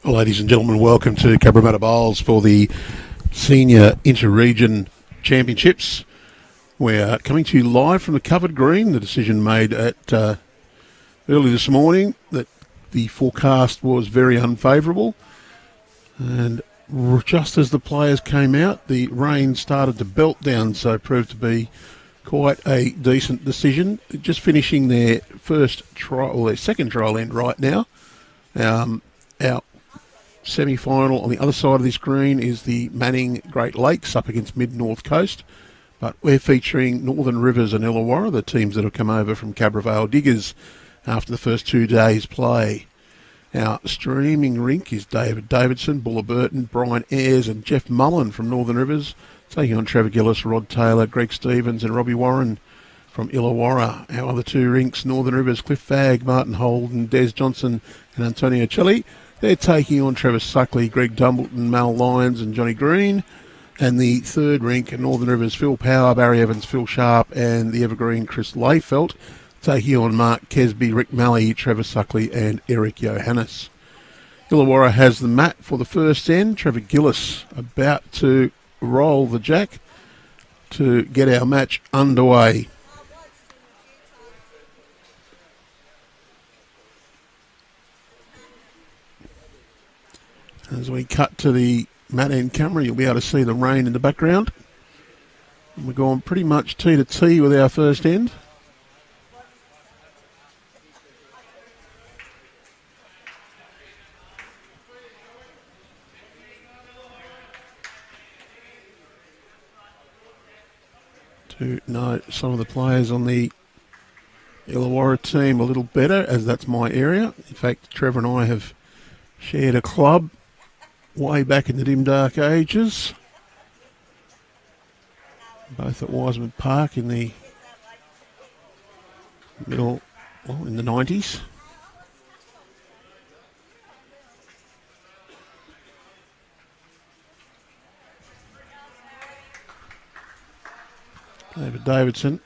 Well, ladies and gentlemen, welcome to Cabramatta Bowls for the Senior Inter-Region Championships. We're coming to you live from the covered green. The decision made at early this morning that the forecast was very unfavourable, and just as the players came out, the rain started to belt down, so it proved to be quite a decent decision. Just finishing their first trial, or their second trial end right now. Our semi-final on the other side of this green is the Manning Great Lakes up against Mid-North Coast, but we're featuring Northern Rivers and Illawarra, the teams that have come over from Cabramatta Diggers after the first 2 days' play. Our streaming rink is Davidson, Burton, Brian Ayres and Jeff Mullen from Northern Rivers, taking on Trevor, Gillis, Rod Taylor, Greg Stevens and Robbie Warren from Illawarra. Our other two rinks, Northern Rivers, Cliff Fagg, Martin Holden, Des Johnson and Antonio Celli. They're taking on Trevor Suckley, Greg Dumbleton, Mal Lyons and Johnny Green. And the third rink, Northern Rivers, Phil Power, Barry Evans, Phil Sharp and the evergreen Chris Layfelt, taking on Mark Kesby, Rick Malley, Trevor Suckley and Eric Johannes. Illawarra has the mat for the first end. Trevor Gillis about to roll the jack to get our match underway. As we cut to the mat end camera, you'll be able to see the rain in the background. And we're going pretty much T to T with our first end. To know some of the players on the Illawarra team a little better, as that's my area. In fact, Trevor and I have shared a club way back in the dim dark ages, both at Wiseman Park in the in the 90s. Davidson,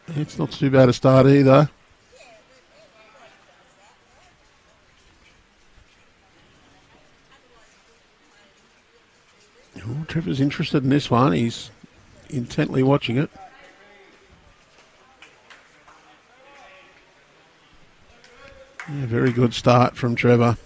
it's not too bad a start either. Oh, Trevor's interested in this one. He's intently watching it. Yeah, very good start from Trevor.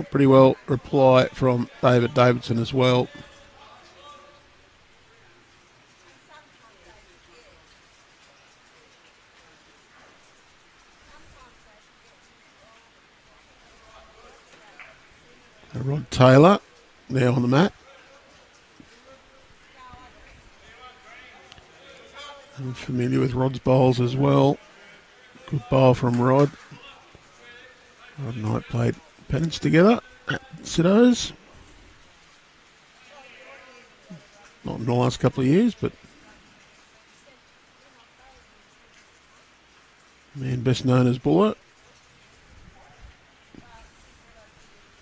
Pretty well reply from Davidson as well. Rod Taylor now on the mat. I'm familiar with Rod's bowls as well. Good bowl from Rod. Rod and I played penance together at Siddo's. Not in the last couple of years, but man best known as Buller.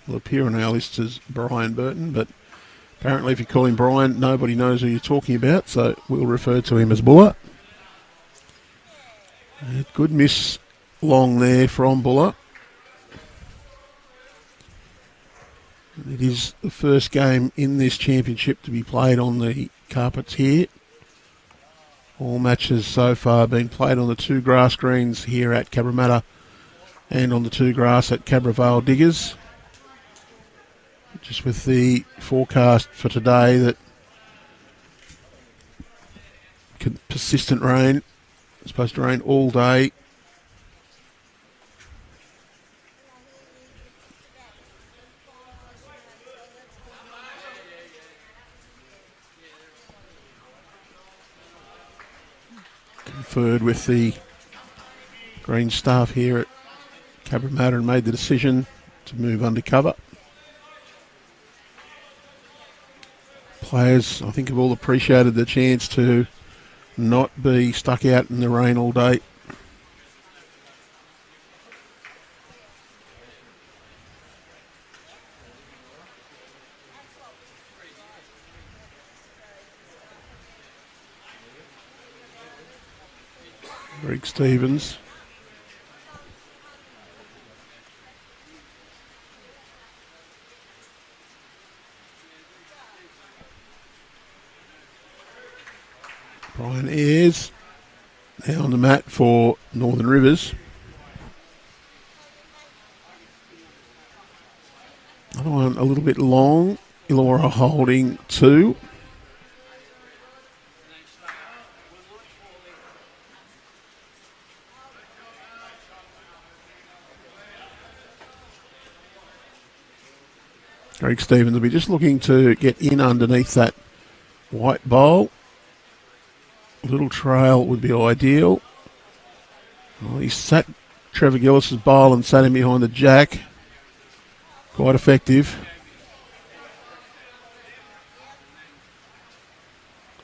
Will appear on our list as Brian Burton, but apparently if you call him Brian, nobody knows who you're talking about, so we'll refer to him as Buller. Good miss long there from Buller. It is the first game in this championship to be played on the carpets here. All matches so far have been played on the two grass greens here at Cabramatta and on the two grass at Cabramatta Diggers. Just with the forecast for today that persistent rain. It's supposed to rain all day. Conferred with the green staff here at Cabramatta and made the decision to move undercover. Players, I think, have all appreciated the chance to not be stuck out in the rain all day. Gregg Stevens. Ayres now on the mat for Northern Rivers. Another one a little bit long. Illawarra holding 2. Gregg Stevens will be just looking to get in underneath that white bowl. A little trail would be ideal. Well, he sat Trevor Gillis's bowl and sat him behind the jack. Quite effective.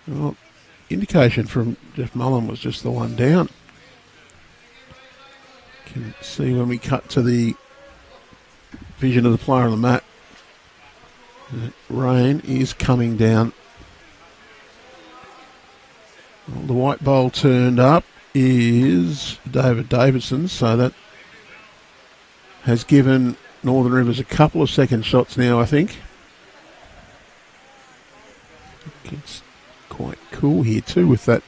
Well, indication from Jeff Mullen was just the one down. Can see when we cut to the vision of the player on the mat. Rain is coming down. Well, the white bowl turned up is Davidson, so that has given Northern Rivers a couple of second shots now, I think. It's quite cool here too with that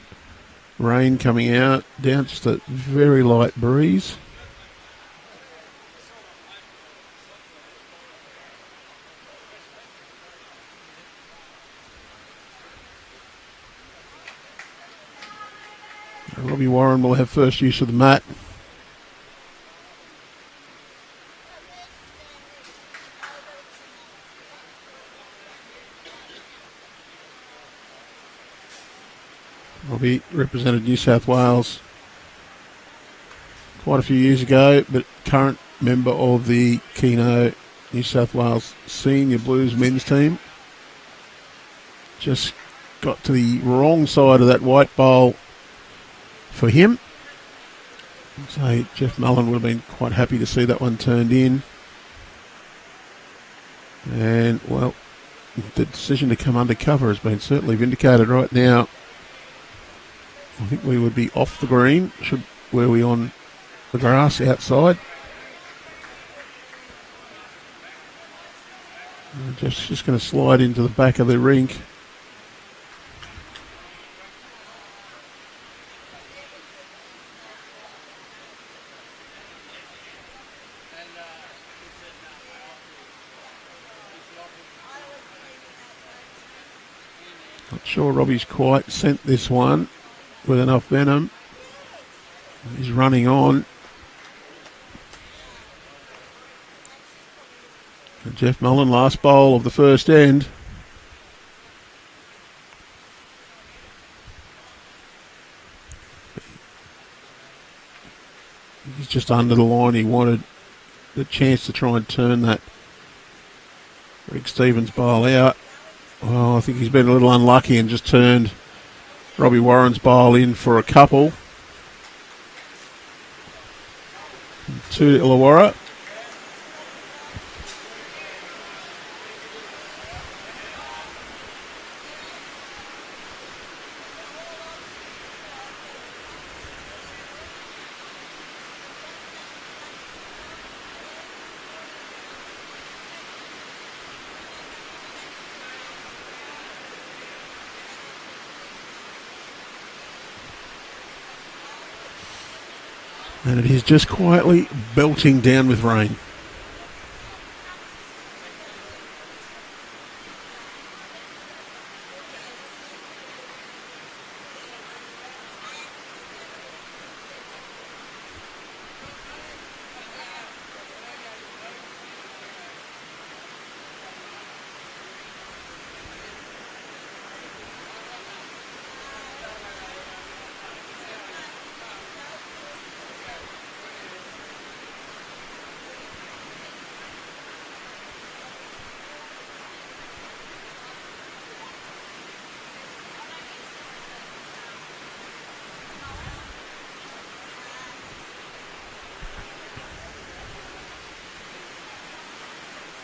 rain coming out, down just a very light breeze. Robbie Warren will have first use of the mat. Robbie represented New South Wales quite a few years ago, but current member of the Keno New South Wales Senior Blues men's team. Just got to the wrong side of that white bowl for him. So Jeff Mullen would have been quite happy to see that one turned in. And, well, the decision to come undercover has been certainly vindicated right now. I think we would be off the green, were we on the grass outside. Just going to slide into the back of the rink. Not sure Robbie's quite sent this one with enough venom. He's running on. And Jeff Mullen, last bowl of the first end. He's just under the line. He wanted the chance to try and turn that Gregg Stevens bowl out. Well, I think he's been a little unlucky and just turned Robbie Warren's bowl in for a couple. 2 to Illawarra. And it is just quietly belting down with rain.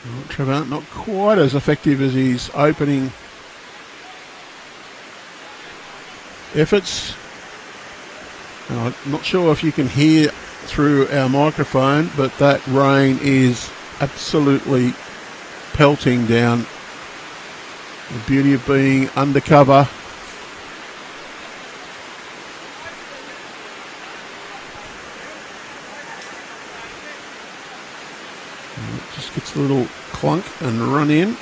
Well, Trevor not quite as effective as his opening efforts. And I'm not sure if you can hear through our microphone, but that rain is absolutely pelting down. The beauty of being undercover. And it just gets a little clunk and run in.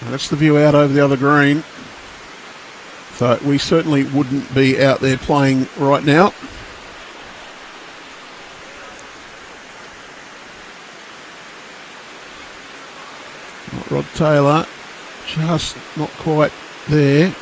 And that's the view out over the other green. So we certainly wouldn't be out there playing right now. Rod Taylor just not quite there.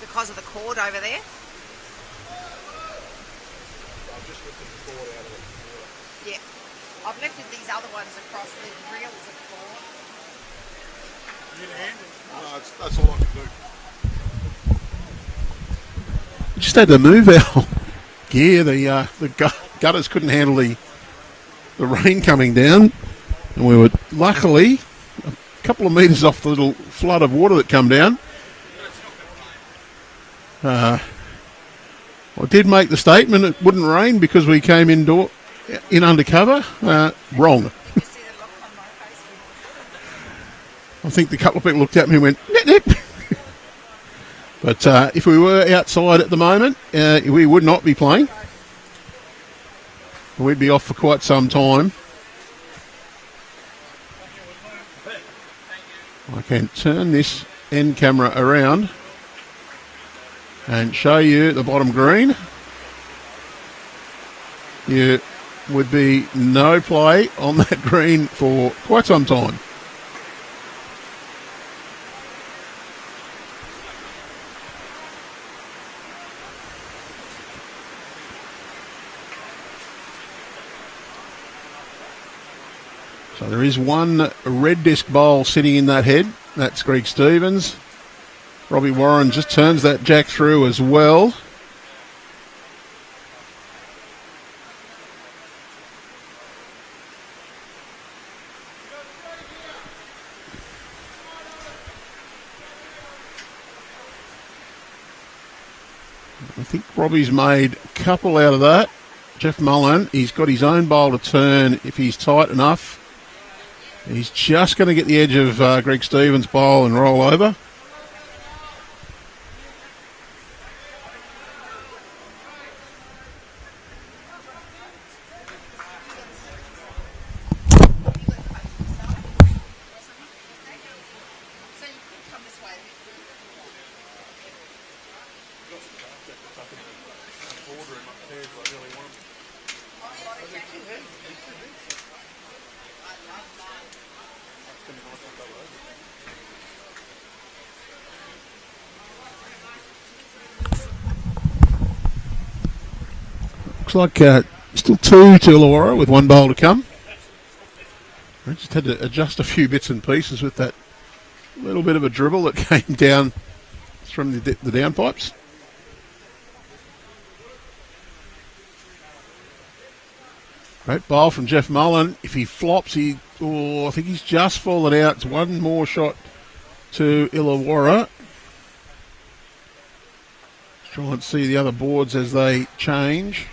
Because of the cord over there? I've just lifted the cord out of it. Yeah. I've lifted these other ones across the reels of cord. You need a hand? No, that's all I can do. Just had to move our gear. The gutters couldn't handle the rain coming down. And we were luckily a couple of metres off the little flood of water that come down. I did make the statement it wouldn't rain because we came in undercover. Wrong. I think the couple of people looked at me and went, nip, nip. But if we were outside at the moment, we would not be playing. We'd be off for quite some time. I can turn this end camera around and show you the bottom green. You would be no play on that green for quite some time. So there is one red disc bowl sitting in that head. That's Greg Stevens. Robbie Warren just turns that jack through as well. I think Robbie's made a couple out of that. Jeff Mullen, he's got his own bowl to turn if he's tight enough. He's just going to get the edge of Greg Stevens' bowl and roll over. Looks like still 2 to Illawarra with one bowl to come. I just had to adjust a few bits and pieces with that little bit of a dribble that came down from the downpipes. Great bowl from Jeff Mullen. If he flops, I think he's just fallen out. It's one more shot to Illawarra. Let's try and see the other boards as they change.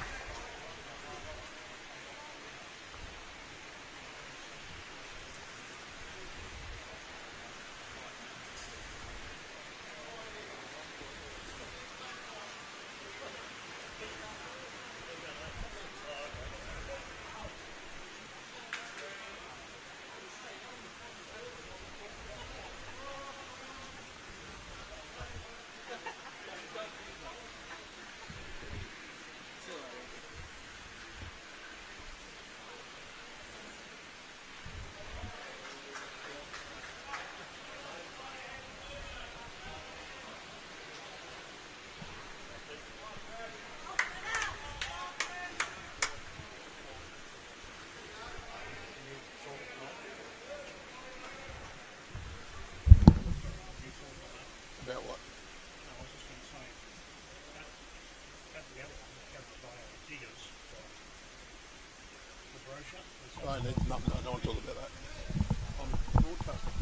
I don't want to talk about that. I'm broadcasting.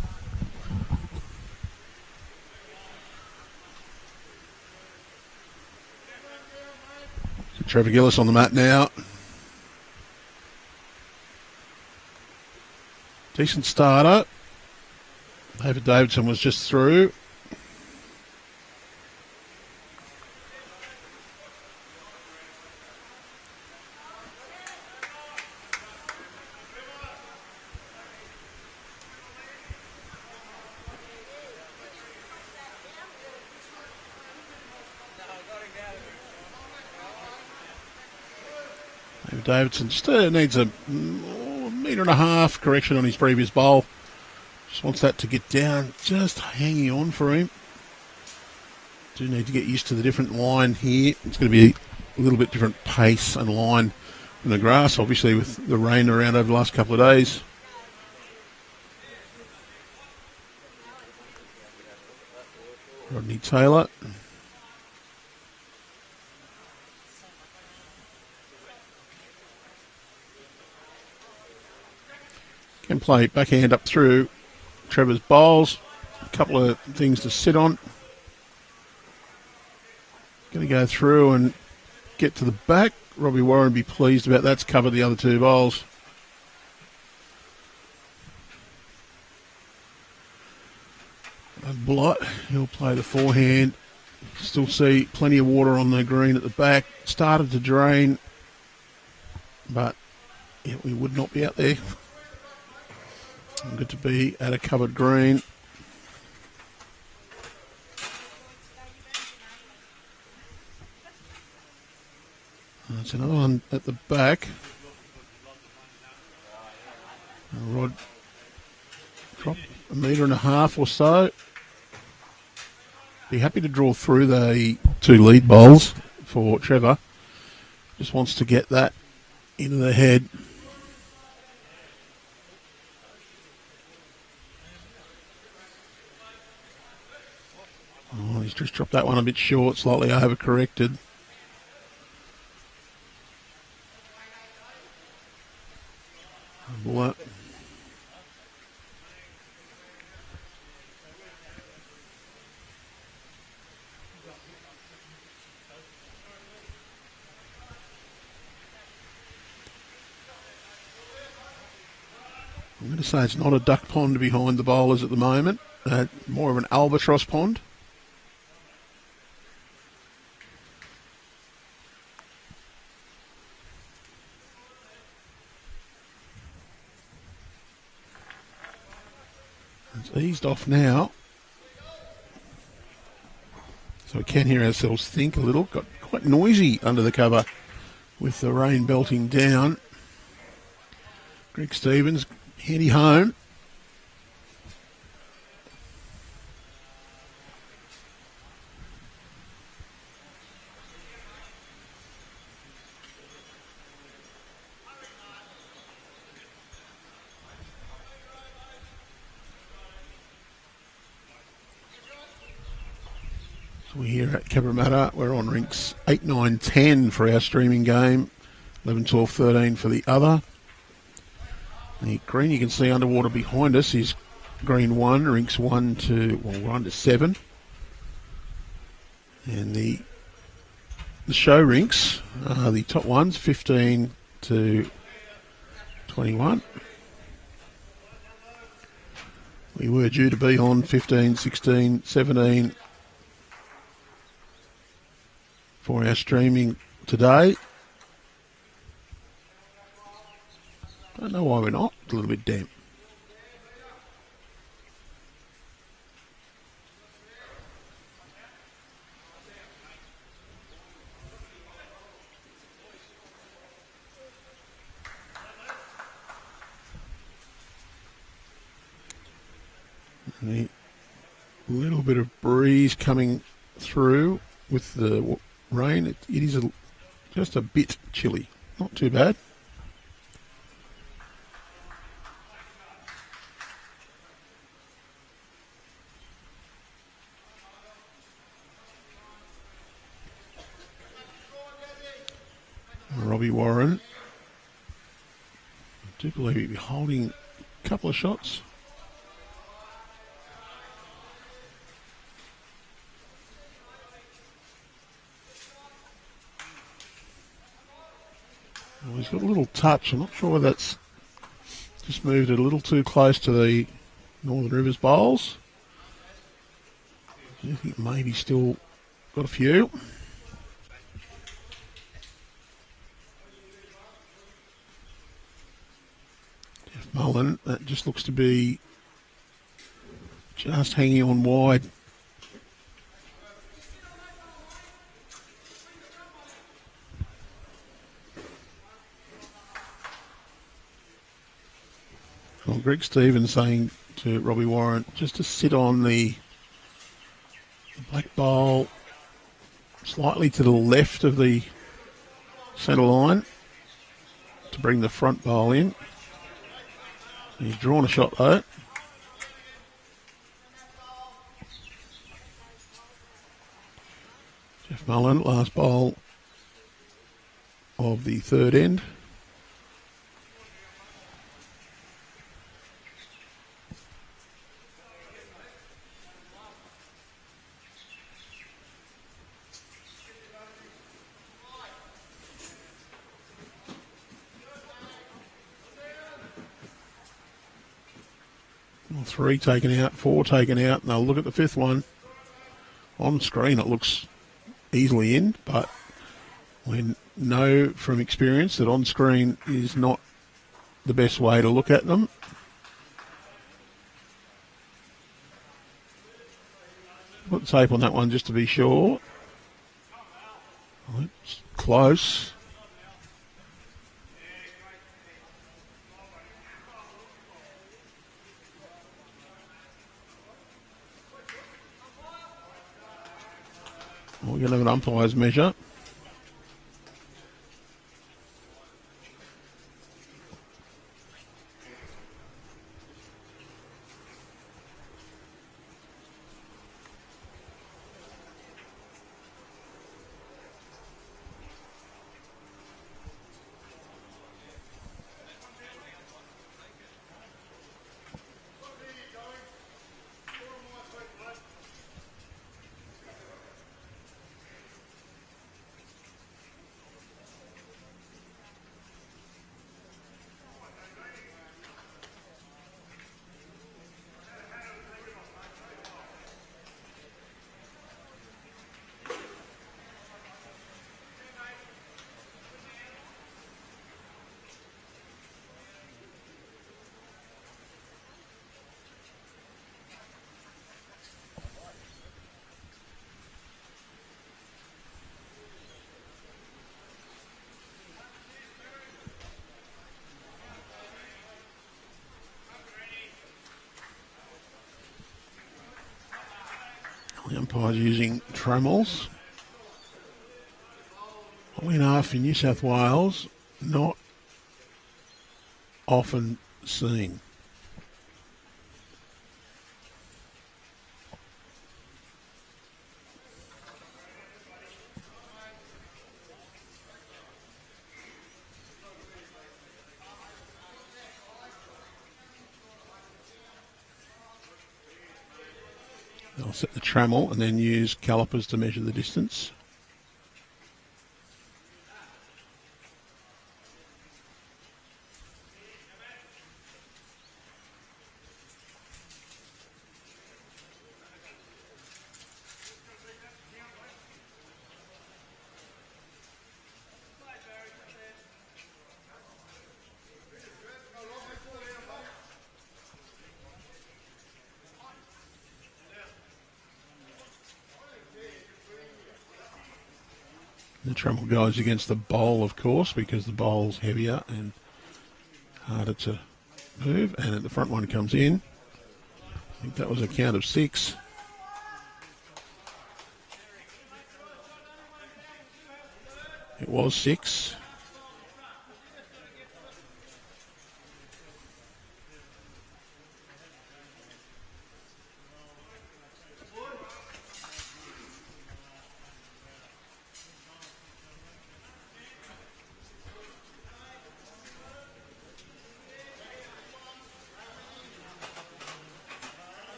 Trevor Gillis on the mat now. Decent starter. Davidson was just through. Davidson just needs a metre and a half correction on his previous bowl. Just wants that to get down, just hanging on for him. Do need to get used to the different line here. It's going to be a little bit different pace and line in the grass, obviously, with the rain around over the last couple of days. Rodney Taylor. Can play backhand up through Trevor's bowls. A couple of things to sit on. Going to go through and get to the back. Robbie Warren be pleased about that's covered the other two bowls. Blot, he'll play the forehand. Still see plenty of water on the green at the back. Started to drain, but we would not be out there. Good to be at a covered green. That's another one at the back. Rod drop a metre and a half or so. Be happy to draw through the two lead bowls for Trevor. Just wants to get that into the head. He's just dropped that one a bit short, slightly overcorrected. Mullen. I'm going to say it's not a duck pond behind the bowlers at the moment. More of an albatross pond. It's eased off now. So we can hear ourselves think a little. Got quite noisy under the cover with the rain belting down. Greg Stevens, handy home. So we're here at Cabramatta. We're on rinks 8, 9, 10 for our streaming game. 11, 12, 13 for the other. The green you can see underwater behind us is green 1, rinks 1 to 7. And the show rinks are the top ones, 15 to 21. We were due to be on 15, 16, 17 for our streaming today. I don't know why we're not. It's a little bit damp. And a little bit of breeze coming through with the rain. It is just a bit chilly. Not too bad. Robbie Warren. I do believe he'll be holding a couple of shots. Oh, he's got a little touch. I'm not sure whether that's just moved it a little too close to the Northern Rivers bowls. I think maybe still got a few. Mullen, that just looks to be just hanging on wide. Well, Greg Stevens saying to Robbie Warren just to sit on the black bowl slightly to the left of the centre line to bring the front bowl in. He's drawn a shot though. Jeff Mullen, last bowl of the third end. Well, 3 taken out, 4 taken out, and they'll look at the 5th one. On screen it looks easily in, but we know from experience that on screen is not the best way to look at them. Put the tape on that one just to be sure. Oh, it's close. We're going to have an umpire's measure. The umpire's using tremels. Oddly enough, in New South Wales, not often seen. They'll set the trammel and then use calipers to measure the distance. The trammel goes against the bowl, of course, because the bowl's heavier and harder to move. And the front one comes in. I think that was a count of 6. It was 6.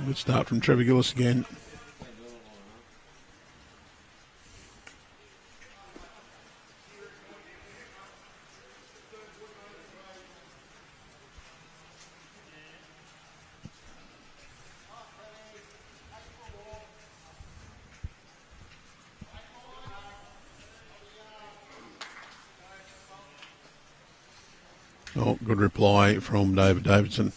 Good start from Trevor Gillis again. Oh, good reply from Davidson.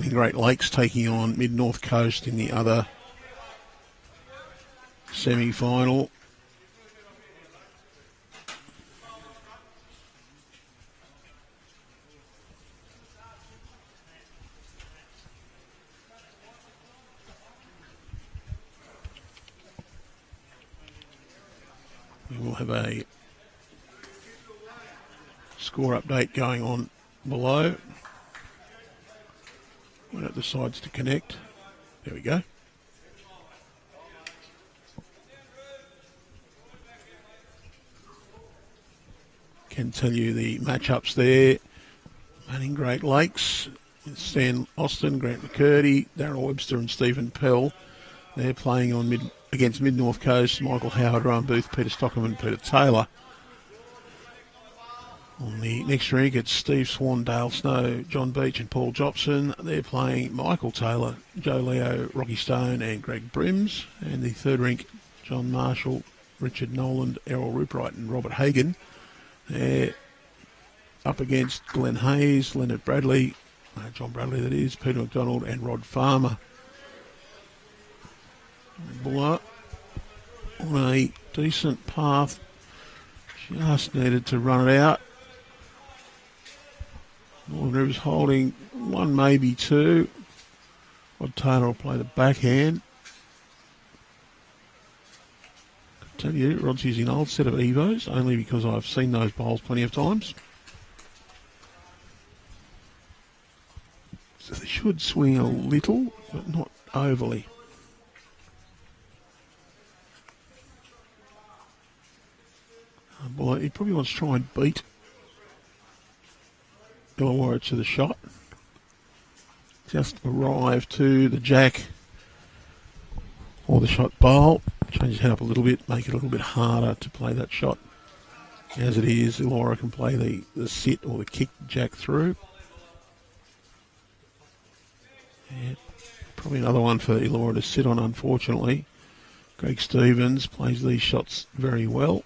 Great Lakes taking on Mid-North Coast in the other semi-final. We will have a score update going on below. When it decides to connect. There we go. Can tell you the matchups there. Manning Great Lakes, Stan Austin, Grant McCurdy, Darryl Webster and Stephen Pell. They're playing on against Mid-North Coast, Michael Howard, Ryan Booth, Peter Stockham and Peter Taylor. On the next rink, it's Steve Swan, Dale Snow, John Beach and Paul Jopson. They're playing Michael Taylor, Joe Leo, Rocky Stone and Greg Brims. And the third rink, John Marshall, Richard Noland, Errol Rupright and Robert Hagan. They're up against Glenn Hayes, Leonard Bradley, John Bradley that is, Peter McDonald and Rod Farmer. Buller on a decent path, just needed to run it out. Northern Rivers holding 1, maybe 2. Rod Taylor will play the backhand. I can tell you, Rod's using an old set of Evos, only because I've seen those bowls plenty of times. So they should swing a little, but not overly. Well, he probably wants to try and beat Illawarra to the shot. Just arrive to the jack or the shot bowl. Change his head up a little bit, make it a little bit harder to play that shot. As it is, Illawarra can play the sit or the kick jack through. Yeah, probably another one for Illawarra to sit on, unfortunately. Greg Stevens plays these shots very well.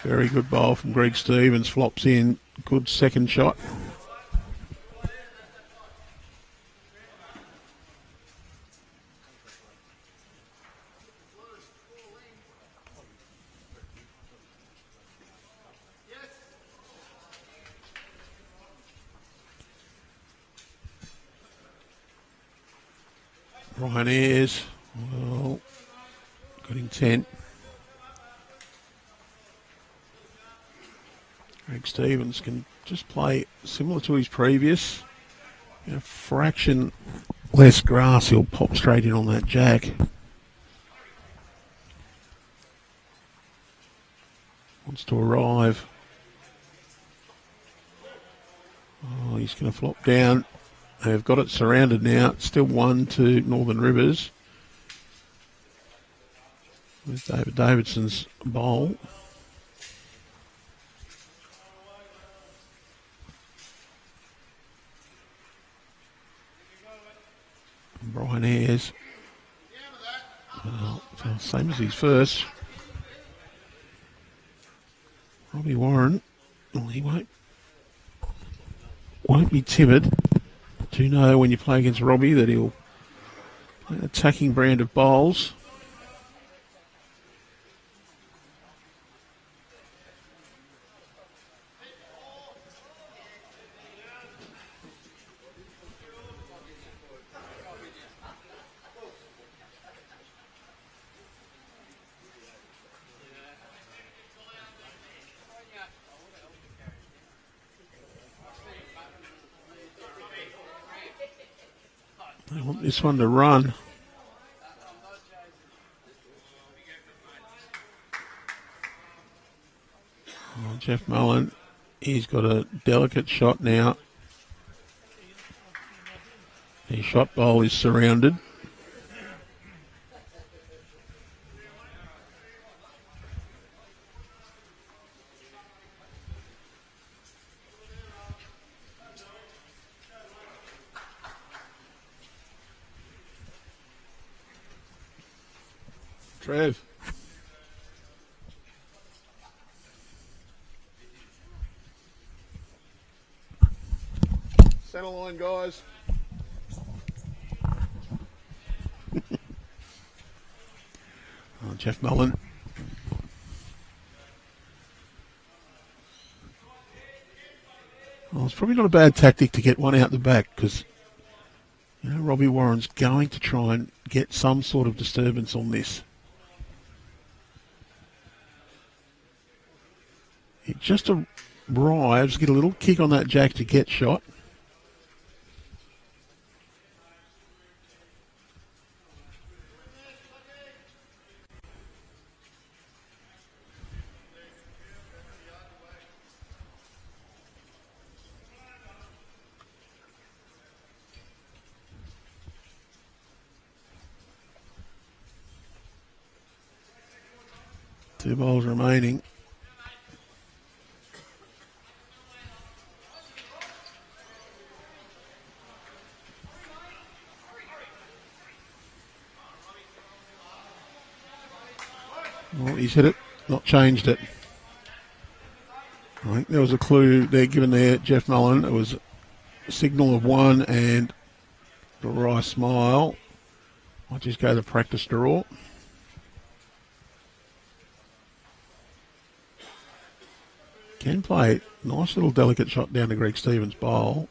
Very good bowl from Gregg Stevens. Flops in. Good second shot. Ayres, well, good intent. Gregg Stevens can just play similar to his previous. A fraction less grass, he'll pop straight in on that jack. Wants to arrive. Oh, he's going to flop down. They've got it surrounded now. It's still 1-2 Northern Rivers. With Davidson's bowl. Brian Ayres. Well, same as his first. Robbie Warren. Well, he won't be timid. Do know when you play against Robbie that he'll play an attacking brand of bowls. They want this one to run. Oh, Jeff Mullen, he's got a delicate shot now. His shot bowl is surrounded. Trev. Centre line, guys. Jeff Mullen. Well, it's probably not a bad tactic to get one out the back because, you know, Robbie Warren's going to try and get some sort of disturbance on this. It just arrives, get a little kick on that jack to get shot. Two balls remaining. Well, he's hit it, not changed it. I think there was a clue there given there, Jeff Mullen. It was a signal of one and a wry smile. Might just go the practice draw. Can play nice little delicate shot down to Gregg Stevens' bowl.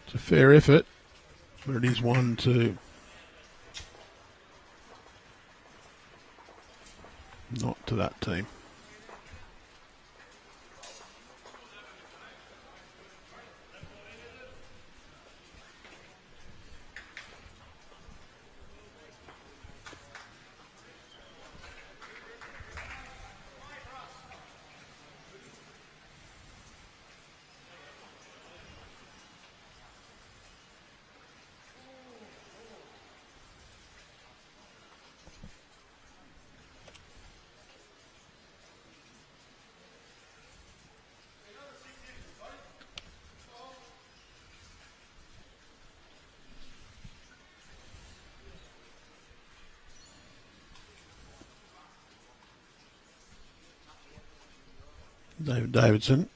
It's a fair effort, but it is 1-2. Not to that team. Davidson.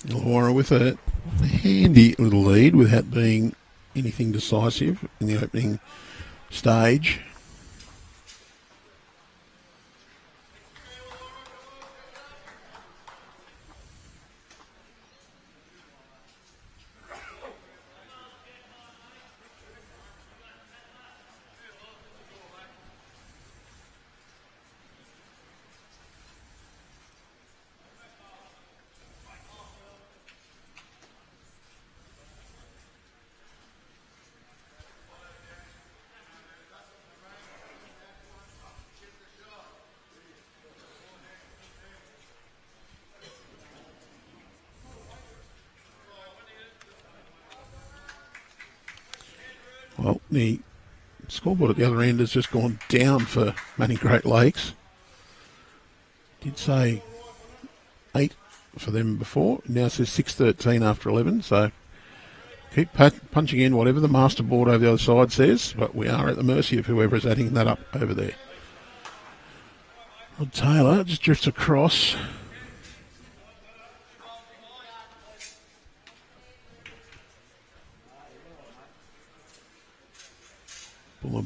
Illawarra with a handy little lead without being anything decisive in the opening stage. Well, the scoreboard at the other end has just gone down for Manning Great Lakes. Did say 8 for them before. Now it says 6:13 after 11. So keep punching in whatever the master board over the other side says, but we are at the mercy of whoever is adding that up over there. Well, Taylor just drifts across.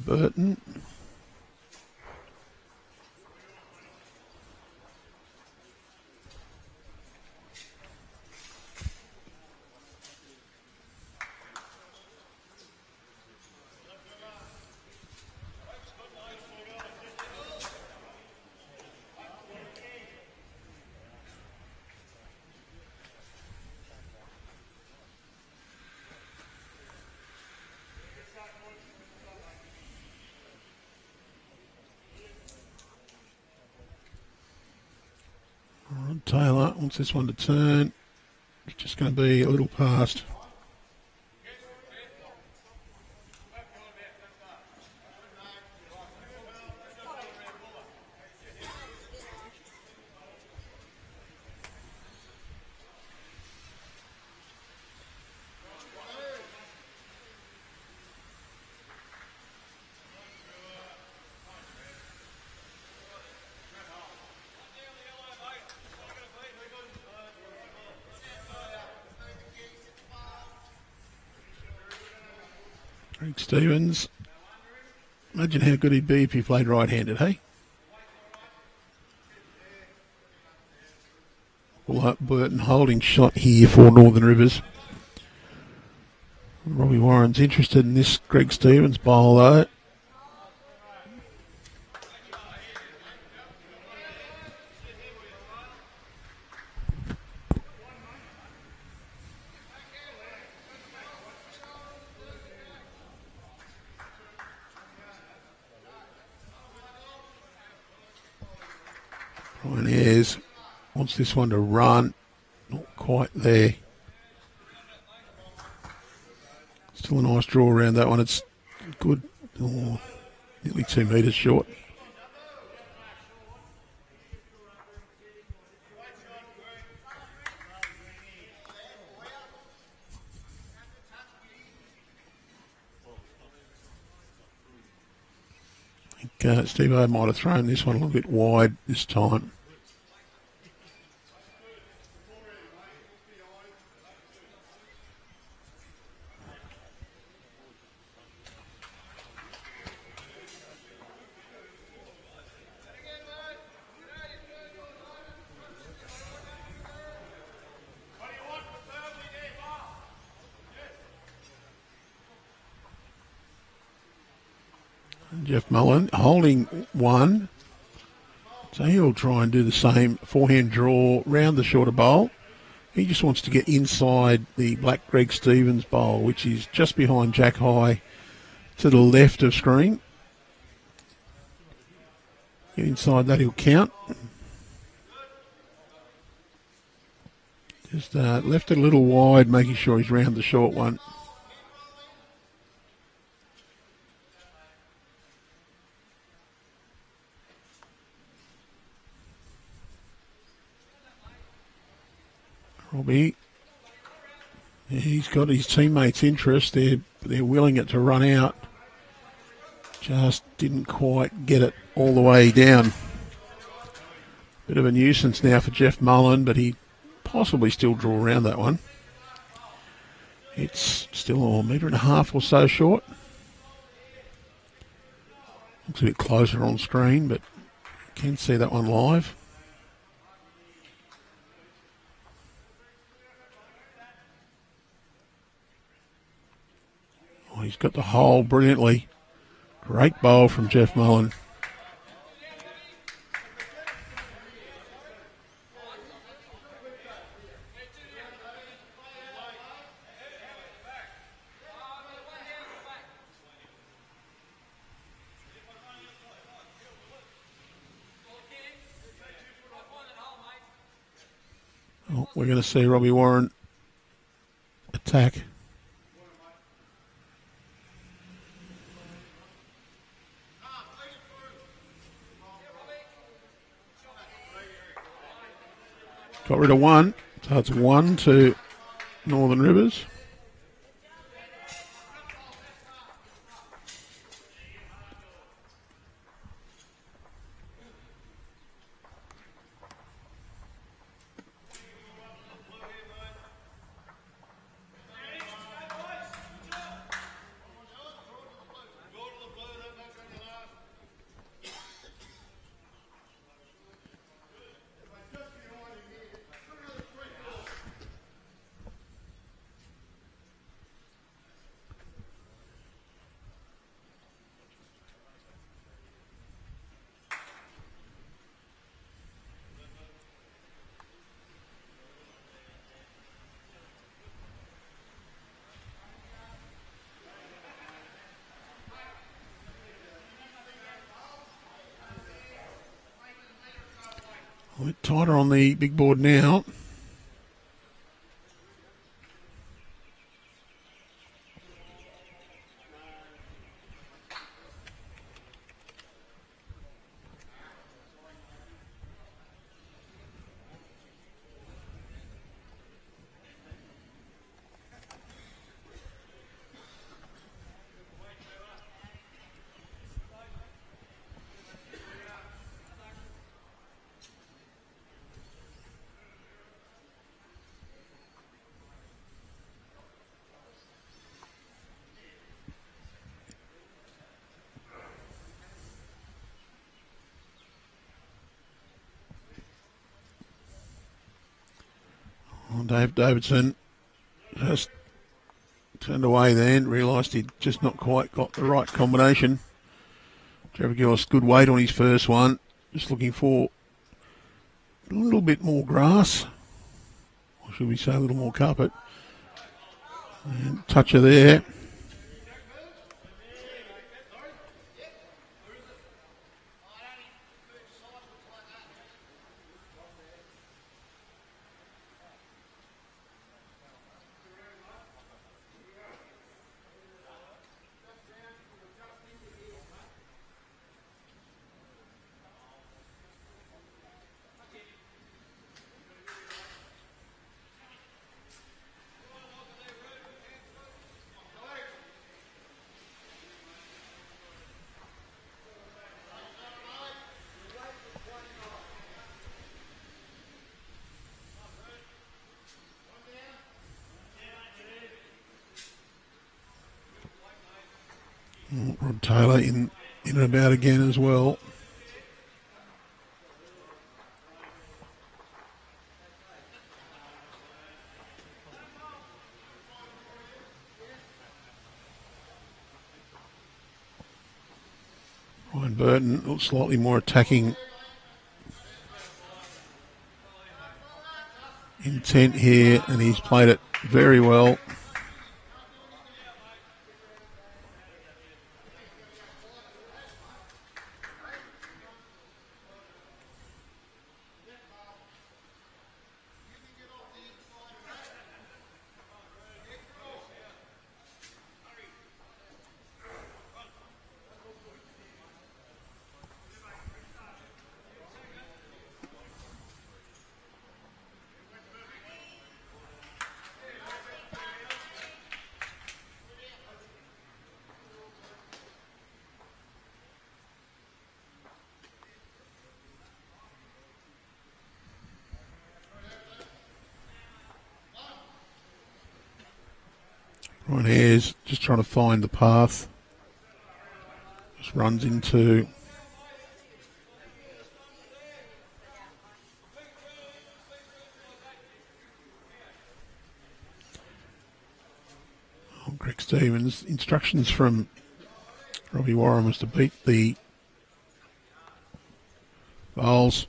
Burton. Taylor wants this one to turn. It's just going to be a little past. Gregg Stevens. Imagine how good he'd be if he played right-handed, hey? Well, Burton holding shot here for Northern Rivers. Robbie Warren's interested in this Gregg Stevens bowl, though. Ayres wants this one to run. Not quite there. Still a nice draw around that one. It's good. Oh, nearly 2 metres short. I think Steve-O might have thrown this one a little bit wide this time. Mullen holding one. So he'll try and do the same forehand draw round the shorter bowl. He just wants to get inside the black Gregg Stevens bowl, which is just behind Jack High to the left of screen. Get inside that, he'll count. Just left it a little wide, making sure he's round the short one. Robbie, he's got his teammates' interest. They're willing it to run out. Just didn't quite get it all the way down. Bit of a nuisance now for Jeff Mullen, but he possibly still draw around that one. It's still a metre and a half or so short. Looks a bit closer on screen, but you can see that one live. Oh, he's got the hole brilliantly. Great bowl from Jeff Mullen. Oh, we're going to see Robbie Warren attack. Got rid of one, so it's 1 to Northern Rivers. A bit tighter on the big board now. Davidson just turned away then, realised he'd just not quite got the right combination. Trevor Gillis, good weight on his first one. Just looking for a little bit more grass. Or should we say a little more carpet. And toucher there. Rod Taylor in and about again as well. Ryan Burton looks slightly more attacking intent here, and he's played it very well. Ayres just trying to find the path. Just runs into Gregg Stevens. Instructions from Robbie Warren was to beat the bowls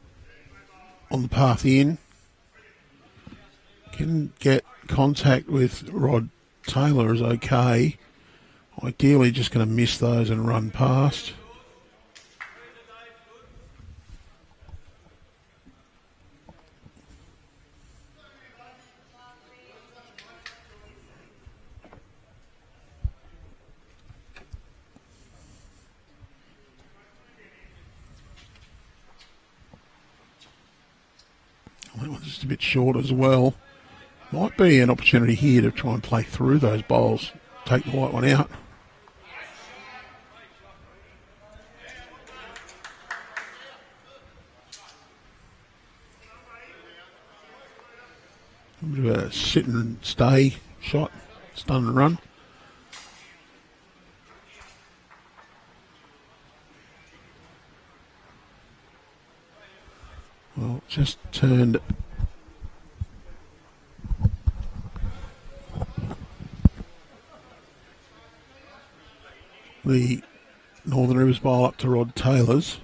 on the path in. Can get contact with Rod Taylor is okay. Ideally just going to miss those and run past. That one's just a bit short as well. Might be an opportunity here to try and play through those bowls, take the white one out. A bit of a sit and stay shot, stun and run. Well, just turned the Northern Rivers bowl up to Rod Taylor's.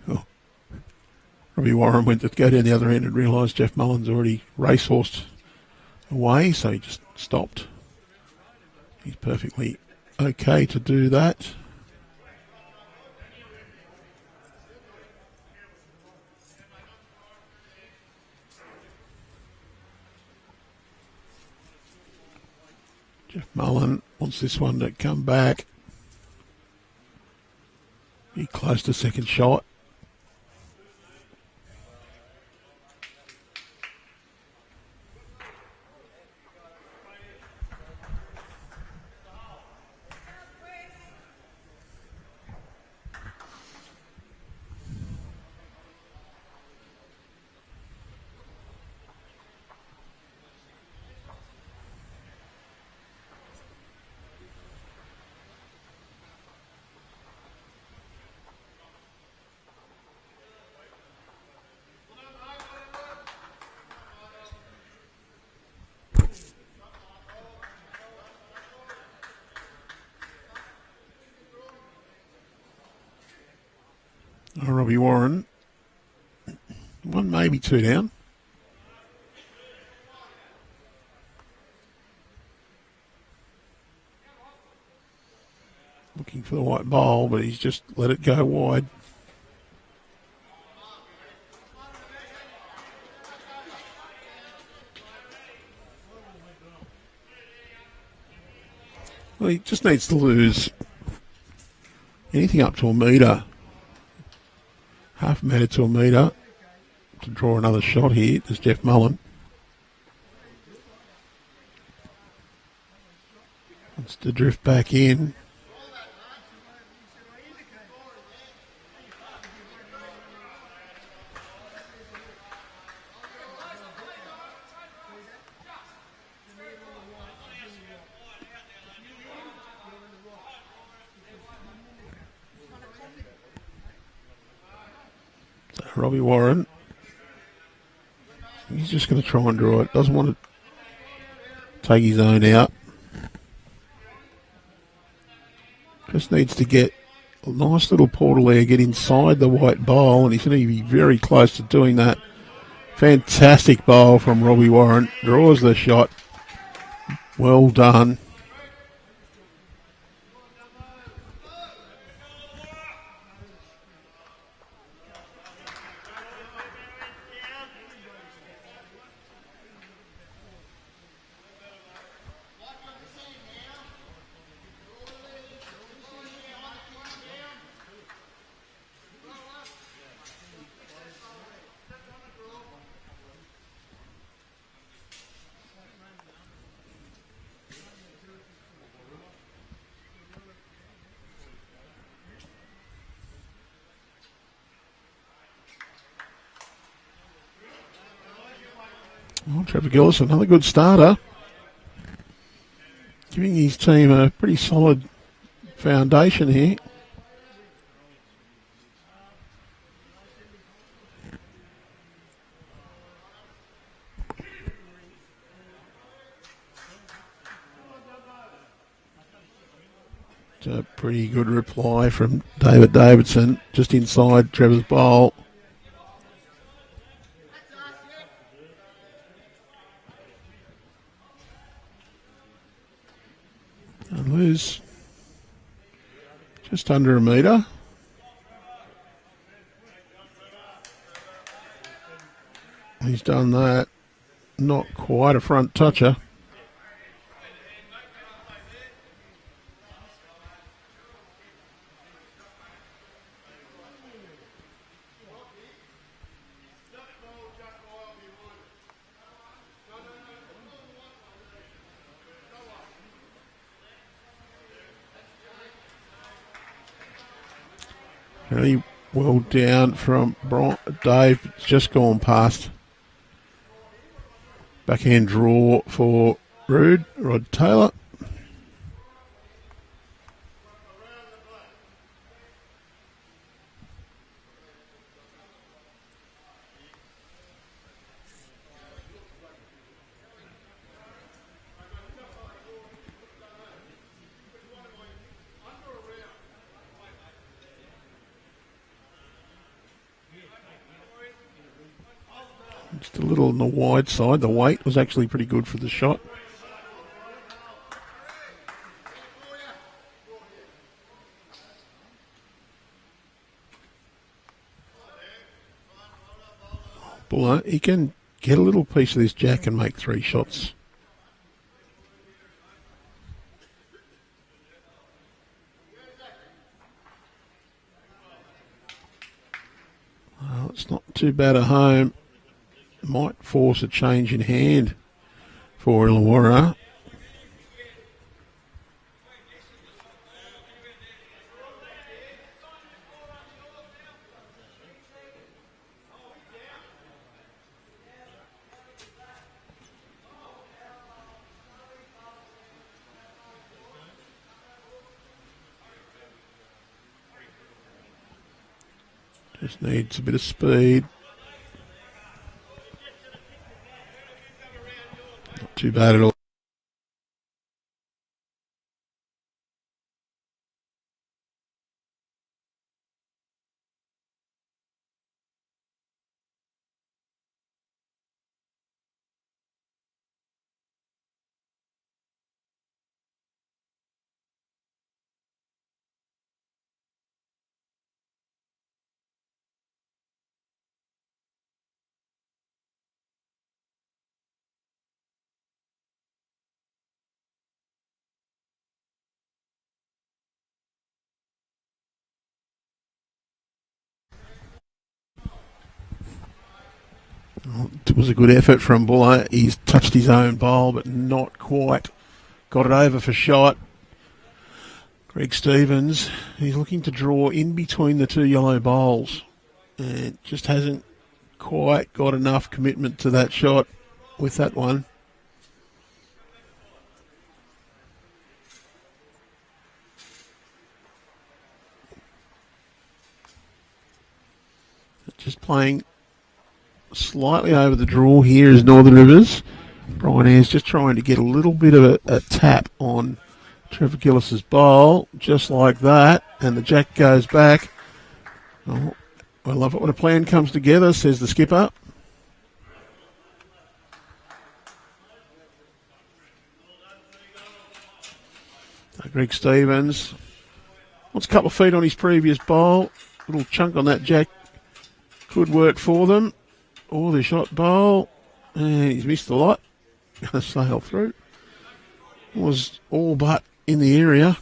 Oh. Robbie Warren went to go down the other end and realised Jeff Mullen's already racehorsed away, so he just stopped. He's perfectly okay to do that. Jeff Mullen wants this one to come back. Be close to second shot. Robbie Warren, one maybe two down. Looking for the white bowl, but he's just let it go wide. Well, he just needs to lose anything up to a metre. Half a metre to a metre to draw another shot here. There's Jeff Mullen. Wants to drift back in. Robbie Warren, he's just going to try and draw it. Doesn't want to take his own out. Just needs to get a nice little portal there, get inside the white bowl, and he's going to be very close to doing that. Fantastic bowl from Robbie Warren. Draws the shot. Well done. Oh, Trevor Gillis, another good starter. Giving his team a pretty solid foundation here. It's a pretty good reply from Davidson, just inside Trevor's bowl. And lose just under a metre. He's done that. Not quite a front toucher. Really well down from Dave. It's just gone past. Backhand draw for Rod Taylor. Just a little on the wide side. The weight was actually pretty good for the shot. Buller, he can get a little piece of this jack and make 3 shots. Well, it's not too bad at home. Might force a change in hand for Illawarra. Just needs a bit of speed. Not too bad at all. It was a good effort from Buller. He's touched his own bowl, but not quite got it over for shot. Gregg Stevens, he's looking to draw in between the 2 yellow bowls and just hasn't quite got enough commitment to that shot with that one. Just playing slightly over the draw here is Northern Rivers. Brian Ayres just trying to get a little bit of a tap on Trevor Gillis's bowl, just like that, and the jack goes back. Oh, I love it when a plan comes together, says the skipper. Greg Stevens wants a couple of feet on his previous bowl. Little chunk on that jack could work for them. Oh, the shot bowl. And he's missed a lot. Going to sail through. Was all but in the area.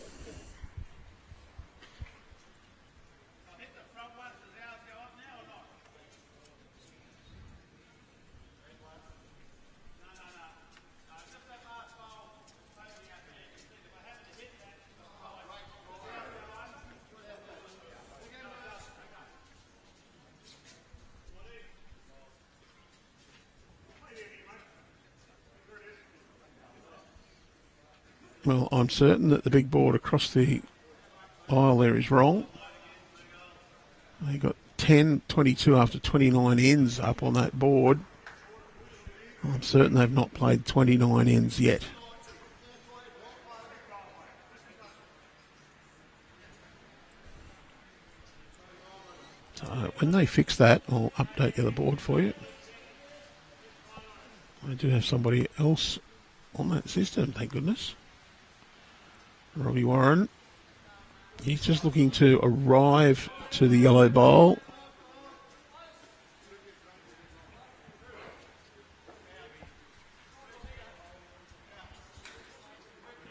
Well, I'm certain that the big board across the aisle there is wrong. They got 10, 22 after 29 ends up on that board. I'm certain they've not played 29 ends yet. So when they fix that, I'll update the other board for you. I do have somebody else on that system, thank goodness. Robbie Warren. He's just looking to arrive to the yellow bowl.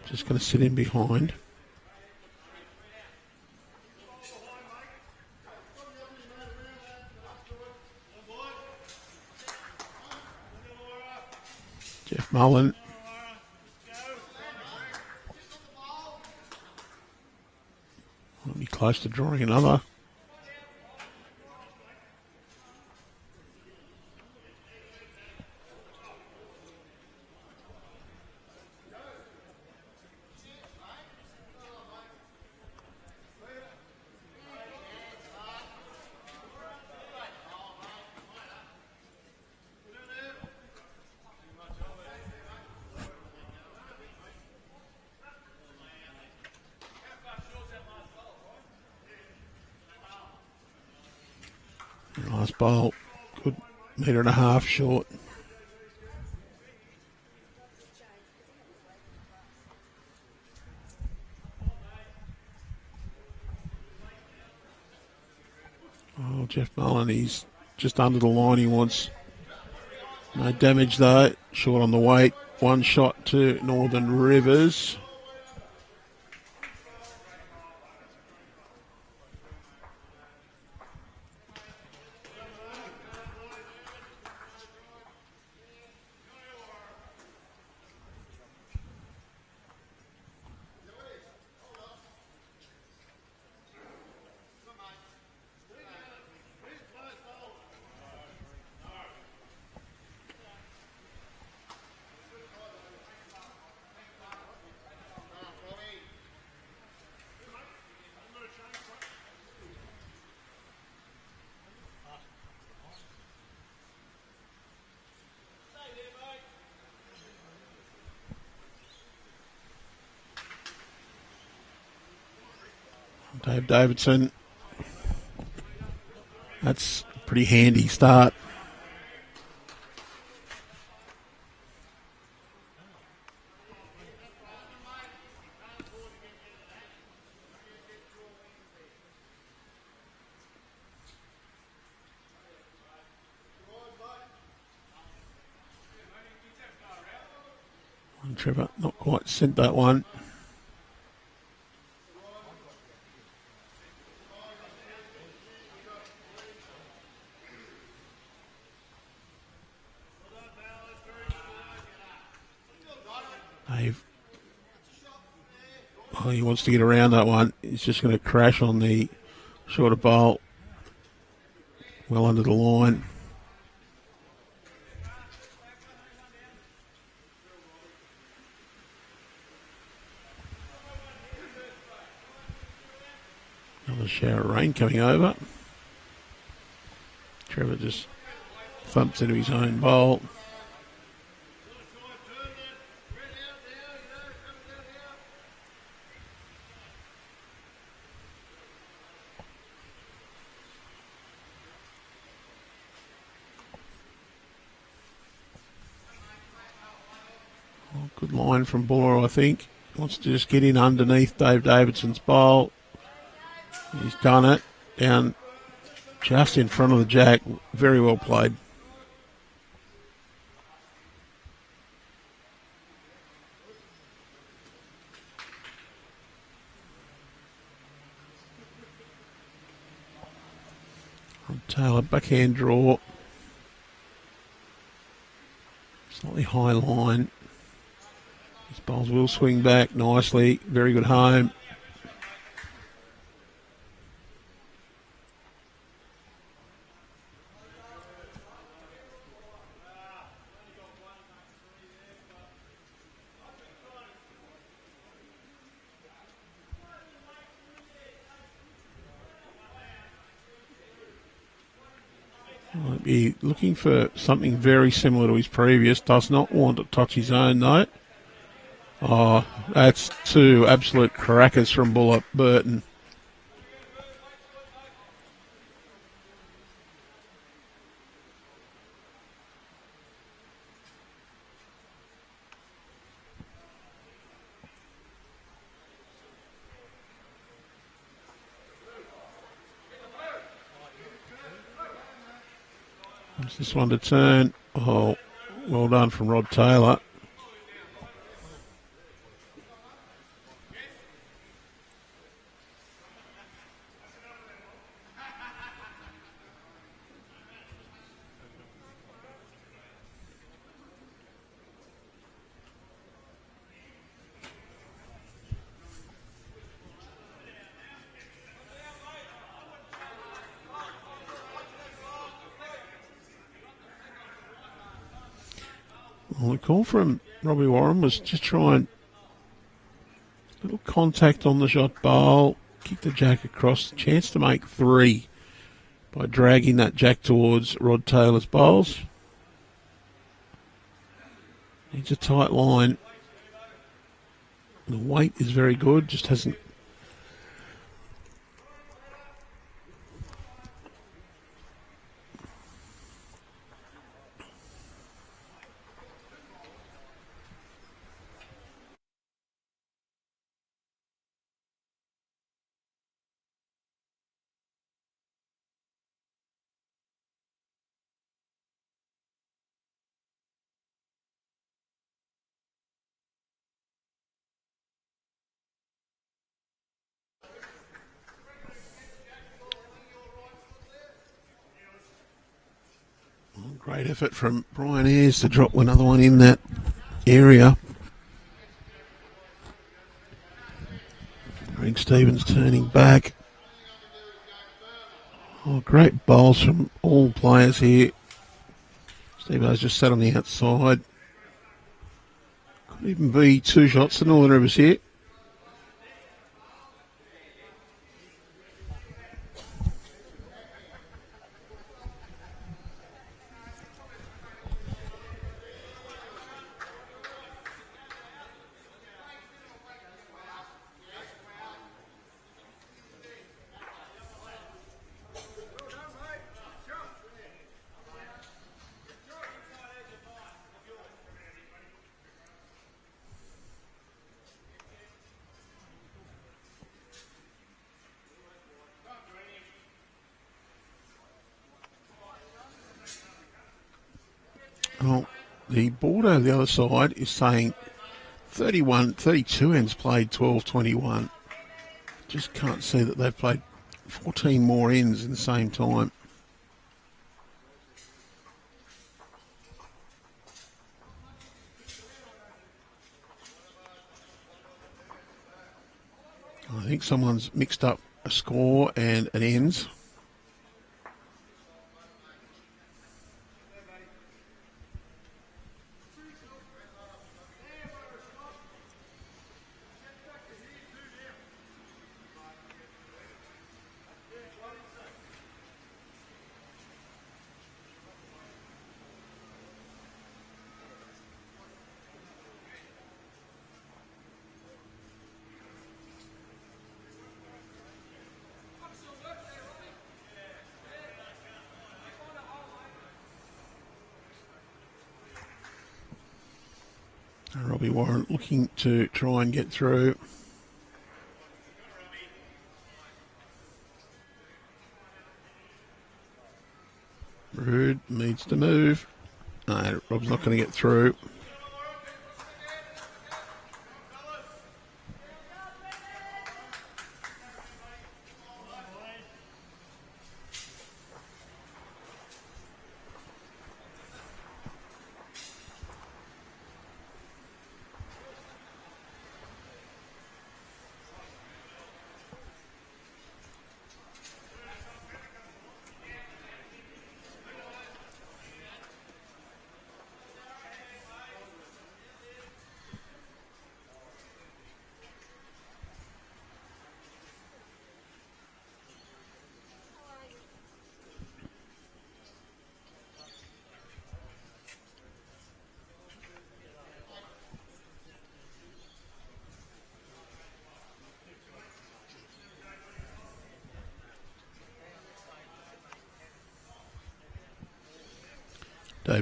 Just going to sit in behind. Jeff Mullen. Will be close to drawing another. Last bowl, good metre and a half short. Oh, Jeff Mullen, he's just under the line. He wants no damage though. Short on the weight. One shot to Northern Rivers. Dave Davidson. That's a pretty handy start. And Trevor not quite sent that one. Oh, he wants to get around that one. He's just going to crash on the shorter bowl. Well under the line. Another shower of rain coming over. Trevor just thumps into his own bowl. Good line from Buller, I think. Wants to just get in underneath Dave Davidson's bowl. He's done it. Down just in front of the jack. Very well played. Taylor, backhand draw. Slightly high line. His bowls will swing back nicely. Very good home. Might be looking for something very similar to his previous. Does not want to touch his own though. Oh, that's two absolute crackers from Burton. Wants this one to turn. Oh, well done from Rod Taylor. Well, the call from Robbie Warren was just trying a little contact on the shot bowl, kick the jack across, chance to make three by dragging that jack towards Rod Taylor's bowls. Needs a tight line. The weight is very good, just hasn't. Great effort from Brian Ayres to drop another one in that area. Gregg Stevens turning back. Oh, great bowls from all players here. Stevens just sat on the outside. Could even be two shots to Northern Rivers here. Well, the board over the other side is saying 32 ends played 12-21. Just can't see that they've played 14 more ends in the same time. I think someone's mixed up a score and an ends. Robbie Warren looking to try and get through. Rude needs to move. No, Rob's not going to get through.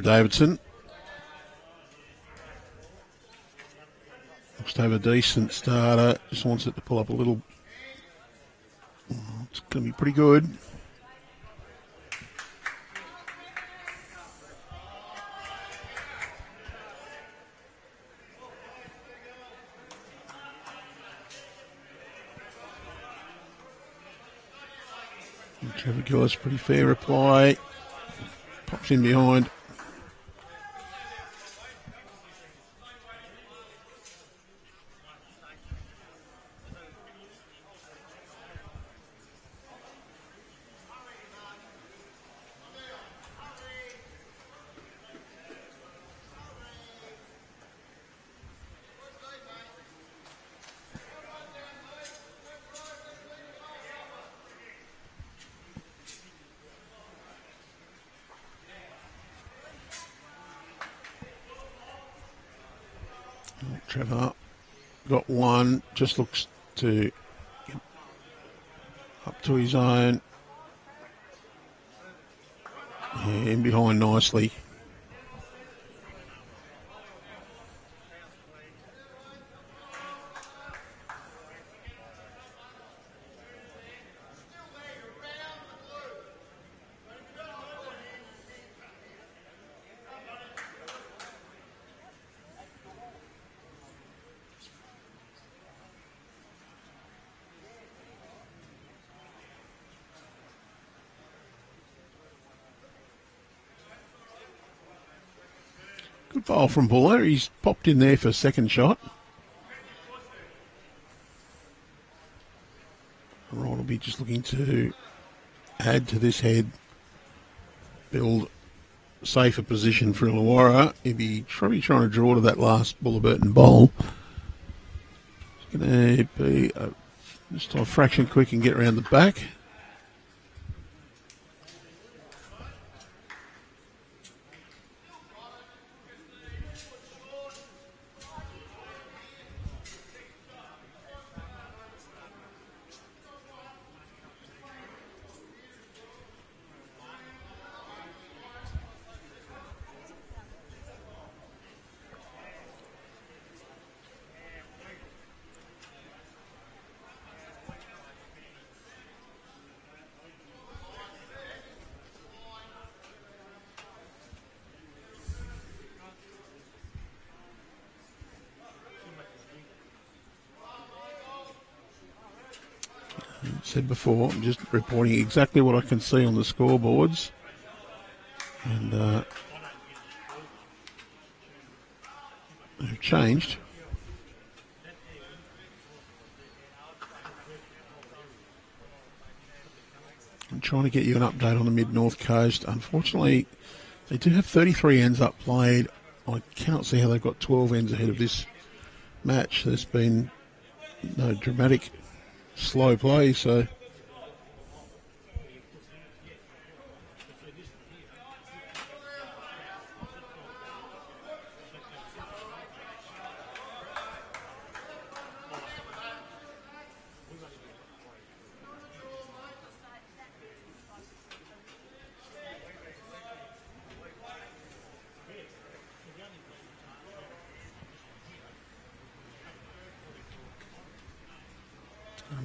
Davidson looks to have a decent starter. Just wants it to pull up a little. It's going to be pretty good. Trevor Gillis, pretty fair reply. Pops in behind. Trevor got one, just looks to get up to his own. Yeah, in behind nicely. Good ball from Buller. He's popped in there for a second shot. Ryan will be just looking to add to this head, build a safer position for Illawarra. He'll be probably trying to draw to that last Burton bowl. It's going to be just a fraction quick and get around the back. Said before, I'm just reporting exactly what I can see on the scoreboards. And they've changed. I'm trying to get you an update on the mid-north coast. Unfortunately, they do have 33 ends up played. I cannot see how they've got 12 ends ahead of this match. There's been no dramatic slow play, so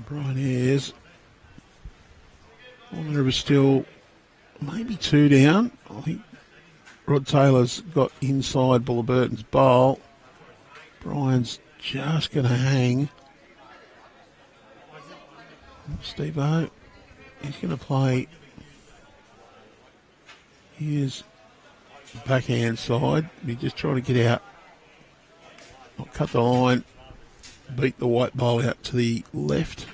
Brian Ayres. There was still maybe 2 down. I think Rod Taylor's got inside Burton's bowl. Brian's just going to hang. Steve-O, he's going to play. Here's the backhand side. He's just trying to get out. Not cut the line. Beat the white bowl out to the left.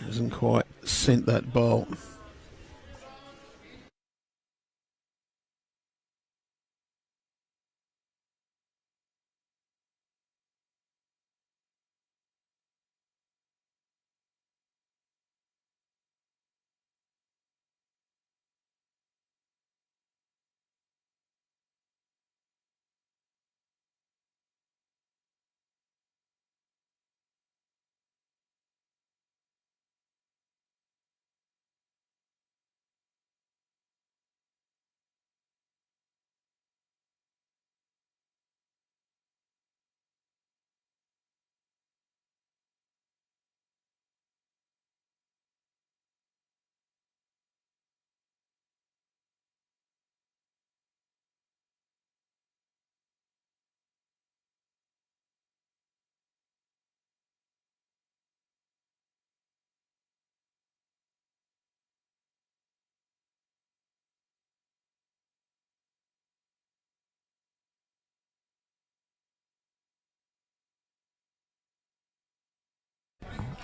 Hasn't quite sent that bowl.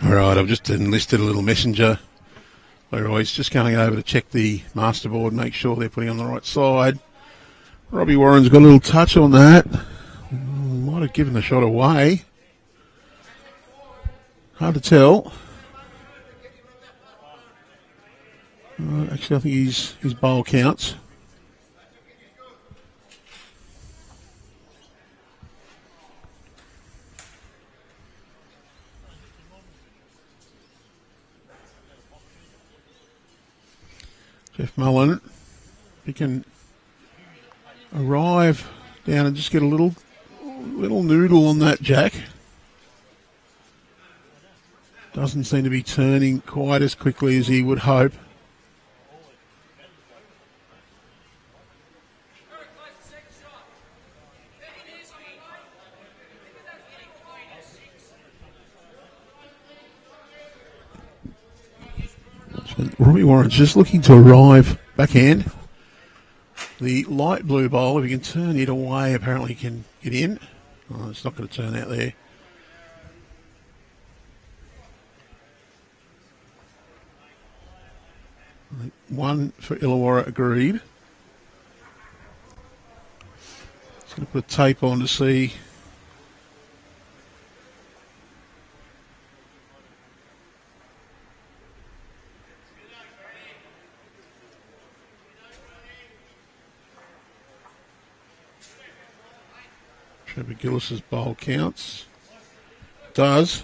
All right, I've just enlisted a little messenger. Leroy's just going over to check the master board, make sure they're putting on the right side. Robbie Warren's got a little touch on that. Might have given the shot away. Hard to tell. Actually, I think his bowl counts. Jeff Mullen, he can arrive down and just get a little noodle on that jack. Doesn't seem to be turning quite as quickly as he would hope. Robbie Warren's just looking to arrive backhand. The light blue bowl, if he can turn it away, apparently can get in. Oh, it's not going to turn out there. I think 1 for Illawarra agreed. Just going to put a tape on to see. Trevor Gillis's bowl counts. Does.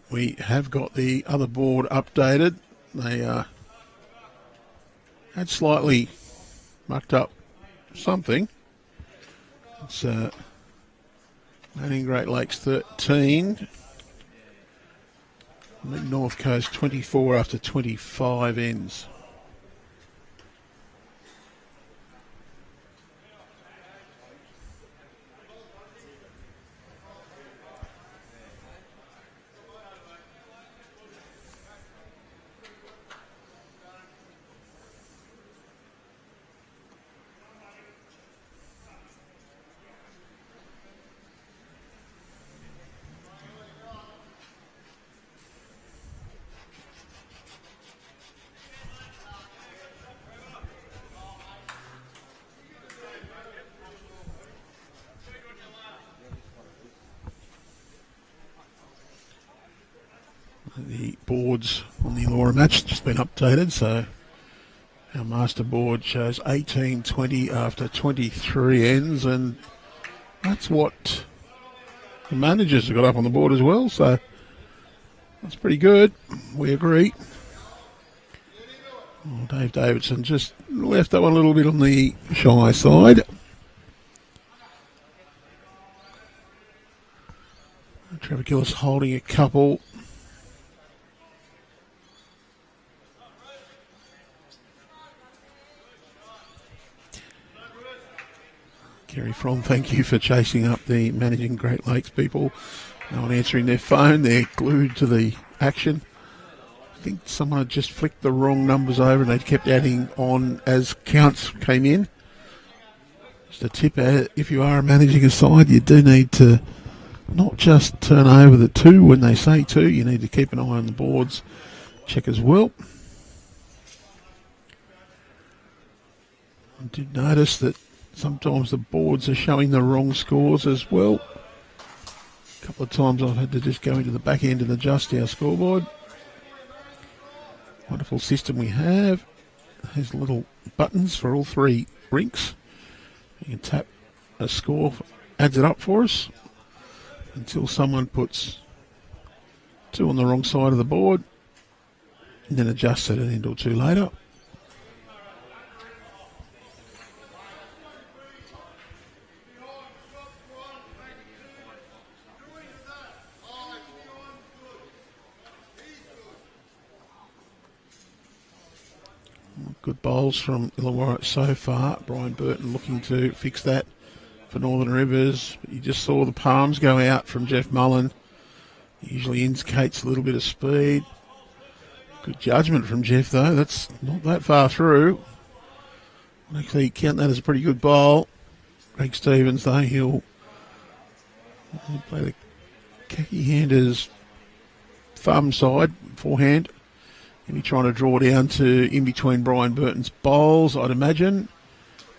We have got the other board updated. They had slightly mucked up something. It's Manning Great Lakes 13. Mid North Coast 24 after 25 ends. The boards on the Illawarra match just been updated, so our master board shows 18-20 after 23 ends, and that's what the managers have got up on the board as well, so that's pretty good. We agree. Oh, Dave Davidson just left that one a little bit on the shy side. Trevor Gillis holding a couple. Kerry From, thank you for chasing up the Managing Great Lakes people. No one answering their phone. They're glued to the action. I think someone had just flicked the wrong numbers over and they kept adding on as counts came in. Just a tip, if you are managing a side, you do need to not just turn over the 2 when they say 2. You need to keep an eye on the boards. Check as well. I did notice that sometimes the boards are showing the wrong scores as well. A couple of times I've had to just go into the back end and adjust our scoreboard. Wonderful system we have. There's little buttons for all 3 rinks. You can tap a score, adds it up for us until someone puts 2 on the wrong side of the board, and then adjusts it an end or 2 later. Good bowls from Illawarra so far. Brian Burton looking to fix that for Northern Rivers. But you just saw the palms go out from Jeff Mullen. He usually indicates a little bit of speed. Good judgment from Jeff though. That's not that far through. I'll actually count that as a pretty good bowl. Gregg Stevens though, he'll play the khaki handers thumb side, forehand. He'll be trying to draw down to in between Brian Burton's bowls, I'd imagine.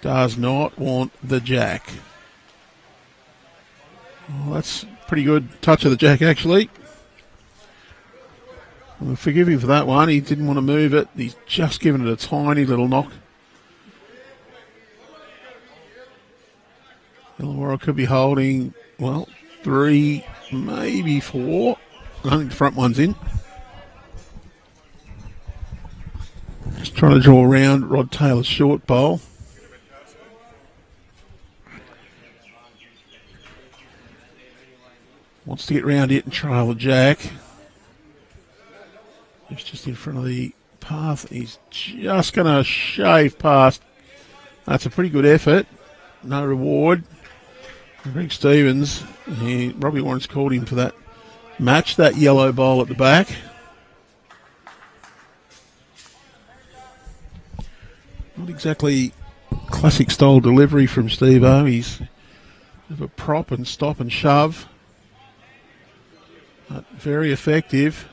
Does not want the jack. Oh, that's pretty good touch of the jack, actually. We'll forgive him for that one. He didn't want to move it. He's just given it a tiny little knock. Illawarra could be holding, well, 3, maybe 4. I think the front one's in. Just trying to draw around Rod Taylor's short bowl. Wants to get round it and trail the jack. He's just in front of the path. He's just going to shave past. That's a pretty good effort. No reward. Gregg Stevens, Robbie Warren's called him for that match, that yellow bowl at the back. Not exactly classic style delivery from Steve-O. He's a prop and stop and shove. But very effective.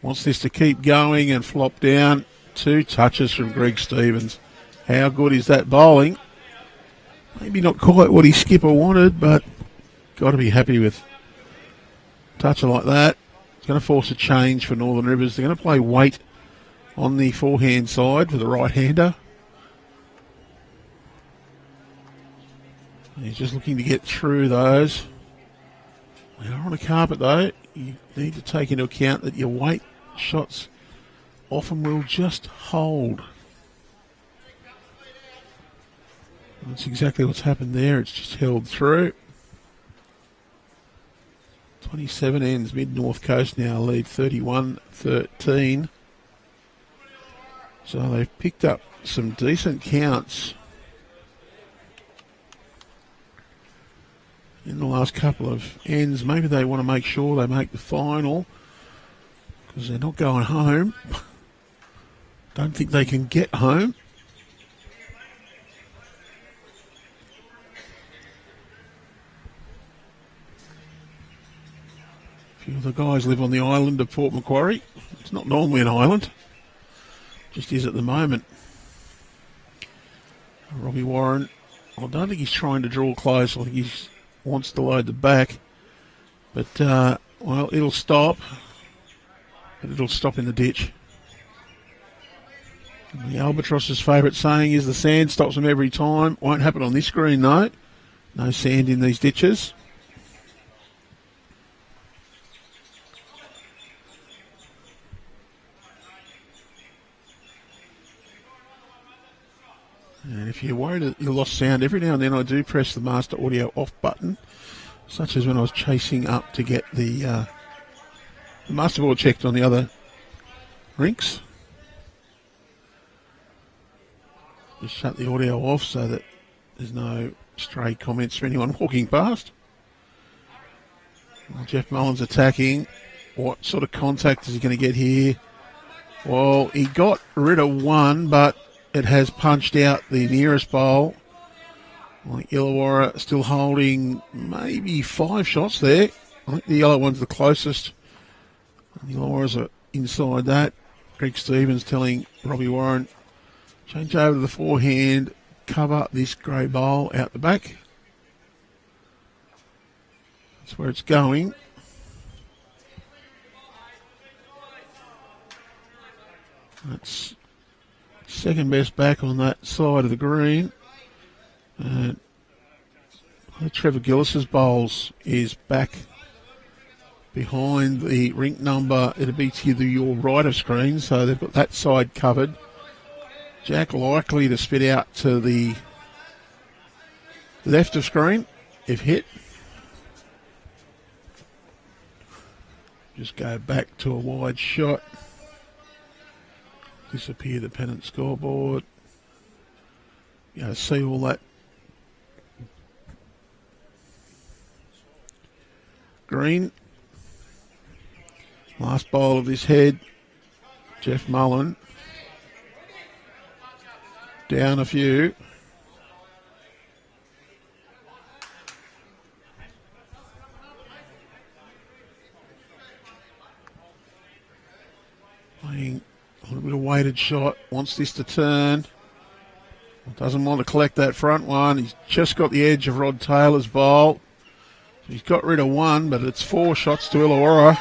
Wants this to keep going and flop down. 2 touches from Gregg Stevens. How good is that bowling? Maybe not quite what his skipper wanted, but got to be happy with a touch like that. It's going to force a change for Northern Rivers. They're going to play weight on the forehand side for the right-hander. He's just looking to get through those. We are on a carpet though. You need to take into account that your weight shots often will just hold. That's exactly what's happened there. It's just held through. 27 ends, Mid-North Coast now lead 31-13. So they've picked up some decent counts in the last couple of ends. Maybe they want to make sure they make the final because they're not going home. Don't think they can get home. A few of the guys live on the island of Port Macquarie. It's not normally an island. Just is at the moment. Robbie Warren, I don't think he's trying to draw close. I think he wants to load the back. But, well, it'll stop. but it'll stop in the ditch. And the Albatross's favourite saying is the sand stops them every time. Won't happen on this green though. No sand in these ditches. And if you're worried that you lost sound, every now and then I do press the master audio off button, such as when I was chasing up to get the masterboard checked on the other rinks. Just shut the audio off so that there's no stray comments from anyone walking past. Well, Jeff Mullen's attacking. What sort of contact is he going to get here? Well, he got rid of one, but it has punched out the nearest bowl. I think Illawarra still holding maybe 5 shots there. I think the yellow one's the closest. The Illawarra's are inside that. Gregg Stevens telling Robbie Warren, change over to the forehand, cover this grey bowl out the back. That's where it's going. That's second best back on that side of the green. Trevor Gillis's bowls is back behind the rink number. It'll be to your right of screen, so they've got that side covered. Jack likely to spit out to the left of screen if hit. Just go back to a wide shot. Disappear the pennant scoreboard. You know, see all that green. Last bowl of this head, Jeff Mullen. Down a few. Playing a little bit of weighted shot. Wants this to turn. Doesn't want to collect that front one. He's just got the edge of Rod Taylor's bowl. He's got rid of one, but it's 4 shots to Illawarra.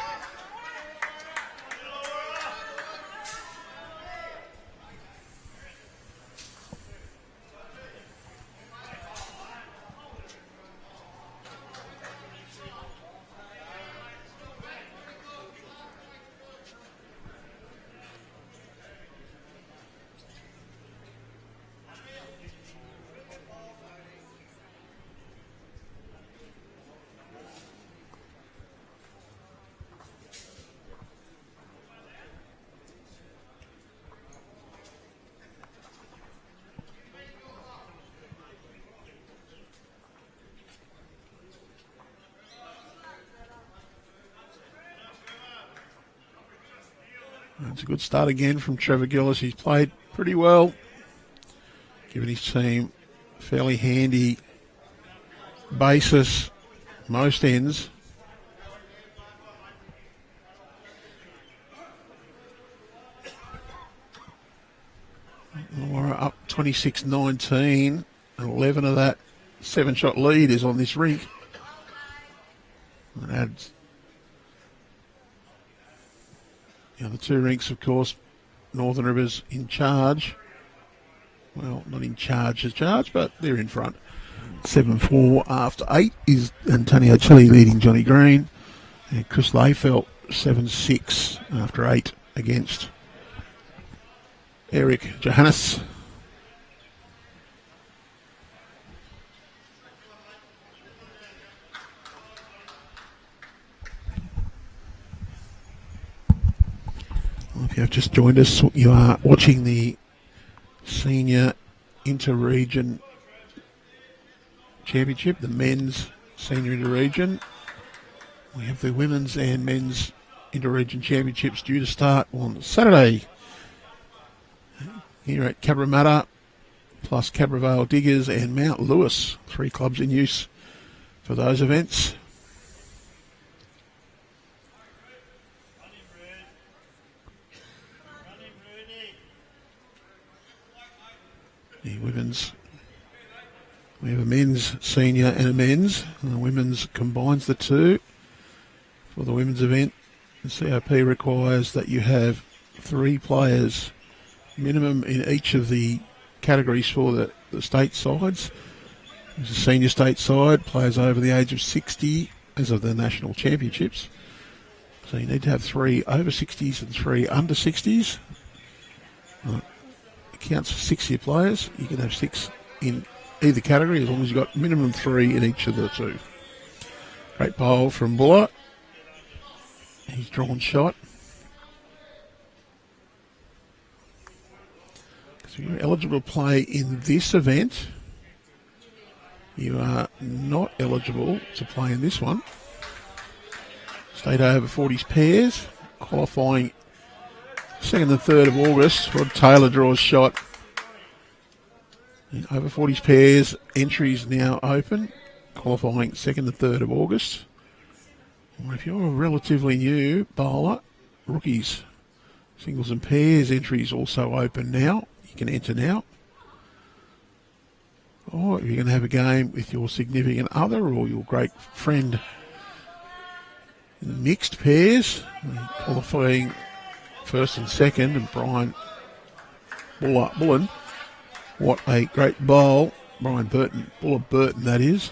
It's a good start again from Trevor Gillis. He's played pretty well, giving his team a fairly handy basis most ends. We're up 26-19, and 11 of that 7-shot lead is on this rink. That adds. The other 2 rinks, of course, Northern Rivers in charge. Well, not in charge as charge, but they're in front. 7-4 after 8 is Antonio Chili leading Johnny Green. And Chris Layfelt 7-6 after 8 against Eric Johannes. If you have just joined us, you are watching the Senior Inter-Region Championship, the Men's Senior Inter-Region. We have the Women's and Men's Inter-Region Championships due to start on Saturday here at Cabramatta, plus Cabravale Diggers and Mount Lewis, 3 clubs in use for those events. The women's, we have a men's senior and a men's. The women's combines the two for the women's event. The COP requires that you have 3 players minimum in each of the categories for the state sides. There's a senior state side, players over the age of 60 as of the national championships. So you need to have 3 over 60s and 3 under 60s. It counts for 6 year players. You can have 6 in either category as long as you've got minimum 3 in each of the 2. Great bowl from Buller. He's drawn shot. So you're eligible to play in this event. You are not eligible to play in this one. State over 40s pairs, qualifying 2nd and 3rd of August. Rod Taylor draws shot. In over 40s pairs, entries now open, qualifying 2nd and 3rd of August. Or if you're a relatively new bowler, rookies, singles and pairs entries also open now. You can enter now. Or if you're going to have a game with your significant other or your great friend in mixed pairs, qualifying 1st and 2nd, and Brian Mullen. What a great bowl. Brian Burton, Buller Burton that is.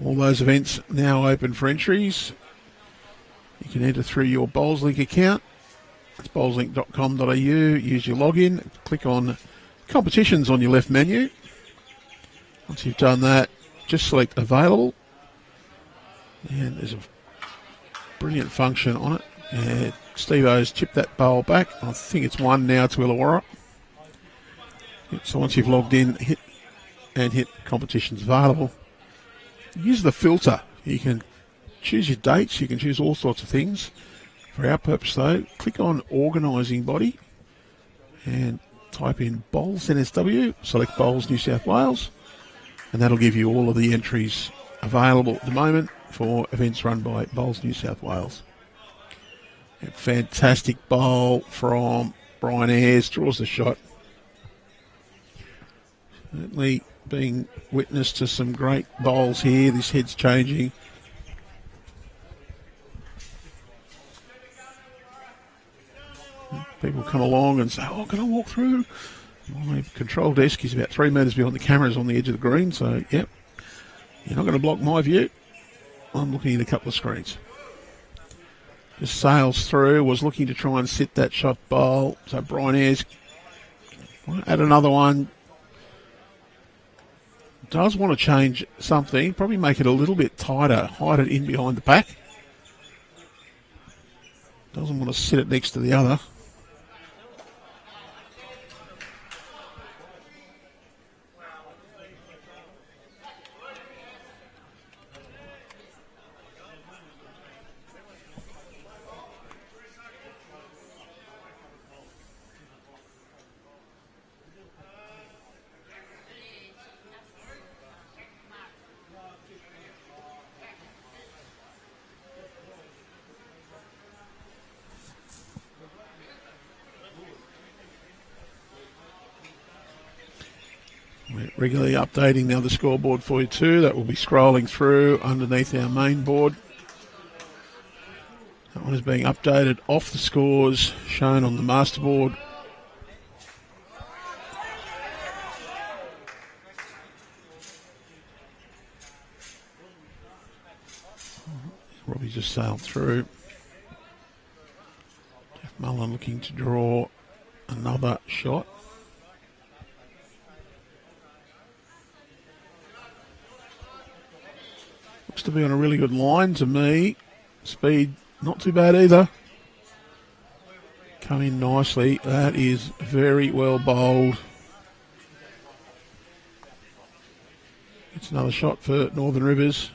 All those events now open for entries. You can enter through your BowlsLink account. It's bowlslink.com.au. Use your login. Click on competitions on your left menu. Once you've done that, just select available. And there's a brilliant function on it. And Steve-O's chipped that bowl back. I think it's 1 now to Illawarra. So once you've logged in, hit competitions available. Use the filter. You can choose your dates. You can choose all sorts of things. For our purpose, though, click on organising body and type in Bowls NSW. Select Bowls New South Wales, and that'll give you all of the entries available at the moment for events run by Bowls New South Wales. A fantastic bowl from Brian Ayres, draws the shot. Certainly being witness to some great bowls here. This head's changing. People come along and say, "Oh, can I walk through?" My control desk is about 3 metres behind the cameras on the edge of the green, so yep, you're not going to block my view. I'm looking at a couple of screens. Just sails through, was looking to try and sit that shot bowl. So Brian Ayres, add another one. Does want to change something, probably make it a little bit tighter, hide it in behind the pack. Doesn't want to sit it next to the other. We're regularly updating now the scoreboard for you too. That will be scrolling through underneath our main board. That one is being updated off the scores shown on the master board. Robbie just sailed through. Jeff Mullen looking to draw another shot. Looks to be on a really good line to me. Speed not too bad either. Come in nicely. That is very well bowled. It's another shot for Northern Rivers.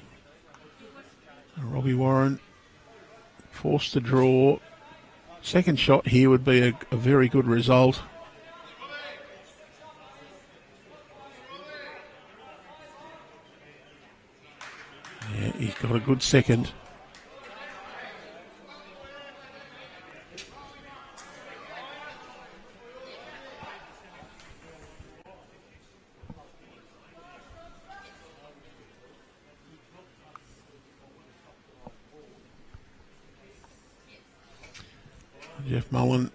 Robbie Warren forced to draw. Second shot here would be a very good result. Yeah, he's got a good second. Jeff Mullen.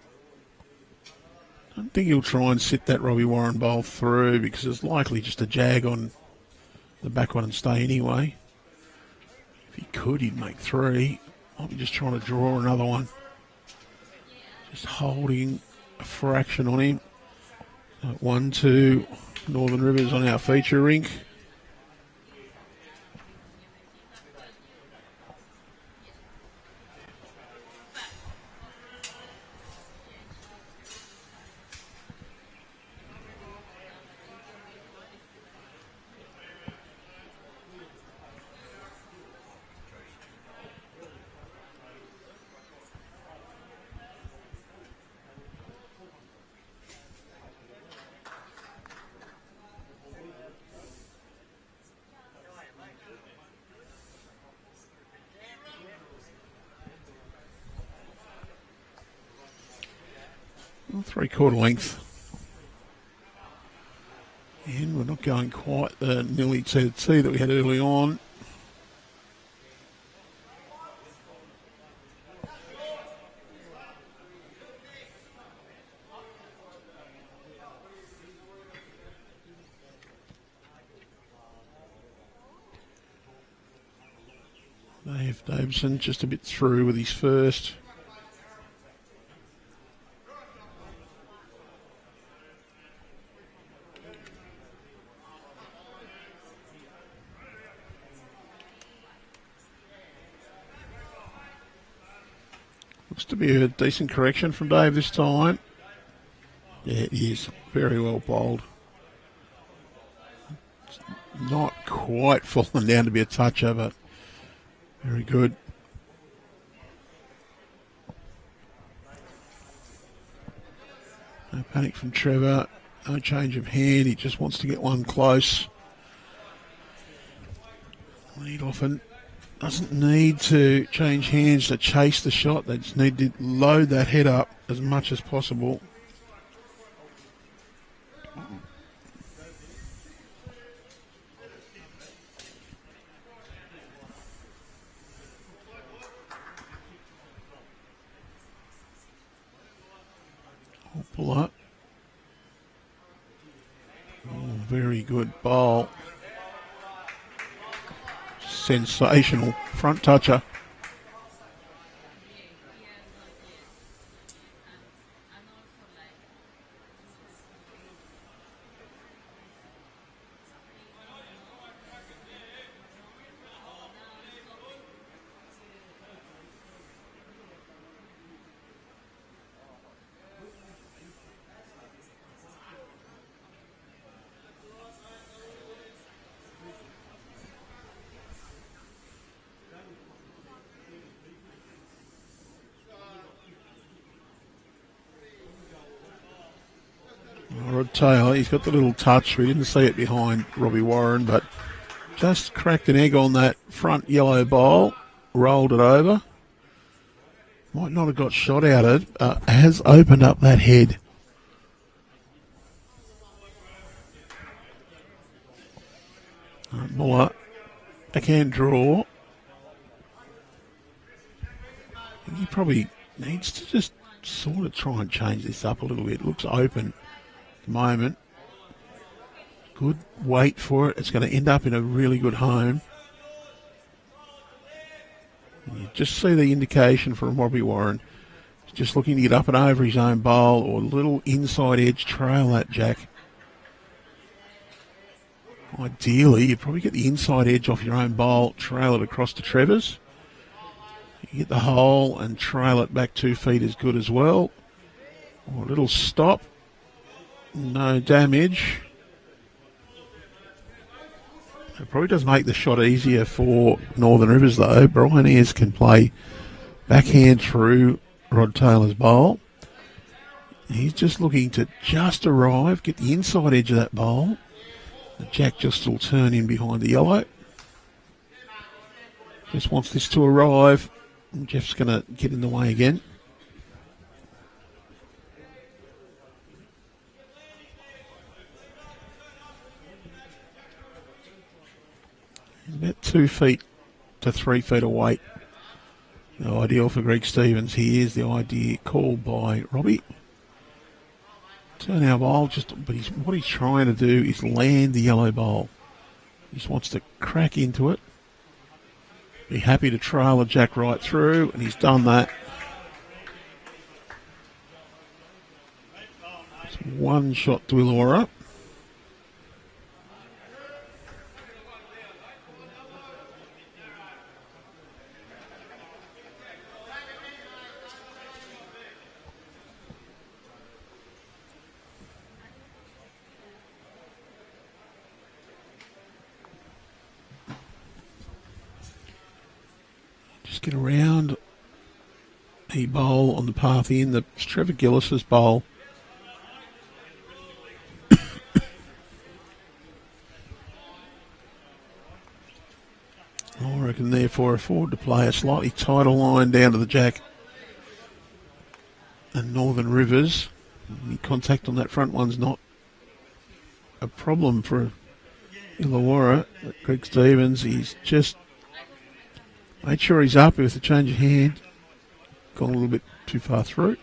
I don't think he'll try and sit that Robbie Warren bowl through because it's likely just a jag on the back one and stay anyway. If he could, he'd make 3. Might be just trying to draw another one. Just holding a fraction on him. 1-2, Northern Rivers on our feature rink. Three-quarter length. And we're not going quite the nearly T that we had early on. Davidson just a bit through with his first. Looks to be a decent correction from Dave this time. Yeah, it is. Very well bowled. It's not quite fallen down to be a toucher, but very good. No panic from Trevor. No change of hand. He just wants to get one close. Lead often doesn't need to change hands to chase the shot. They just need to load that head up as much as possible. I'll pull up. Oh, very good bowl. Sensational front toucher. Rod Taylor, he's got the little touch. We didn't see it behind Robbie Warren, but just cracked an egg on that front yellow bowl, rolled it over. Might not have got shot out of it, has opened up that head. Muller, backhand draw. I think he probably needs to just sort of try and change this up a little bit. It looks open at the moment. Good weight for it. It's going to end up in a really good home. You just see the indication from Robbie Warren. He's just looking to get up and over his own bowl or a little inside edge, trail that jack. Ideally, you'd probably get the inside edge off your own bowl, trail it across to Trevor's. You get the hole and trail it back 2 feet is good as well. Or a little stop. No damage. It probably does make the shot easier for Northern Rivers though. Brian Ayres can play backhand through Rod Taylor's bowl. He's just looking to just arrive, get the inside edge of that bowl. The jack just will turn in behind the yellow. Just wants this to arrive. Jeff's going to get in the way again. About 2 feet to 3 feet of weight Ideal for Greg Stevens. Here's the idea called by Robbie. Turn our bowl, but what he's trying to do is land the yellow bowl. He just wants to crack into it. Be happy to trail a jack right through, and he's done that. It's one shot to Illawarra. Just get around a bowl on the path in. That's Trevor Gillis's bowl. I reckon therefore afford to play a slightly tighter line down to the jack and Northern Rivers. Any contact on that front one's not a problem for Illawarra. Greg Stevens, he's just made sure he's up with a change of hand. Gone a little bit too far through.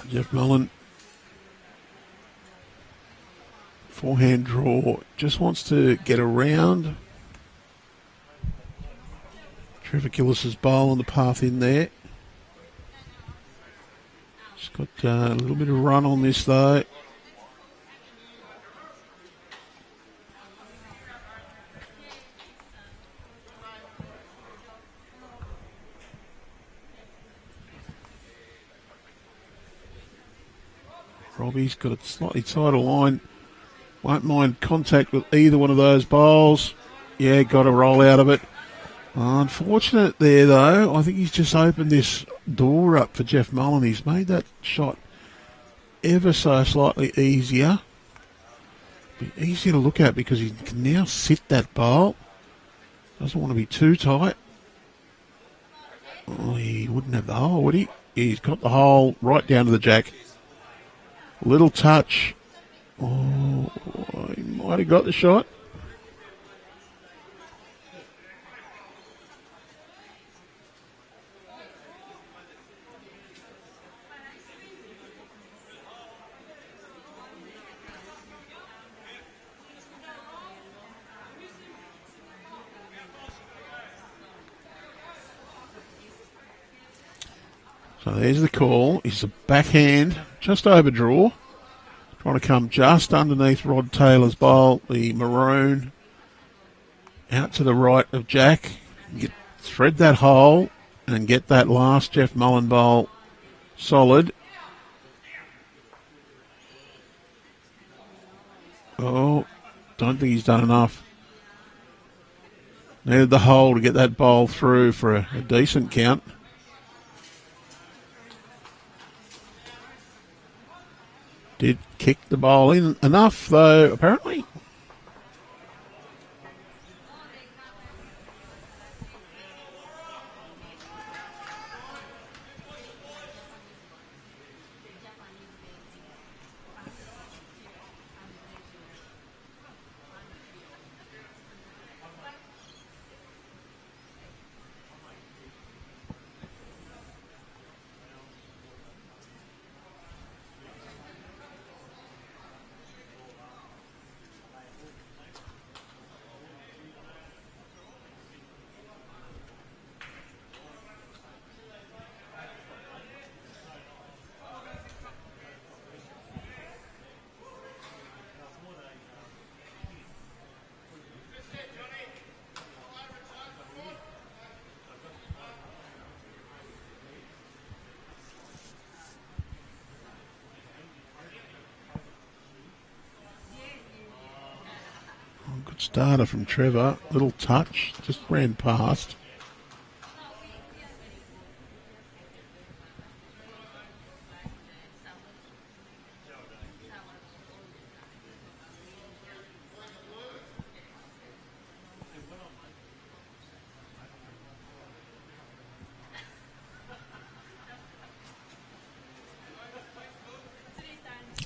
Jeff Mullen, forehand draw, just wants to get around Trevor Gillis's bowl on the path in there. Just got a little bit of run on this though. Robbie's got a slightly tighter line. Won't mind contact with either one of those bowls. Yeah, got a roll out of it. Unfortunate there, though. I think he's just opened this door up for Jeff Mullen. He's made that shot ever so slightly easier. Be easier to look at because he can now sit that bowl. Doesn't want to be too tight. Oh, he wouldn't have the hole, would he? He's got the hole right down to the jack. Little touch. Oh, he might have got the shot. So there's the call. It's a backhand, just over draw. Trying to come just underneath Rod Taylor's bowl, the maroon, out to the right of Jack. Thread that hole and get that last Jeff Mullen bowl solid. Oh, don't think he's done enough. Needed the hole to get that bowl through for a decent count. Did kick the bowl in enough, though, apparently. Good starter from Trevor. Little touch. Just ran past.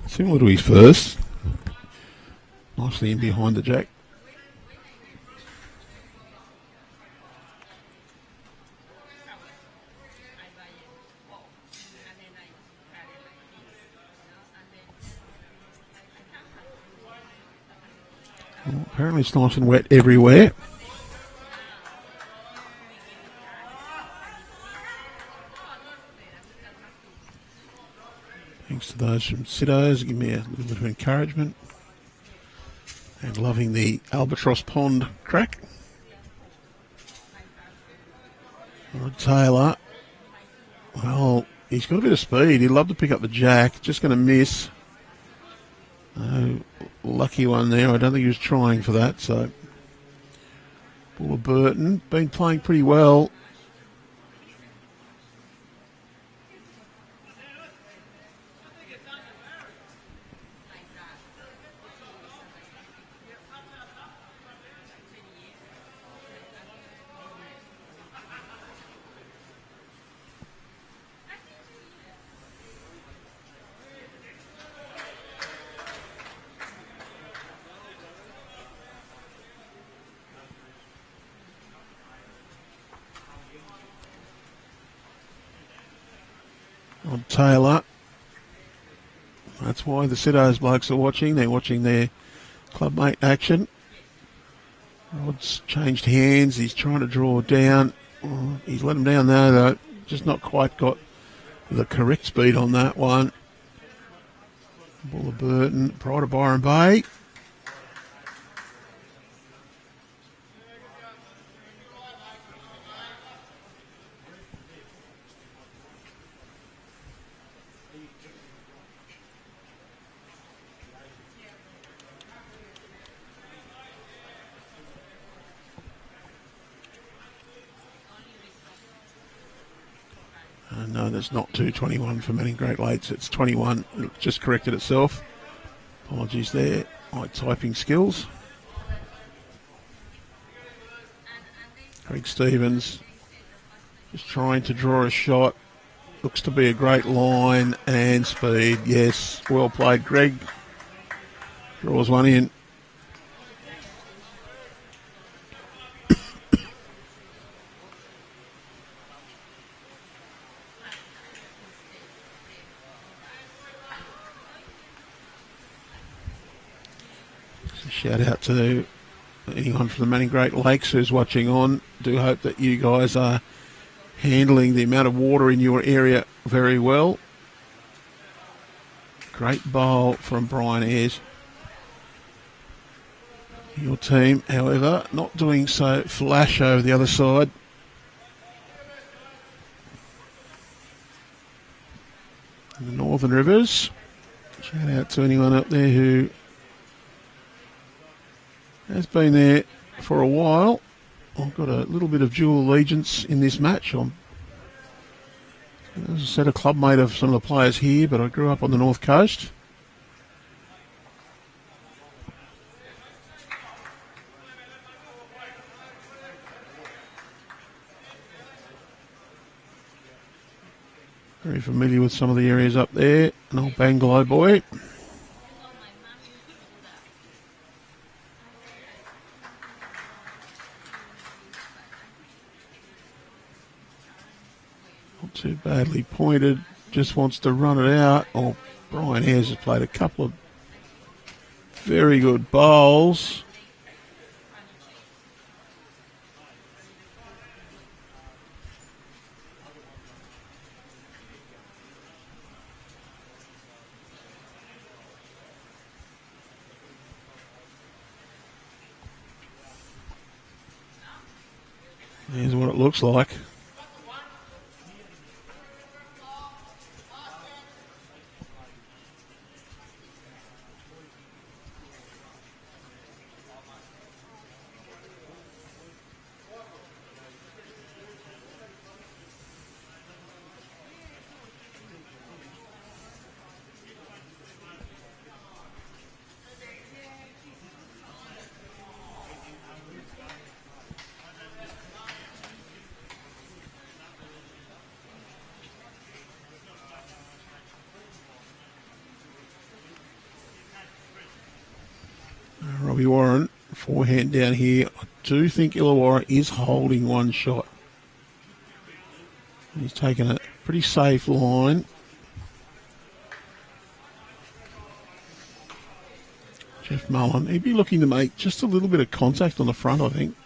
Similar to his first. Nicely in behind the jack. Well, apparently it's nice and wet everywhere. Thanks to those from Siddos, give me a little bit of encouragement. And loving the Albatross Pond crack. Taylor. Well, he's got a bit of speed. He'd love to pick up the jack. Just going to miss. Lucky one there. I don't think he was trying for that. So, Ball of Burton. Been playing pretty well. On Taylor. That's why the Siddos blokes are watching. They're watching their clubmate action. Rod's changed hands. He's trying to draw down. Oh, he's let him down there, though. Just not quite got the correct speed on that one. Ball of Burton. Pride of Byron Bay. No, that's not 221 for Manning Great Lakes. It's 21. It just corrected itself. Apologies there. My typing skills. Gregg Stevens just trying to draw a shot. Looks to be a great line and speed. Yes, well played, Gregg. Draws one in. Shout out to anyone from the Manning Great Lakes who's watching on. Do hope that you guys are handling the amount of water in your area very well. Great bowl from Brian Ayres. Your team, however, not doing so flash over the other side. The Northern Rivers. Shout out to anyone up there who has been there for a while. I've got a little bit of dual allegiance in this match. As I said, a clubmate of some of the players here, but I grew up on the North Coast. Very familiar with some of the areas up there. An old Bangalow boy. Not too badly pointed, just wants to run it out. Oh, Brian Ayres has played a couple of very good bowls. Here's what it looks like. Toby Warren, forehand down here. I do think Illawarra is holding one shot. He's taken a pretty safe line. Jeff Mullen, he'd be looking to make just a little bit of contact on the front, I think.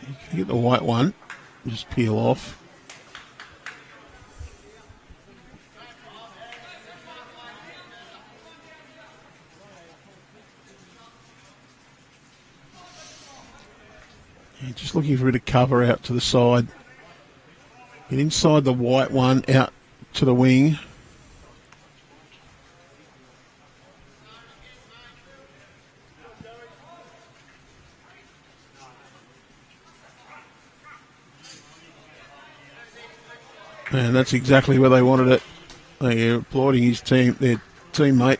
You can get the white one, just peel off. Yeah, just looking for a bit of cover out to the side. Get inside the white one, out to the wing. And that's exactly where they wanted it. They're applauding his team, their teammate.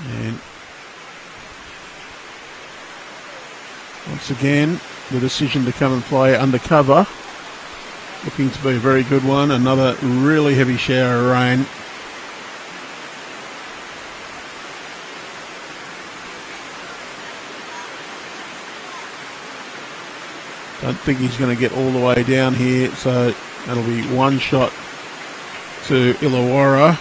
And once again, the decision to come and play undercover, looking to be a very good one. Another really heavy shower of rain. Don't think he's going to get all the way down here, so that'll be one shot to Illawarra.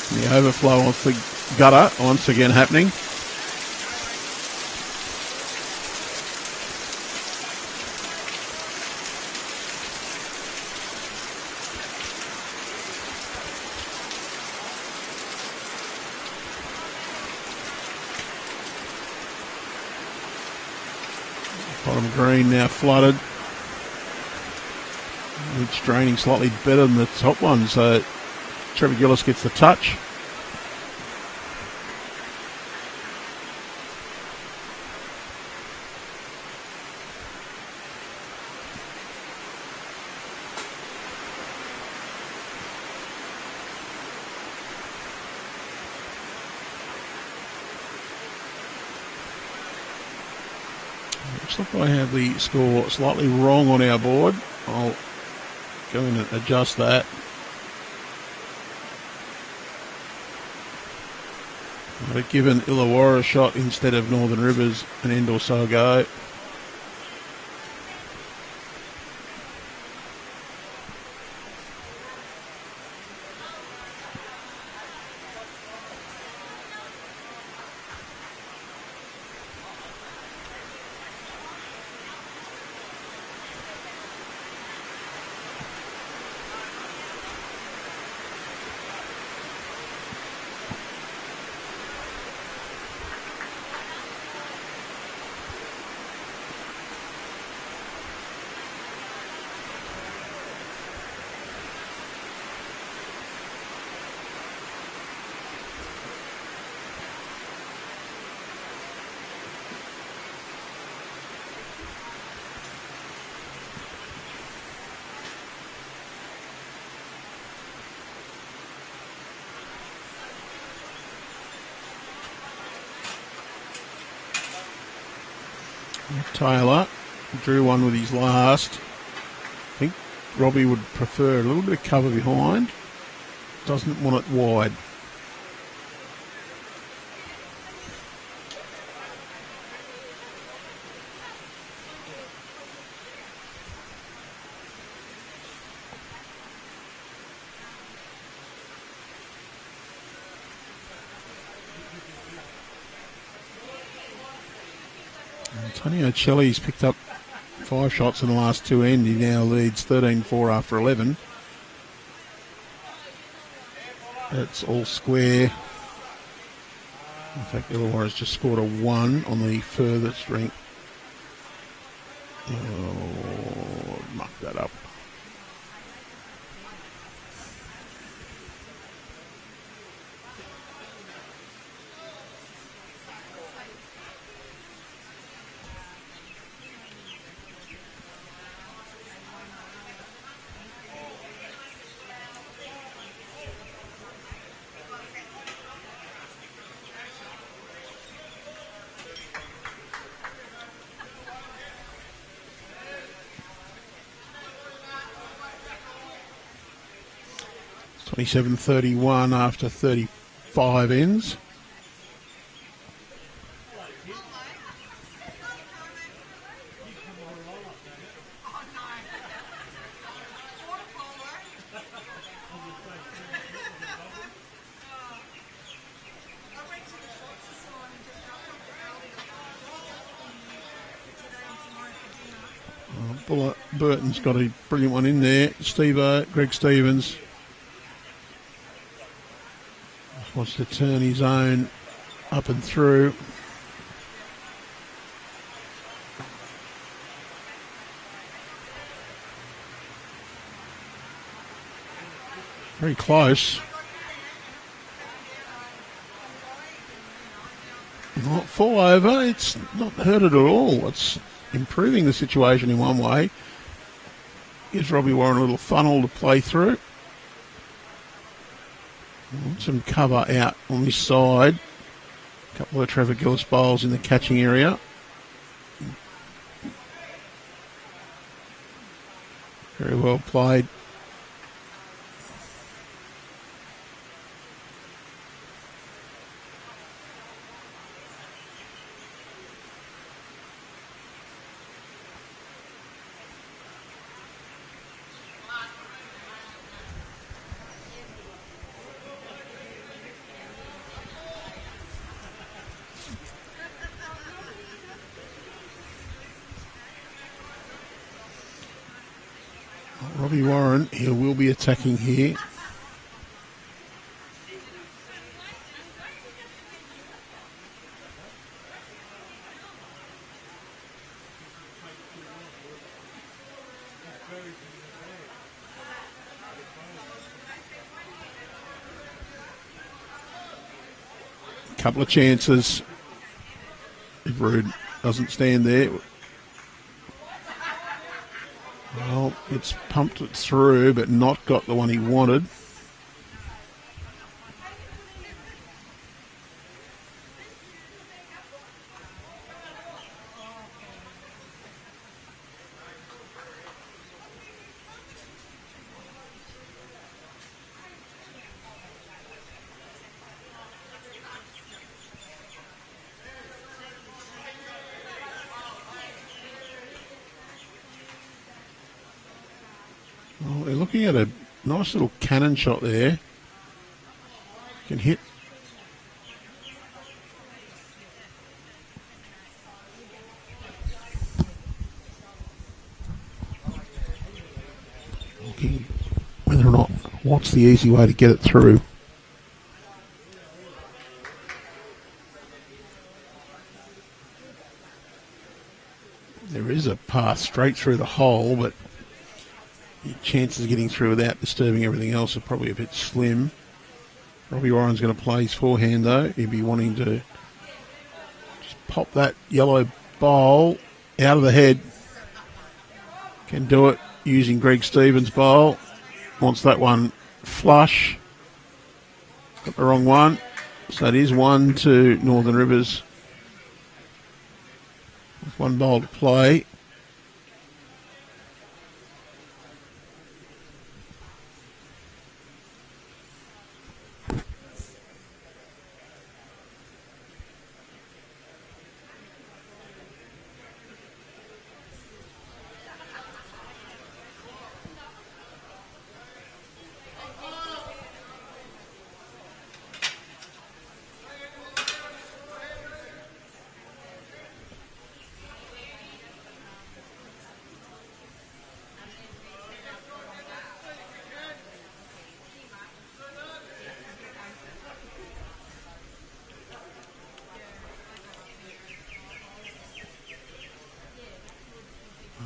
The overflow off the gutter once again happening. Bottom green now flooded. It's draining slightly better than the top one, so Trevor Gillis gets the touch. Looks like I have the score slightly wrong on our board. I'll go in and adjust that. I'd have given Illawarra a shot instead of Northern Rivers an end or so ago. Taylor drew one with his last. I think Robbie would prefer a little bit of cover behind. Doesn't want it wide. Antonio Celli's picked up 5 shots in the last 2 ends. He now leads 13-4 after 11. That's all square. In fact, Illawarra's just scored a 1 on the furthest rink. Oh, mucked that up. It's 27-31 after 35 ends. Burton's got a brilliant one in there. Gregg Stevens wants to turn his own up and through. Very close. Not fall over. It's not hurt it at all. It's improving the situation in one way. Gives Robbie Warren a little funnel to play through. Some cover out on this side. A couple of Trevor Gillis bowls in the catching area. Very well played. Robbie Warren, he will be attacking here. A couple of chances. If Rude doesn't stand there. Well, it's pumped it through, but not got the one he wanted. Well, they're looking at a nice little cannon shot there. Can hit. Looking whether or not what's the easy way to get it through. There is a path straight through the hole, but your chances of getting through without disturbing everything else are probably a bit slim. Robbie Warren's going to play his forehand though. He'll be wanting to just pop that yellow bowl out of the head. Can do it using Gregg Stevens' bowl. Wants that one flush. Got the wrong one. So that is 1 to Northern Rivers. One bowl to play.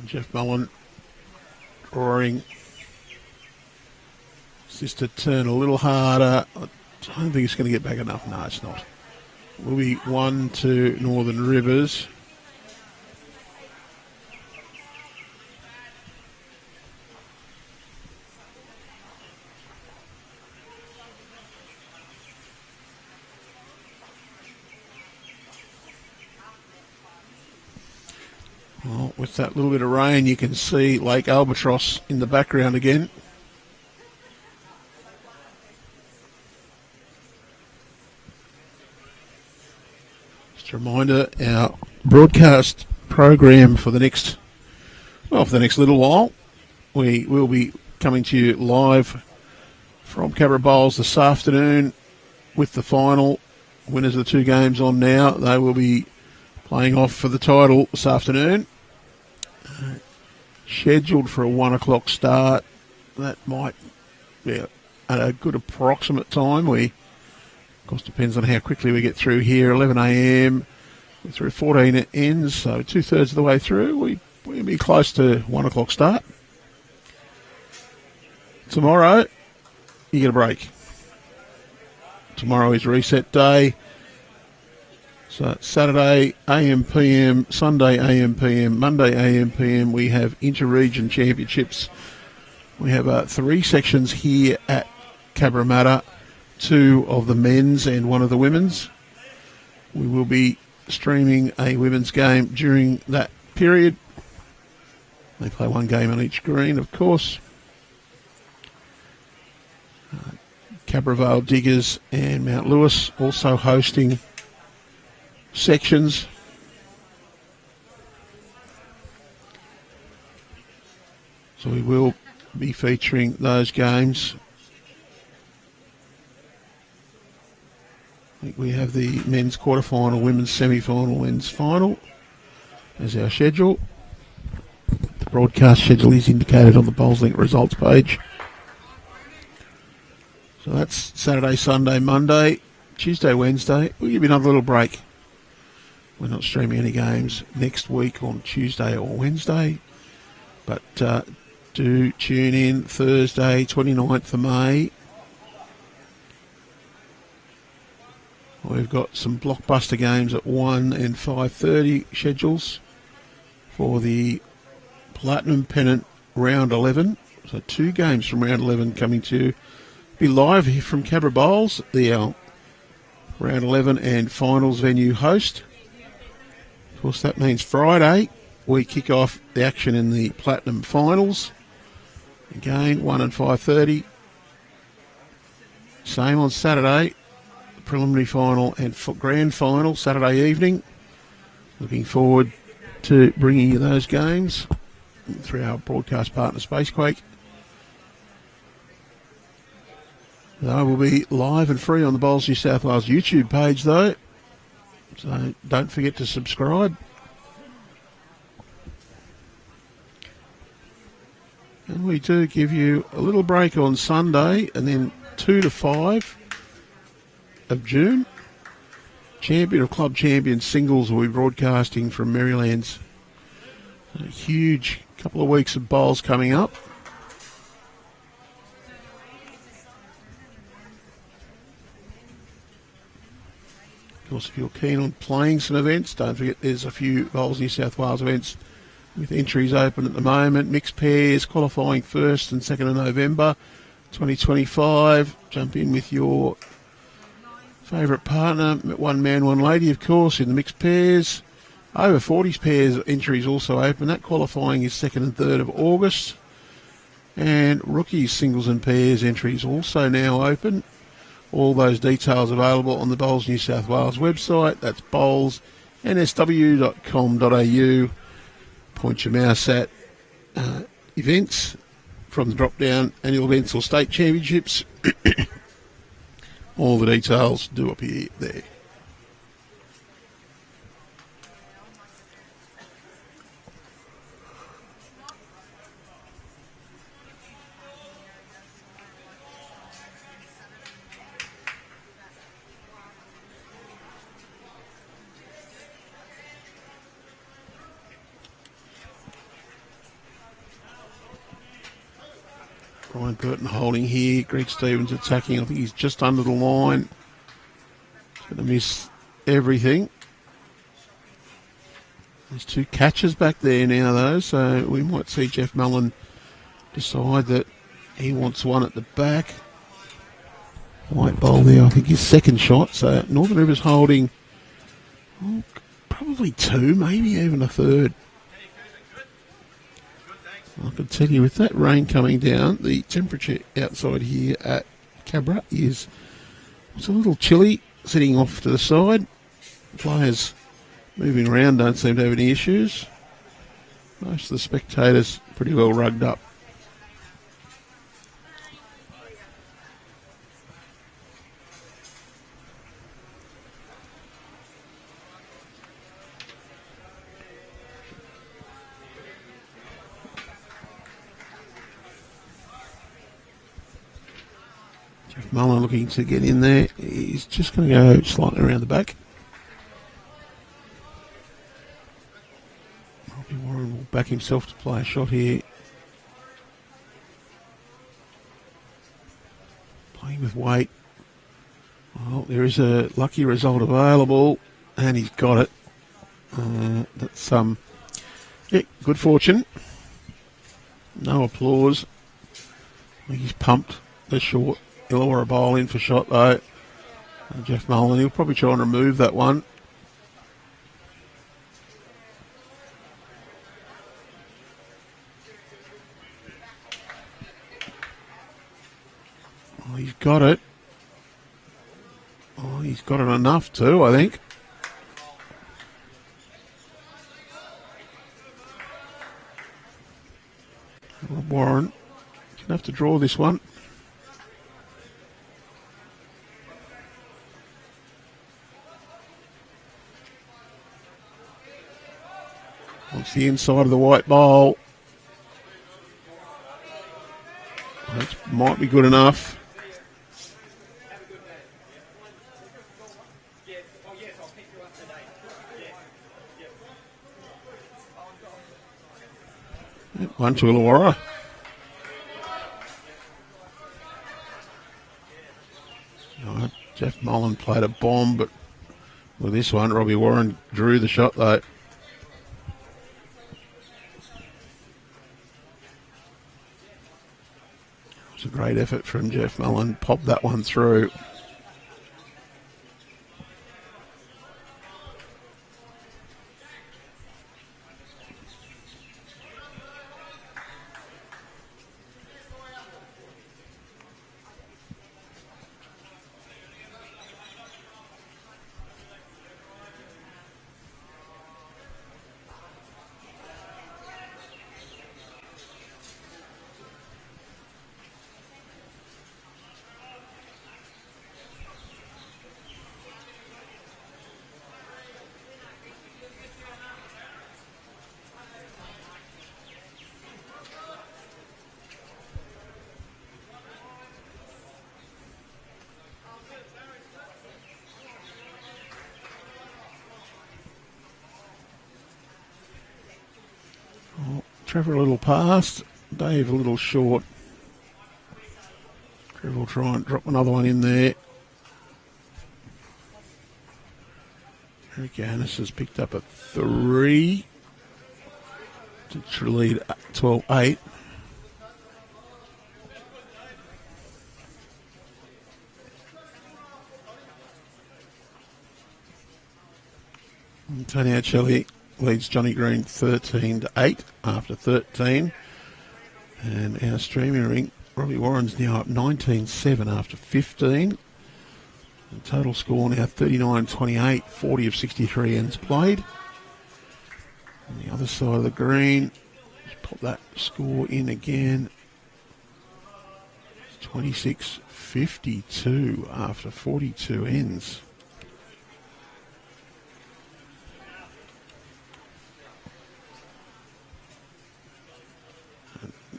Jeff Mullen drawing. Just to turn a little harder. I don't think it's going to get back enough. No, it's not. Will be 1 to Northern Rivers. Well, with that little bit of rain, you can see Lake Albatross in the background again. Just a reminder, our broadcast program for the next little while, we will be coming to you live from Cabra Bowls this afternoon with the final. Winners of the two games on now. They will be playing off for the title this afternoon. Scheduled for a 1 o'clock start. That might be at a good approximate time. Of course, depends on how quickly we get through here. 11 a.m. We're through 14 ends, so 2/3 of the way through. We'll be close to 1 o'clock start. Tomorrow, you get a break. Tomorrow is reset day. So Saturday AM PM, Sunday AM PM, Monday AM PM, we have inter-region championships. We have 3 sections here at Cabramatta, 2 of the men's and 1 of the women's. We will be streaming a women's game during that period. They play 1 game on each green, of course. Cabravale Diggers and Mount Lewis also hosting sections. So we will be featuring those games. I think we have the men's quarterfinal, women's semi-final, men's final as our schedule. The broadcast schedule is indicated on the BowlsLink results page. So that's Saturday, Sunday, Monday, Tuesday, Wednesday. We'll give you another little break. We're not streaming any games next week on Tuesday or Wednesday. But do tune in Thursday, 29th of May. We've got some blockbuster games at 1 and 5:30 schedules for the Platinum Pennant Round 11. So 2 games from Round 11 coming to be live here from Cabra Bowls, the Round 11 and finals venue host. Of course, that means Friday we kick off the action in the Platinum Finals. Again, 1 and 5:30. Same on Saturday, preliminary final and grand final Saturday evening. Looking forward to bringing you those games through our broadcast partner Spacequake. They will be live and free on the Bowls New South Wales YouTube page though, so don't forget to subscribe. And we do give you a little break on Sunday, and then 2 to 5 of June. Champion of Club Champions singles will be broadcasting from Maryland's. A huge couple of weeks of bowls coming up. Of course, if you're keen on playing some events, don't forget there's a few Bowls New South Wales events with entries open at the moment. Mixed pairs qualifying 1st and 2nd of November 2025. Jump in with your favourite partner, one man, one lady, of course, in the mixed pairs. Over 40s pairs entries also open. That qualifying is 2nd and 3rd of August. And rookies singles and pairs entries also now open. All those details available on the Bowls New South Wales website. That's bowlsnsw.com.au. Point your mouse at events from the drop-down annual events or state championships. All the details do appear there. Burton holding here. Greg Stevens attacking. I think he's just under the line. Going to miss everything. There's 2 catches back there now, though, so we might see Jeff Mullen decide that he wants one at the back. White bowl there, I think his second shot. So Northern River's holding probably 2, maybe even a third. I can tell you with that rain coming down, the temperature outside here at Cabra is it's a little chilly, sitting off to the side. Players moving around don't seem to have any issues. Most of the spectators pretty well rugged up. Mullen looking to get in there. He's just going to go slightly around the back. Robbie Warren will back himself to play a shot here. Playing with weight. Well, there is a lucky result available, and he's got it. That's good fortune. No applause. I think he's pumped the short. Illawarra bowl in for shot though. Jeff Mullen, he'll probably try and remove that one. Oh, he's got it. Oh, he's got it enough too, I think. Warren, going to have to draw this one. Wants the inside of the white bowl. That might be good enough. One to Illawarra. Jeff Mullen played a bomb, but with this one, Robbie Warren drew the shot though. It was a great effort from Jeff Mullen. Popped that one through. Trevor a little past, Dave a little short. Trevor will try and drop another one in there. Eric Yannis has picked up a 3 to lead 12-8. Antonio Celli leads Johnny Green 13-8 after 13. And our streaming rink, Robbie Warren's now up 19-7 after 15. The total score now 39-28, 40 of 63 ends played. On the other side of the green, just pop that score in again. 26-52 after 42 ends.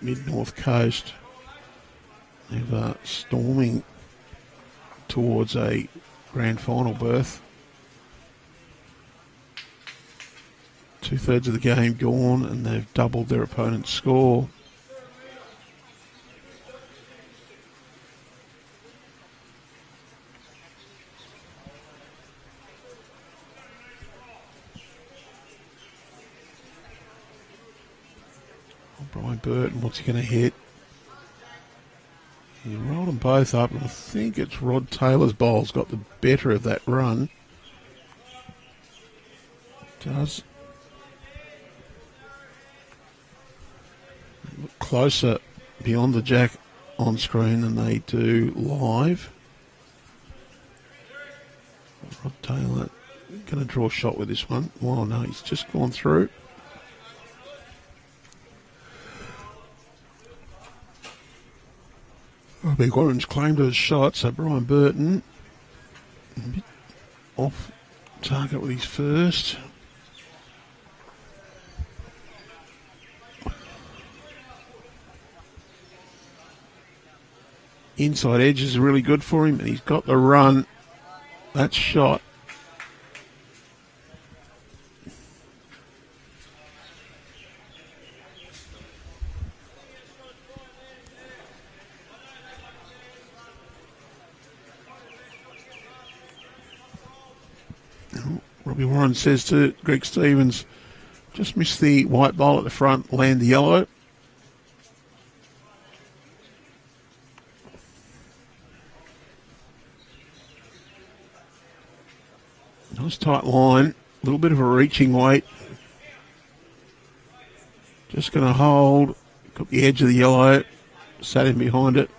Mid-North Coast, they're storming towards a grand final berth. 2/3 of the game gone and they've doubled their opponent's score. Brian Burton, what's he going to hit? He rolled them both up, and I think it's Rod Taylor's bowl's got the better of that run. It does. They look closer beyond the jack on screen than they do live. Rod Taylor going to draw a shot with this one. Well, no, he's just gone through. Big Orange claimed his shot, so Brian Burton a bit off target with his first. Inside edge is really good for him, and he's got the run. That shot. Robbie Warren says to Greg Stevens, just miss the white ball at the front, land the yellow. Nice tight line, a little bit of a reaching weight. Just going to hold, got the edge of the yellow, sat in behind it.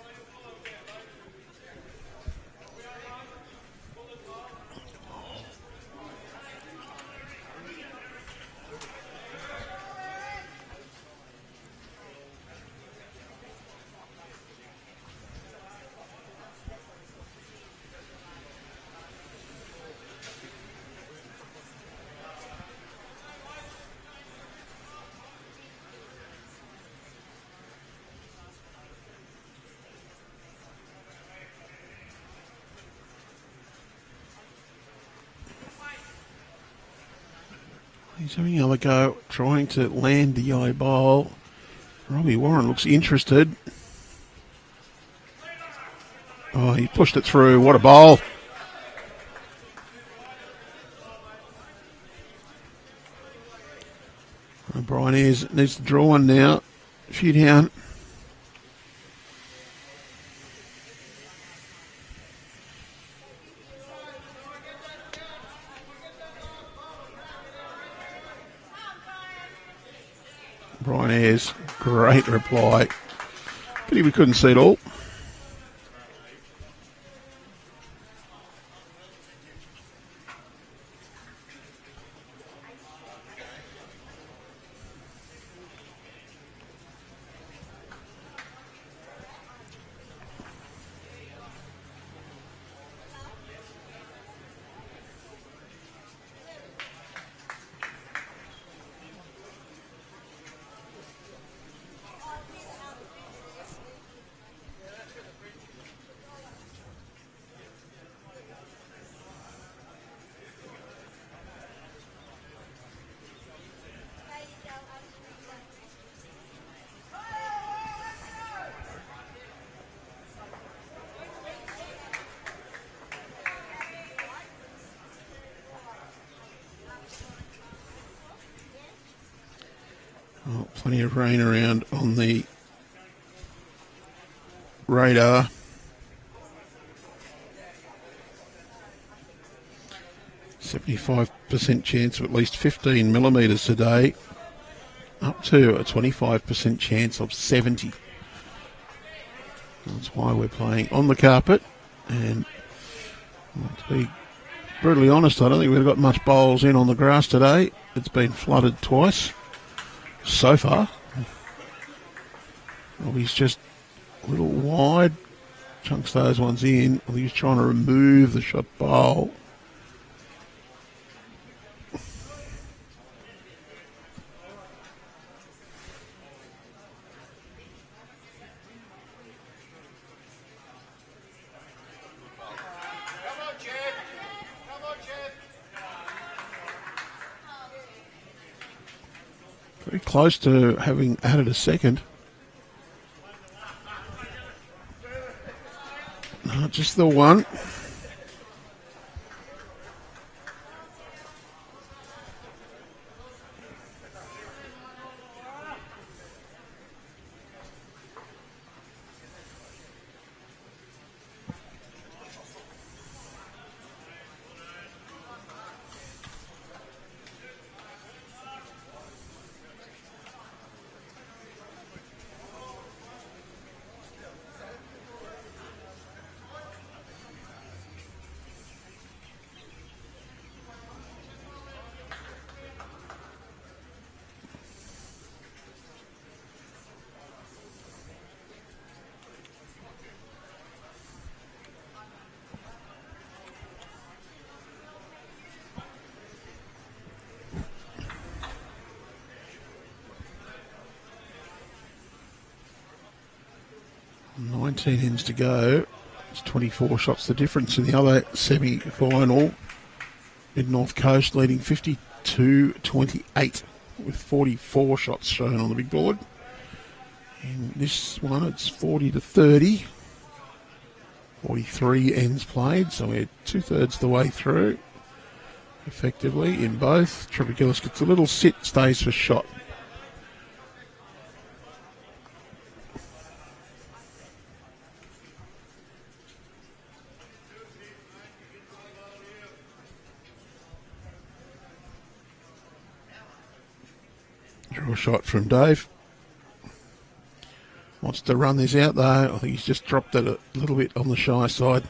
He's having another go, trying to land the yellow ball. Robbie Warren looks interested. Oh, he pushed it through. What a bowl. Brian Ayres needs to draw one now. A few down. Brian Ayres, great reply. Pity we couldn't see it all. Oh, plenty of rain around on the radar. 75% chance of at least 15 millimetres today, up to a 25% chance of 70. That's why we're playing on the carpet. And to be brutally honest, I don't think we've got much bowls in on the grass today. It's been flooded twice so far. Well, he's just a little wide, chunks those ones in. Well, he's trying to remove the shot bowl. Very close to having added a second. No, just the one. Ends to go. It's 24 shots the difference in the other semi-final. Mid-North Coast leading 52-28 with 44 shots shown on the big board. In this one it's 40-30. 43 ends played, so we're 2/3 the way through effectively in both. Trevor Gillis gets a little sit, stays for shot. Draw shot from Dave. Wants to run this out though. I think he's just dropped it a little bit on the shy side.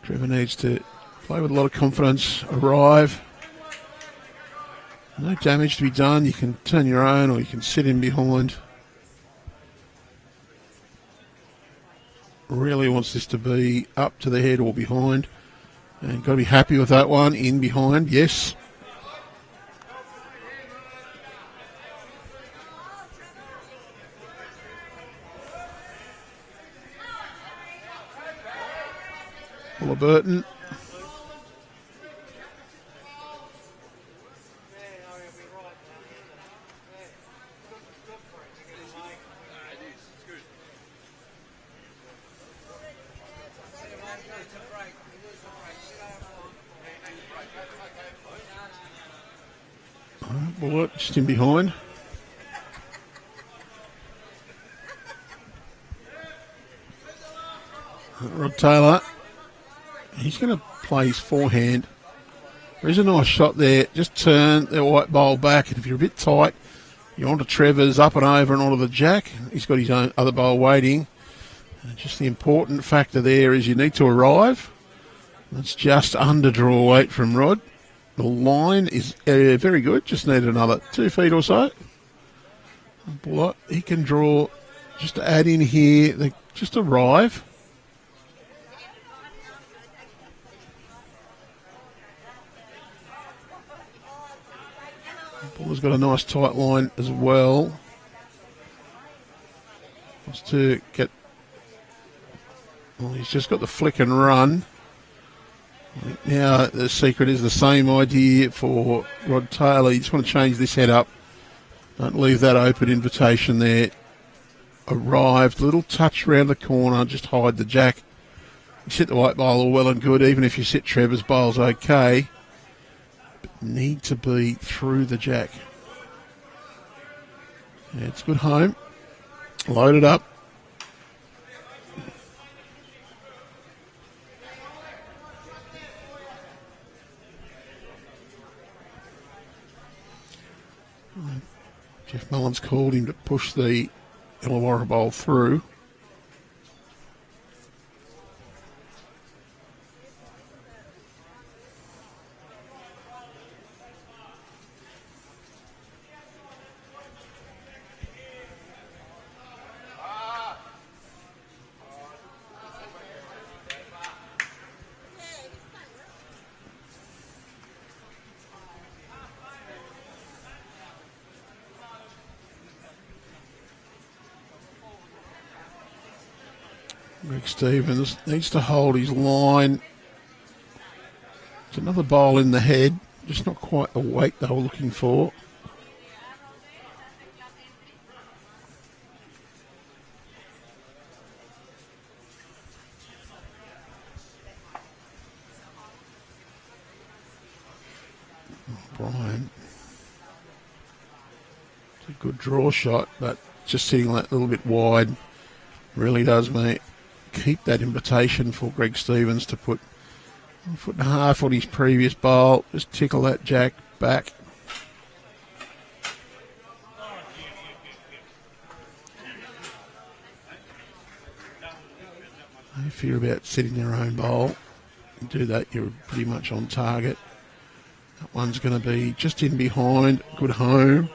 Trevor needs to play with a lot of confidence, arrive. No damage to be done. You can turn your own or you can sit in behind. Really wants this to be up to the head or behind. And got to be happy with that one. In behind, yes. Burton. Bullet just in behind. Rod Taylor. He's going to play his forehand. There's a nice shot there. Just turn the white bowl back, and if you're a bit tight, you're onto Trevor's, up and over and onto the jack. He's got his own other bowl waiting. And just the important factor there is you need to arrive. That's just under draw weight from Rod. The line is very good. Just need another 2 feet or so. He can draw just to add in here. Just arrive. Buller's got a nice tight line as well. Wants to get... Well, he's just got the flick and run. Now the secret is the same idea for Rod Taylor. You just want to change this head up. Don't leave that open invitation there. Arrived, little touch round the corner, just hide the jack. You sit the white bowl all well and good, even if you sit Trevor's bowl's okay. But need to be through the jack. Yeah, it's good home. Loaded up. Jeff Mullen's called him to push the Illawarra bowl through. Gregg Stevens needs to hold his line. It's another bowl in the head, just not quite the weight they were looking for. Brian. It's a good draw shot, but just sitting that little bit wide really does keep that invitation for Gregg Stevens to put 1.5 foot on his previous bowl. Just tickle that jack back. No fear about setting their own bowl. You do that, you're pretty much on target. That one's going to be just in behind. Good home.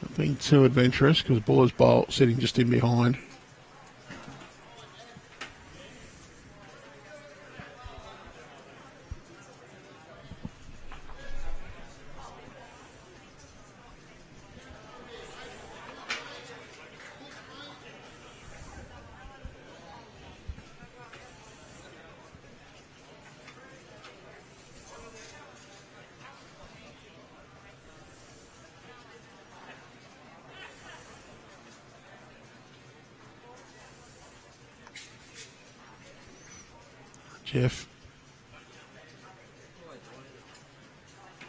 Not being too adventurous because Buller's bowl sitting just in behind. Jeff.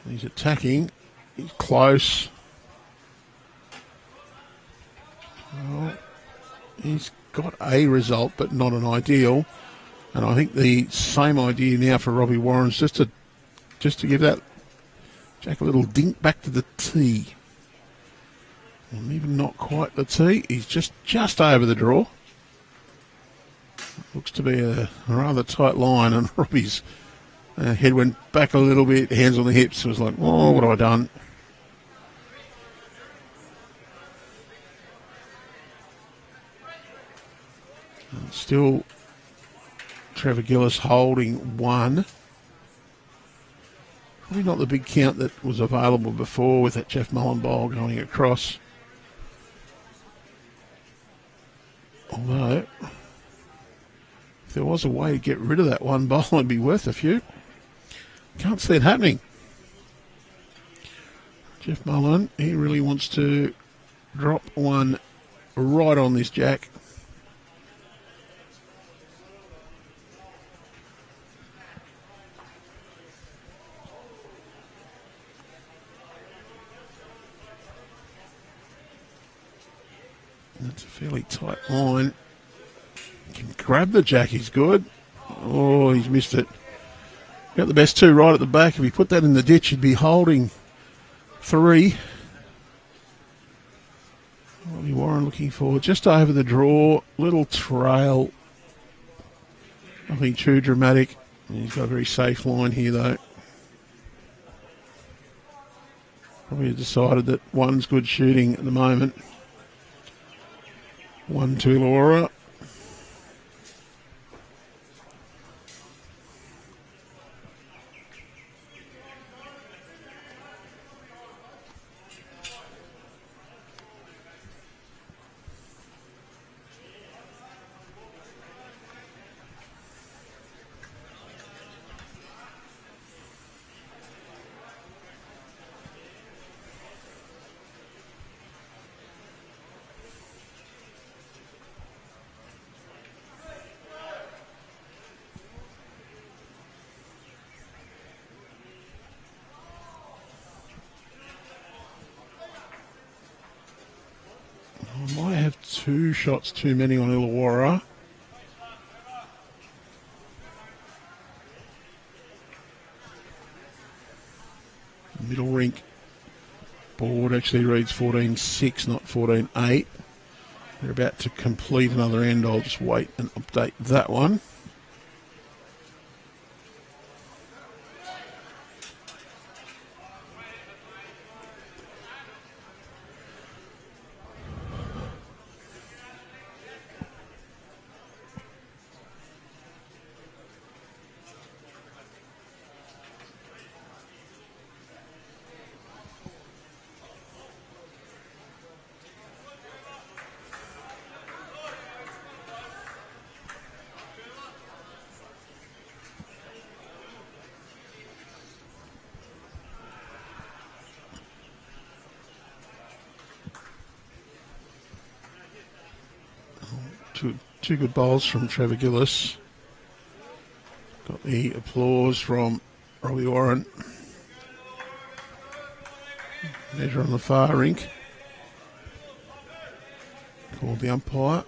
He's attacking. He's close. Well, he's got a result, but not an ideal. And I think the same idea now for Robbie Warren's just to give that Jack a little dink back to the tee. And even not quite the tee. He's just over the draw. Looks to be a rather tight line, and Robbie's head went back a little bit, hands on the hips. It was like, oh, what have I done? And still, Trevor Gillis holding one. Probably not the big count that was available before with that Jeff Mullen bowl going across. Although, if there was a way to get rid of that one bowl, it'd be worth a few. Can't see it happening. Jeff Mullen, he really wants to drop one right on this jack. That's a fairly tight line. Can grab the jack, he's good. Oh, he's missed it. Got the best two right at the back. If he put that in the ditch, he'd be holding three. Robbie Warren looking for just over the draw. Little trail. Nothing too dramatic. He's got a very safe line here, though. Probably decided that one's good shooting at the moment. 1 to Illawarra. I might have 2 shots too many on Illawarra. Middle rink board actually reads 14.6, not 14.8. They're about to complete another end. I'll just wait and update that one. Two good bowls from Trevor Gillis. Got the applause from Robbie Warren. Measure on the far rink. Called the umpire.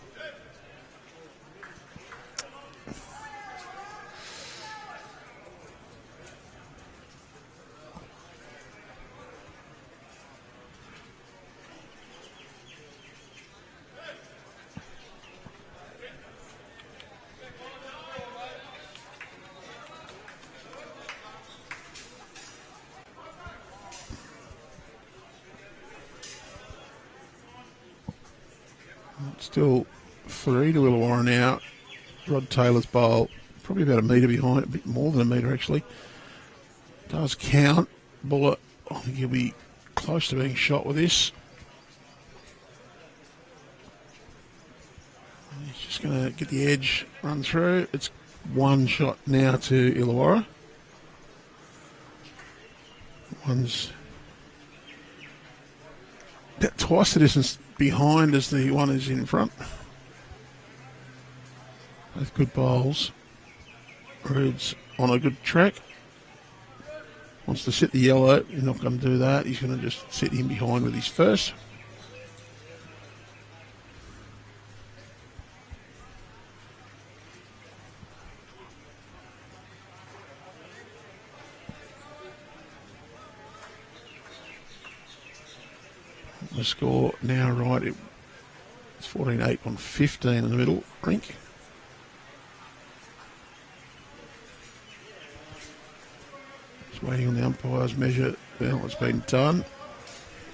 Still 3 to Illawarra now. Rod Taylor's bowl, probably about a metre behind, a bit more than a metre actually. Does count. Bullet, I think he'll be close to being shot with this. He's just going to get the edge, run through. It's one shot now to Illawarra. One's about twice the distance behind as the one is in front. Both good bowls. Reed's on a good track. Wants to sit the yellow. He's not going to do that. He's going to just sit in behind with his first. The score now right, it's 14.8 on 15 in the middle rink. Just waiting on the umpire's measure. Well, it's been done.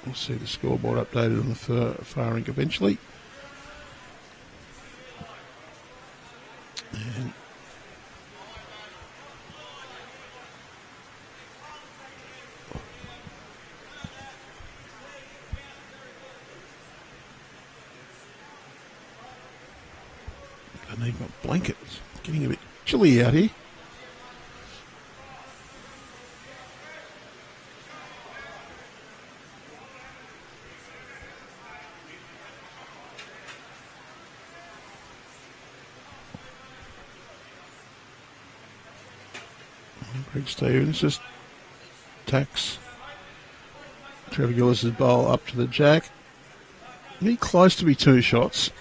We'll see the scoreboard updated on the far rink eventually. And I need my blanket. It's getting a bit chilly out here. Gregg Stevens just tacks Trevor Gillis' bowl up to the jack. Be close to be 2 shots.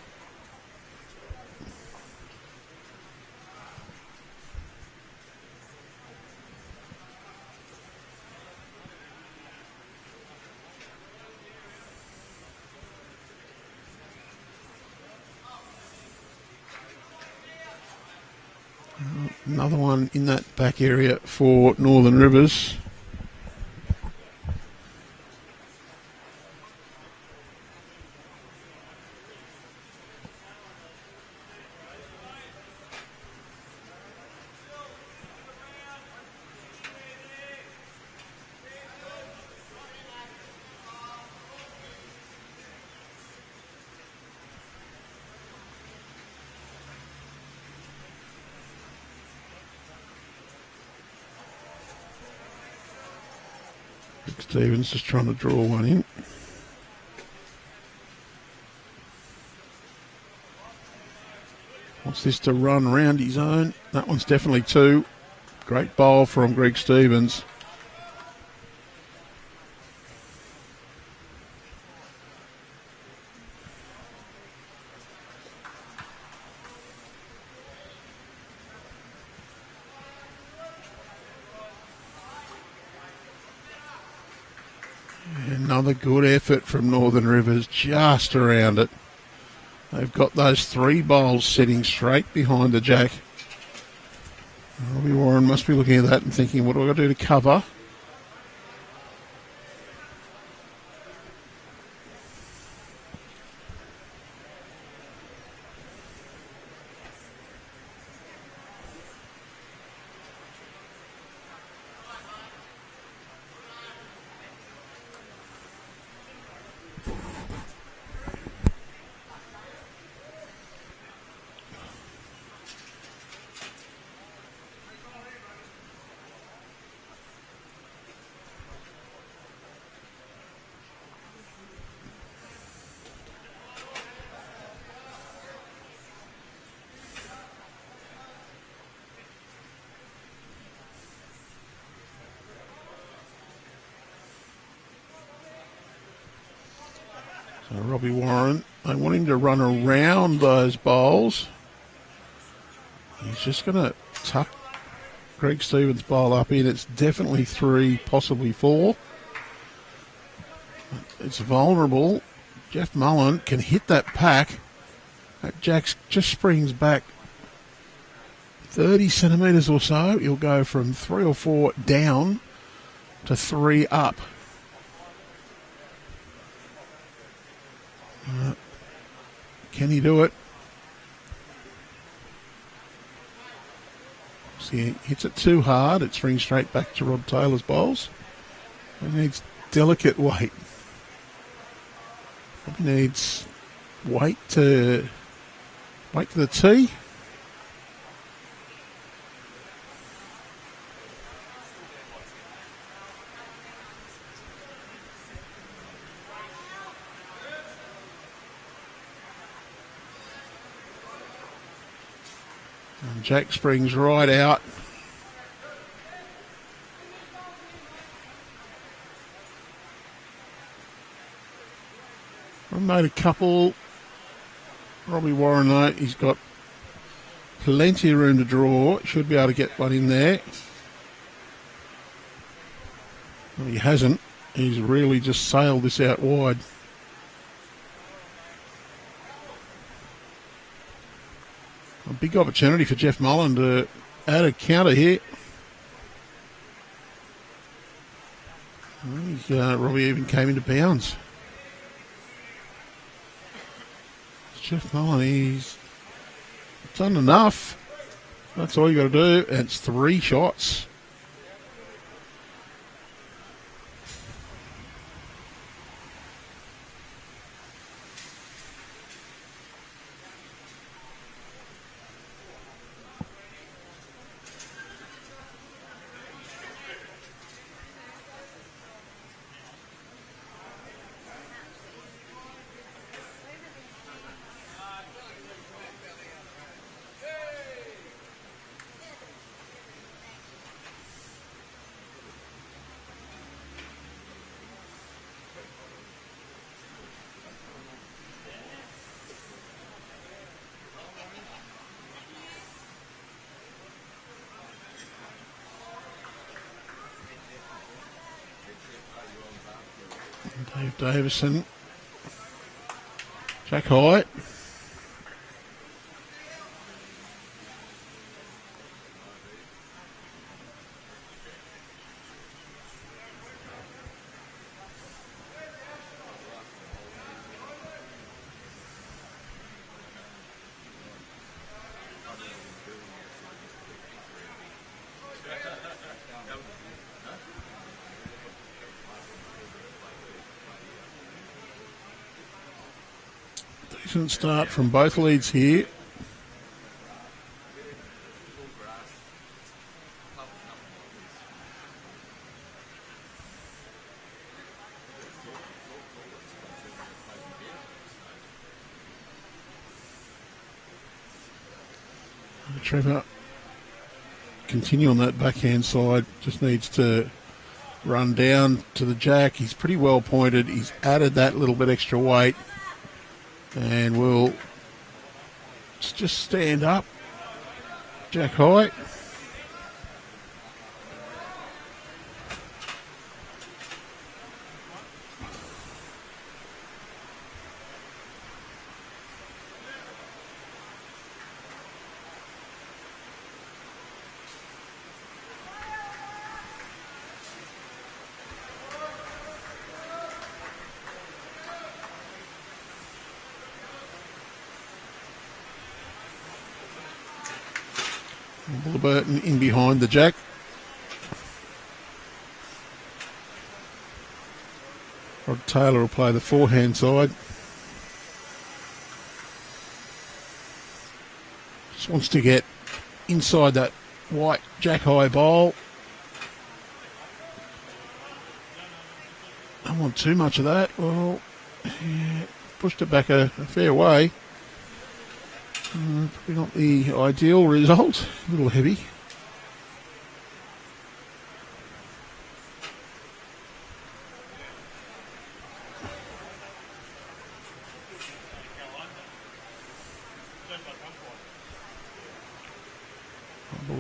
Another one in that back area for Northern Rivers. Stevens just trying to draw one in. Wants this to run round his own. That one's definitely 2. Great bowl from Gregg Stevens. Another good effort from Northern Rivers, just around it. They've got those 3 bowls sitting straight behind the jack. Robbie Warren must be looking at that and thinking, what do I got to do to cover? So Robbie Warren, I want him to run around those bowls. He's just going to tuck Gregg Stevens' bowl up in. It's definitely 3, possibly 4. It's vulnerable. Jeff Mullen can hit that pack. That jack just springs back 30 centimetres or so. He'll go from 3 or 4 down to 3 up. Can he do it? See, he hits it too hard. It swings straight back to Rod Taylor's bowls. He needs delicate weight. Probably needs weight to the tee. And Jack springs right out. I made a couple. Robbie Warren, though, he's got plenty of room to draw. Should be able to get one in there. Well, he hasn't. He's really just sailed this out wide. A big opportunity for Jeff Mullen to add a counter here. Robbie even came into bounds. Jeff Mullen, he's done enough. That's all you got to do. And it's 3 shots. Dave Davidson, Jack High. Decent start from both leads here. Trevor continue on that backhand side, just needs to run down to the jack. He's pretty well pointed. He's added that little bit extra weight. And we'll just stand up. Jack High. Burton in behind the jack. Rod Taylor will play the forehand side. Just wants to get inside that white jack high bowl. Don't want too much of that. Well, yeah, pushed it back a fair way. Probably not the ideal result. A little heavy.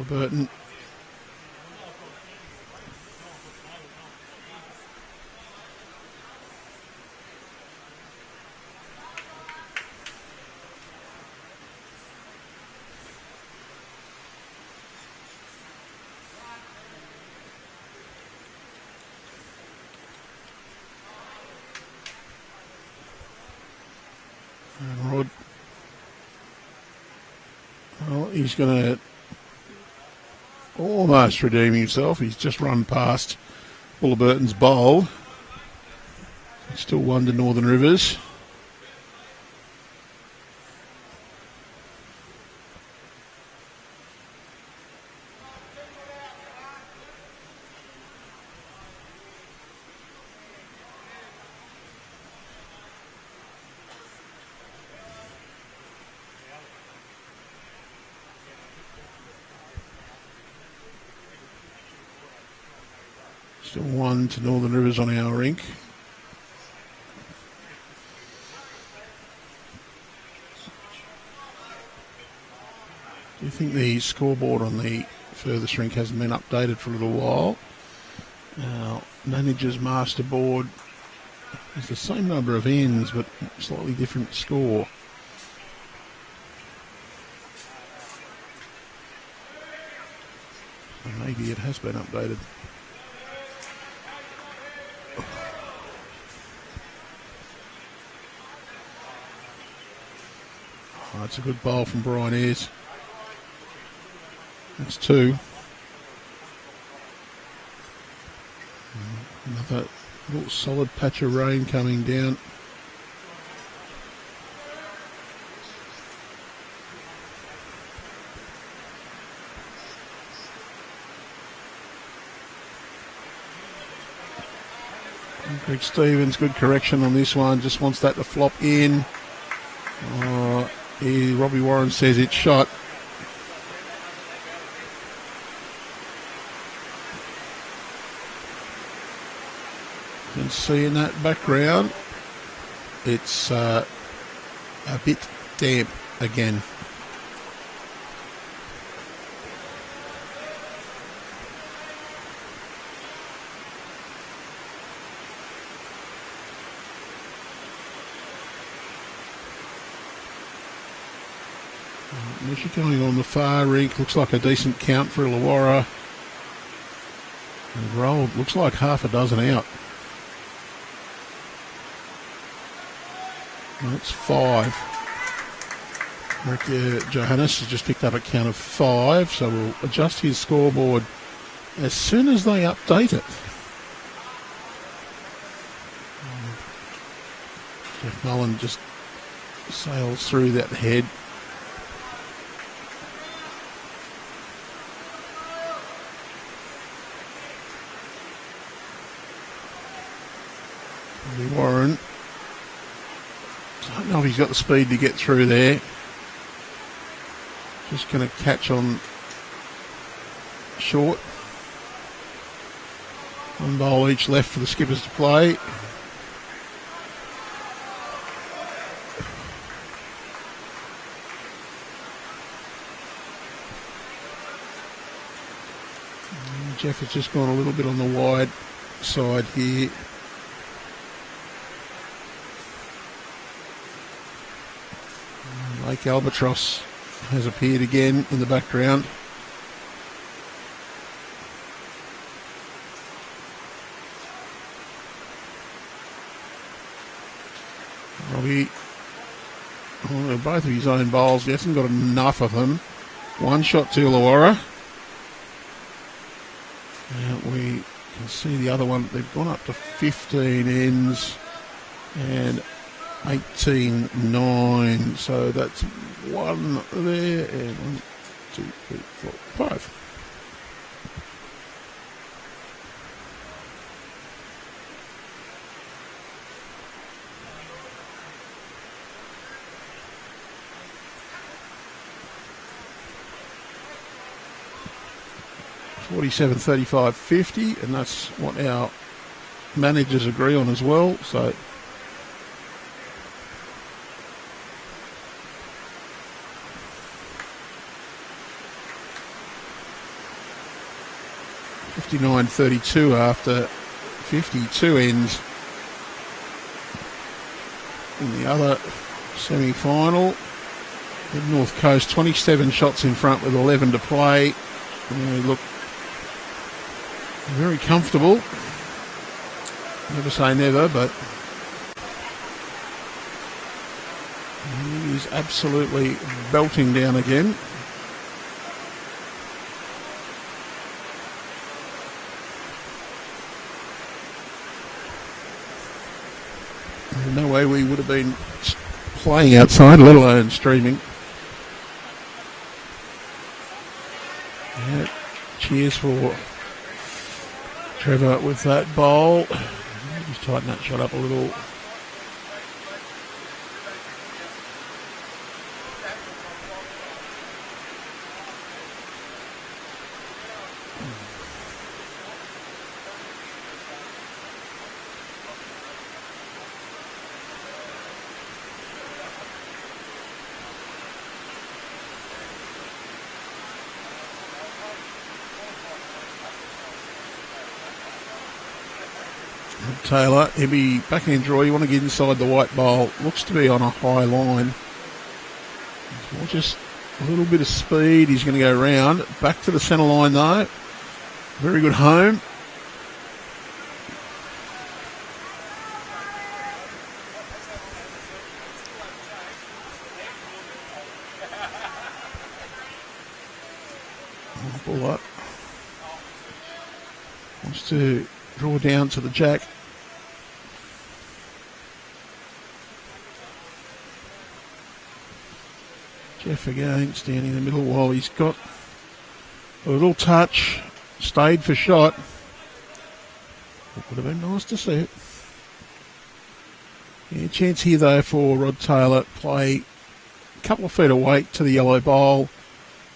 Burton. And Rod. Well, he's going to almost redeem himself. He's just run past Burton's bowl. Still 1 to Northern Rivers. Still 1 to Northern Rivers on our rink. Do you think the scoreboard on the furthest rink hasn't been updated for a little while? Our manager's master board has the same number of ends but slightly different score. So maybe it has been updated. Oh, it's a good bowl from Brian Ayres. That's 2. Another little solid patch of rain coming down. Gregg Stevens, good correction on this one. Just wants that to flop in. Robbie Warren says it's shot. You can see in that background, it's a bit damp again. She's going on the far rink. Looks like a decent count for Illawarra. And rolled, looks like half a dozen out. That's 5. Rick Johannes has just picked up a count of 5, so we'll adjust his scoreboard as soon as they update it. Jeff Mullen just sails through that head. Warren. I don't know if he's got the speed to get through there. Just going to catch on short. 1 bowl each left for the skippers to play. Jeff has just gone a little bit on the wide side here. Lake Albatross has appeared again in the background. Robbie, both of his own bowls, he hasn't got enough of them. One shot to Illawarra. We can see the other one. They've gone up to 15 ends and 18-9. So that's one there and 1, 2, 3, 4, 5. $47.35.50, and that's what our managers agree on as well. So $59.32 after 52 ends in the other semi-final. The North Coast 27 shots in front with 11 to play, and they look very comfortable. Never say never, but he is absolutely belting down again. There's no way we would have been playing outside, let alone streaming. Yeah, cheers for Trevor with that bowl. Just tighten that shot up a little. Taylor, he'll be back in draw. You want to get inside the white bowl. Looks to be on a high line. Well, just a little bit of speed. He's going to go round. Back to the centre line though. Very good home. Ball up. Wants to draw down to the jack. Jeff again, standing in the middle while he's got a little touch. Stayed for shot. It would have been nice to see it. Yeah, chance here though for Rod Taylor. Play a couple of feet of weight to the yellow bowl.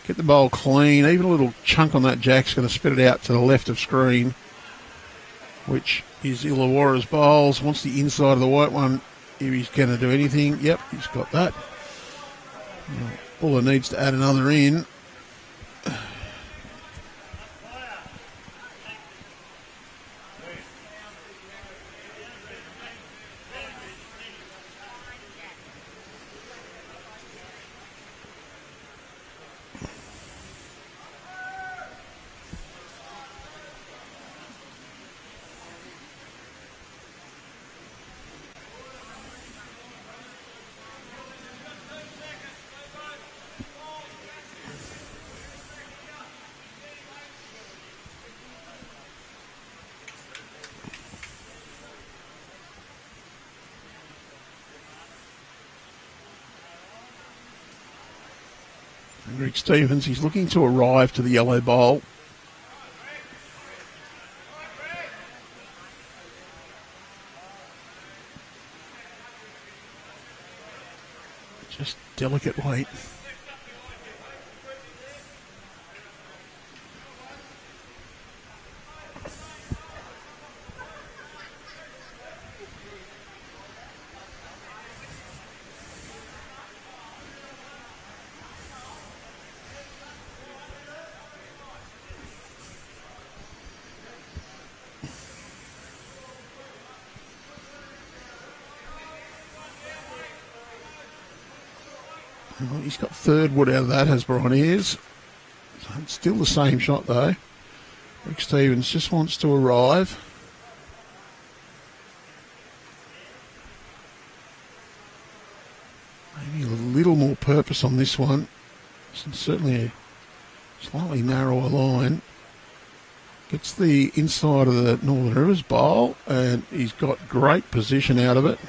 Get the bowl clean. Even a little chunk on that jack's going to spit it out to the left of screen, which is Illawarra's bowls. Wants the inside of the white one if he's going to do anything. Yep, he's got that. Buller needs to add another in. Gregg Stevens, he's looking to arrive to the yellow bowl. Just delicate weight. Well, he's got third wood out of that, has Brian Ayres. So it's still the same shot though. Gregg Stevens just wants to arrive. Maybe a little more purpose on this one. Certainly Slightly narrower line. Gets the inside of the Northern Rivers bowl, and he's got great position out of it.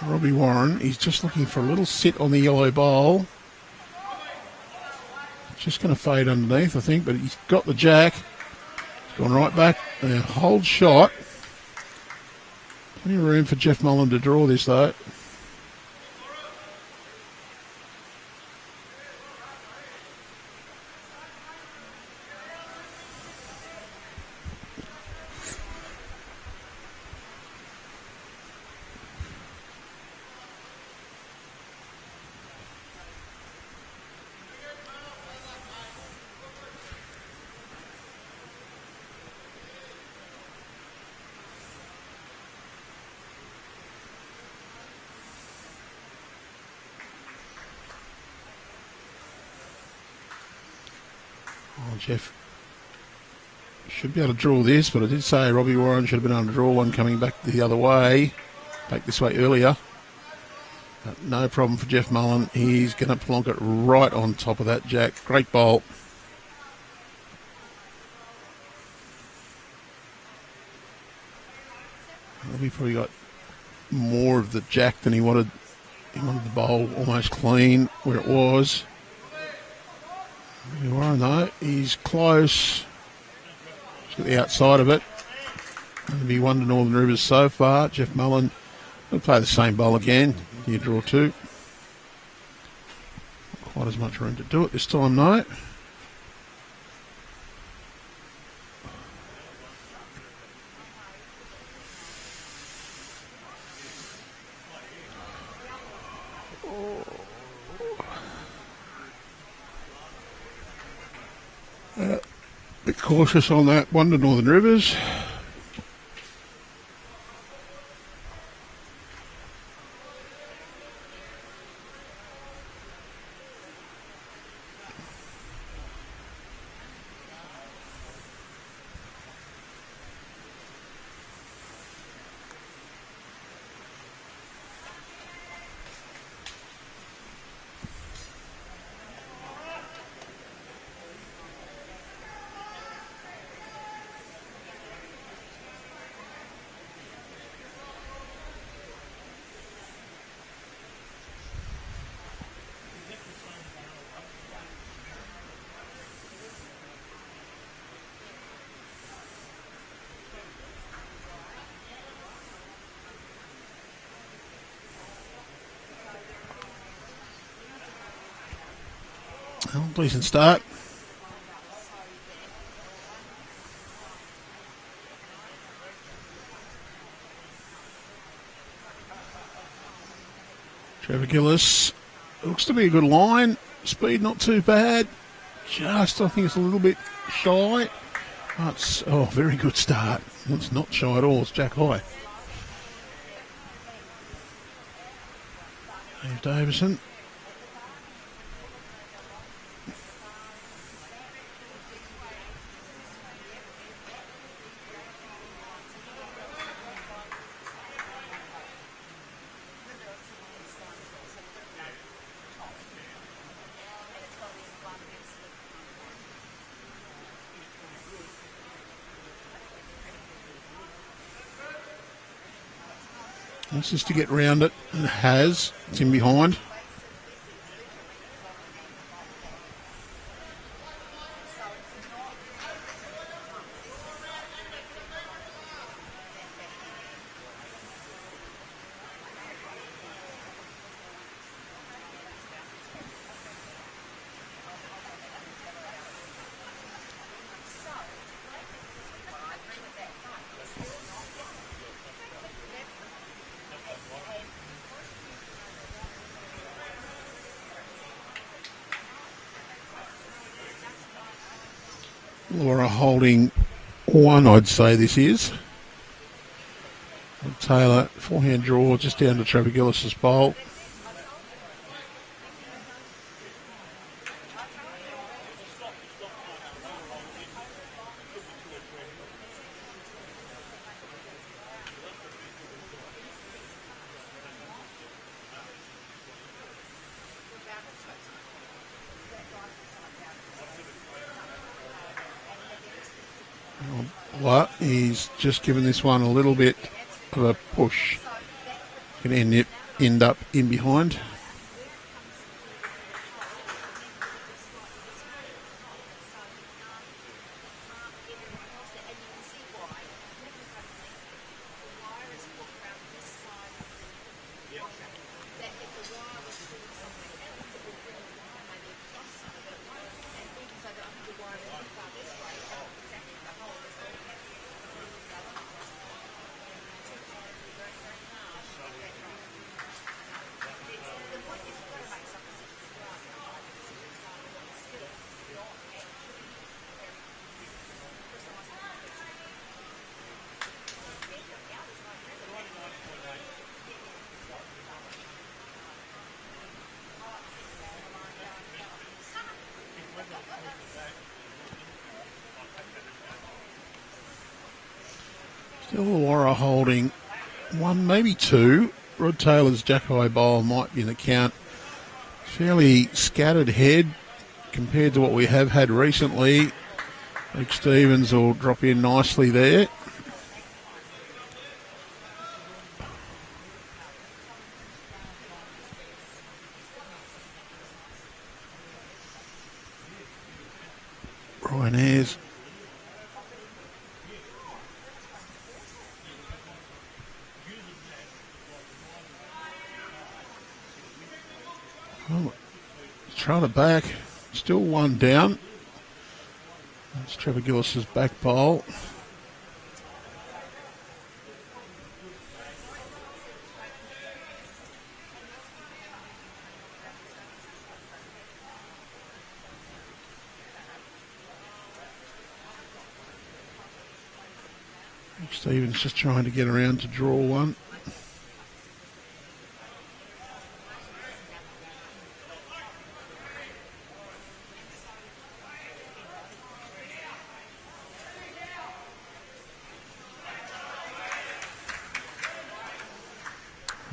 Robbie Warren, he's just looking for a little sit on the yellow bowl. Just going to fade underneath, I think, but he's got the jack. He's gone right back. Hold shot. Plenty of room for Jeff Mullen to draw this, though. Oh, Jeff should be able to draw this, but I did say Robbie Warren should have been able to draw one coming back the other way, back this way earlier. But no problem for Jeff Mullen. He's going to plonk it right on top of that jack. Great bowl. Robbie probably got more of the jack than he wanted. He wanted the bowl almost clean where it was. Warren, though, he's close. He's got the outside of it. Going to be one to Northern Rivers so far. Jeff Mullen will play the same bowl again. You draw two. Not quite as much room to do it this time, though. Bit cautious on that one to Northern Rivers. Well, decent start. Trevor Gillis. Looks to be a good line. Speed not too bad. Just, I think it's a little bit shy. That's, very good start. It's not shy at all. It's jack high. Davidson. Wants us to get round it, and has. It's in behind. Illawarra holding one, I'd say this is. And Taylor, forehand draw just down to Trevor Gillis's bowl. Well, he's just given this one a little bit of a push. Can end up in behind. Still Illawarra holding one, maybe two. Rod Taylor's Jack-Eye bowl might be in the count. Fairly scattered head compared to what we have had recently. Gregg Stevens will drop in nicely there. Ayres. Oh, trying it back. Still one down. That's Trevor Gillis's back bowl. Stevens just trying to get around to draw one.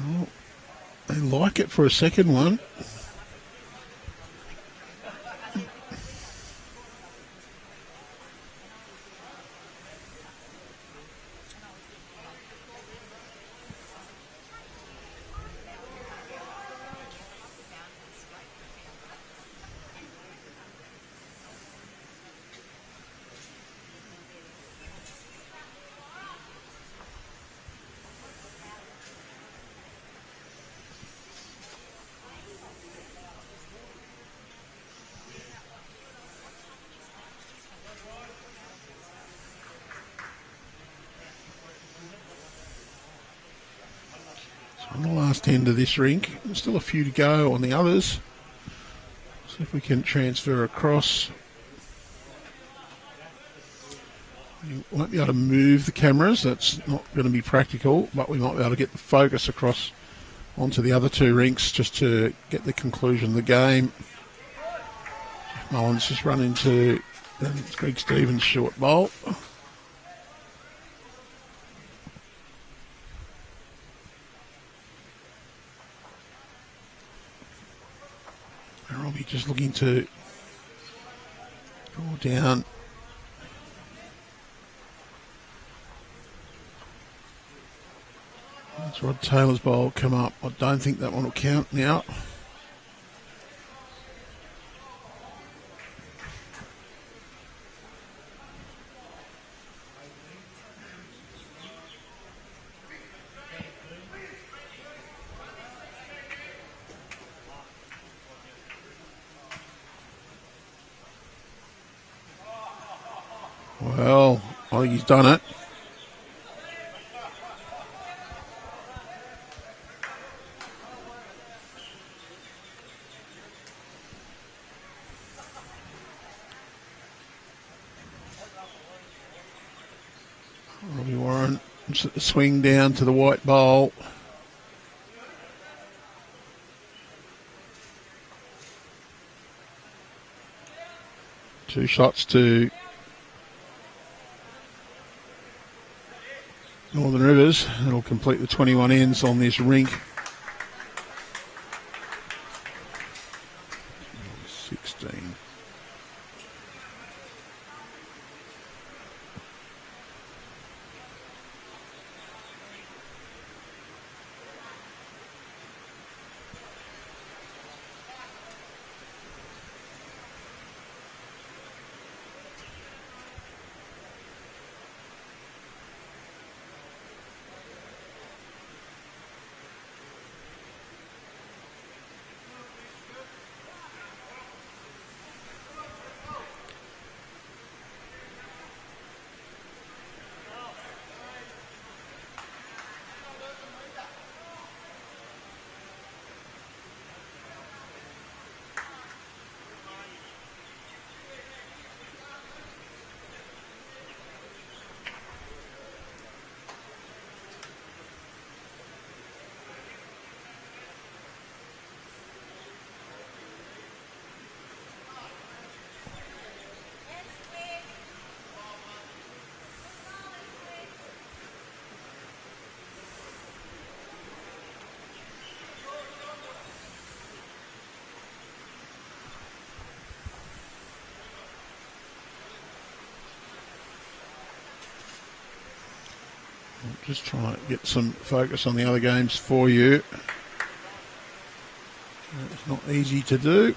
Oh, they like it for a second one. On the last end of this rink, there's still a few to go on the others. See if we can transfer across. We won't be able to move the cameras, that's not going to be practical, but we might be able to get the focus across onto the other two rinks just to get the conclusion of the game. Mullen's just run into Gregg Stevens' short bowl. Robbie just looking to draw down. That's Rod Taylor's bowl come up. I don't think that one will count now. Well, I think he's done it. Robbie Warren, swing down to the white bowl. Two shots to Northern Rivers. It'll complete the 21 ends on this rink. 16. Just trying to get some focus on the other games for you. It's not easy to do.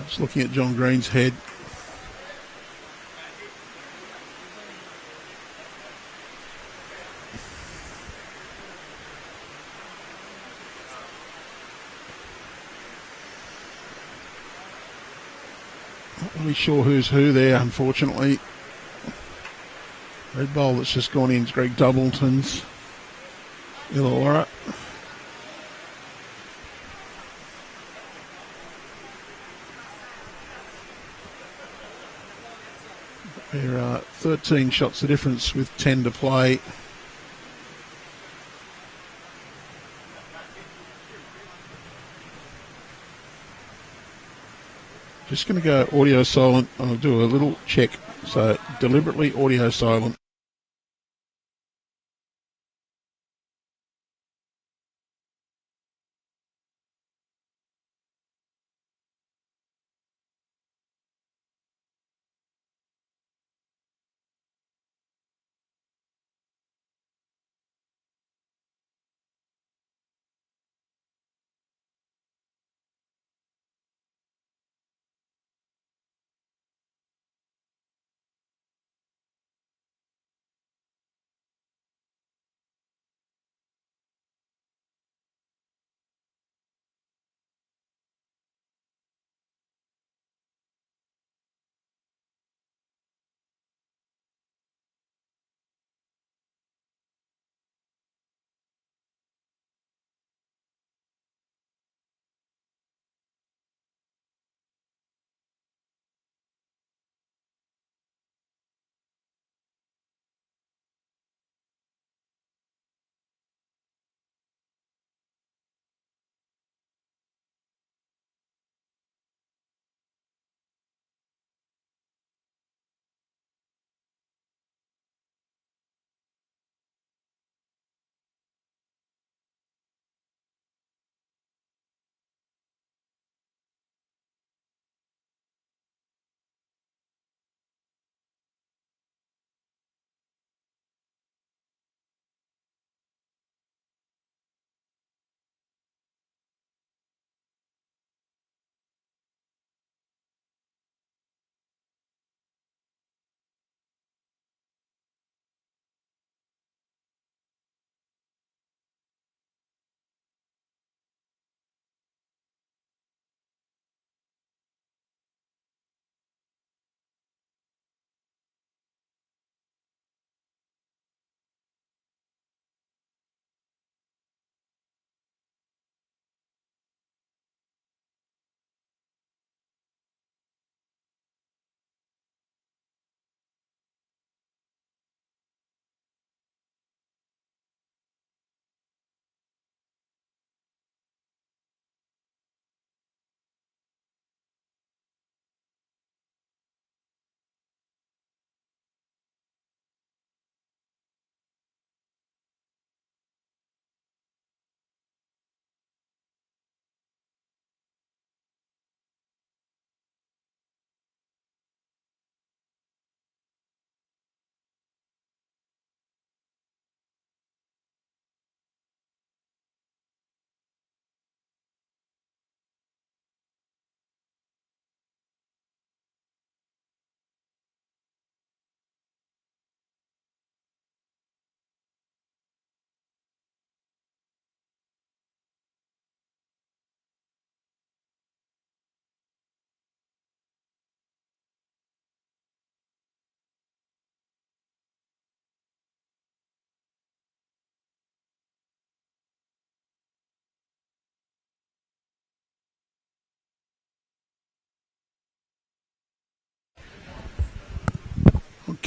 Just looking at John Green's head. Not really sure who's who there, unfortunately. Red bowl that's just gone in is Gregg Doubleton's Illawarra. There are 13 shots the difference with 10 to play. Just going to go audio silent. I'll do a little check. So deliberately audio silent.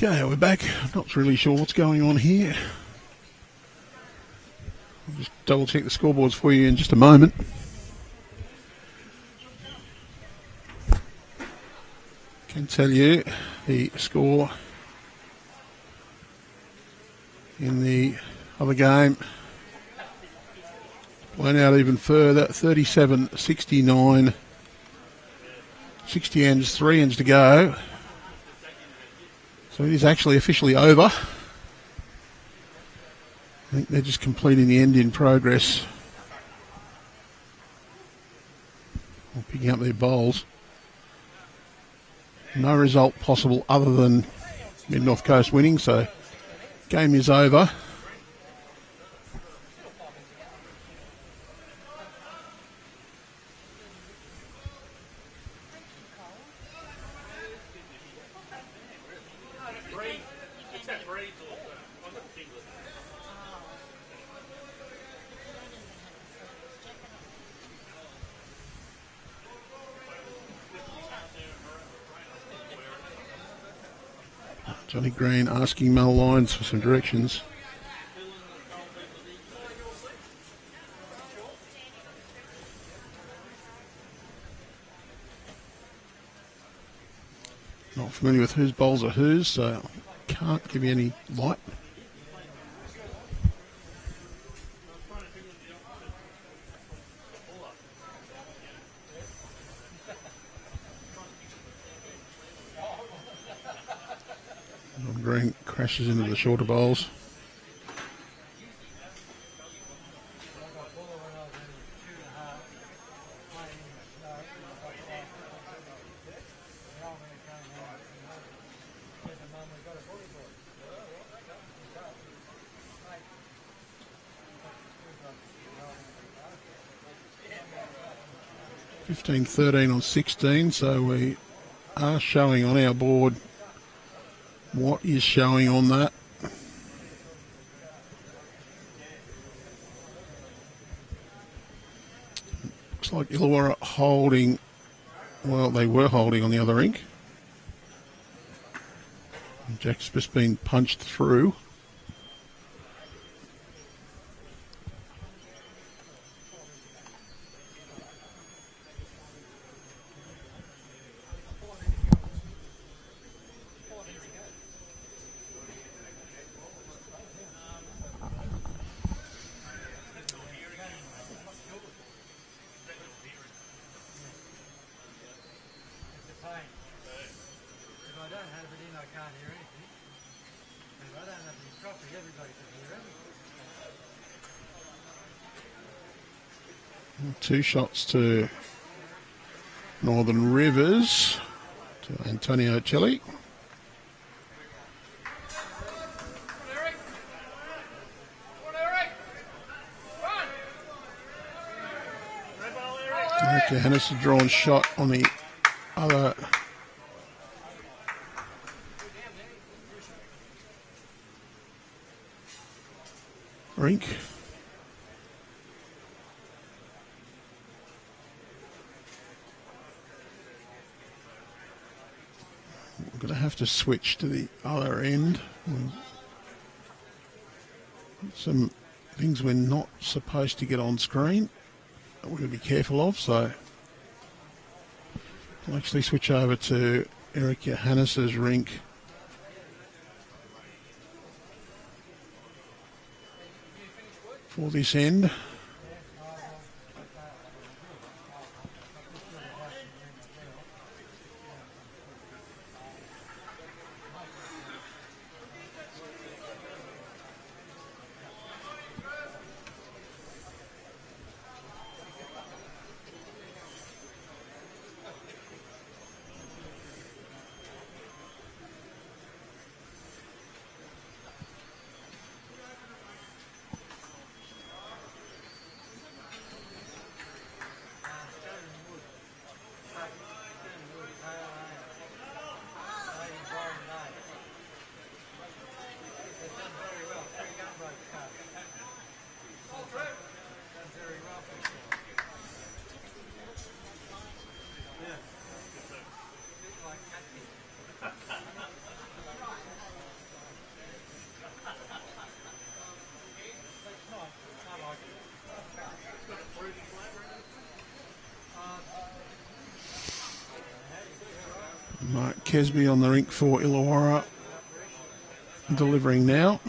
Okay, we're back. Not really sure what's going on here. I'll just double check the scoreboards for you in just a moment. Can tell you the score in the other game. Blown out even further, 37-69. 60 ends, 3 ends to go. So it is actually officially over. I think they're just completing the end in progress. Or picking up their bowls. No result possible other than Mid-North Coast winning, so game is over. Johnny Green asking Mel Lyons for some directions. Not familiar with whose bowls are whose, so can't give you any light. Green crashes into the shorter bowls. (15-13) on 16, so we are showing on our board what is showing on that. Looks like Illawarra holding, well, they were holding on the other rink. Jack's just been punched through. Two shots to Northern Rivers, to Antonio Celli. Eric Johannes a drawn shot on the other rink. I'm going to have to switch to the other end. Some things we're not supposed to get on screen that we're going to be careful of, so I'll actually switch over to Eric Johannes' rink. For this end. Mark Kesby on the rink for Illawarra, delivering now.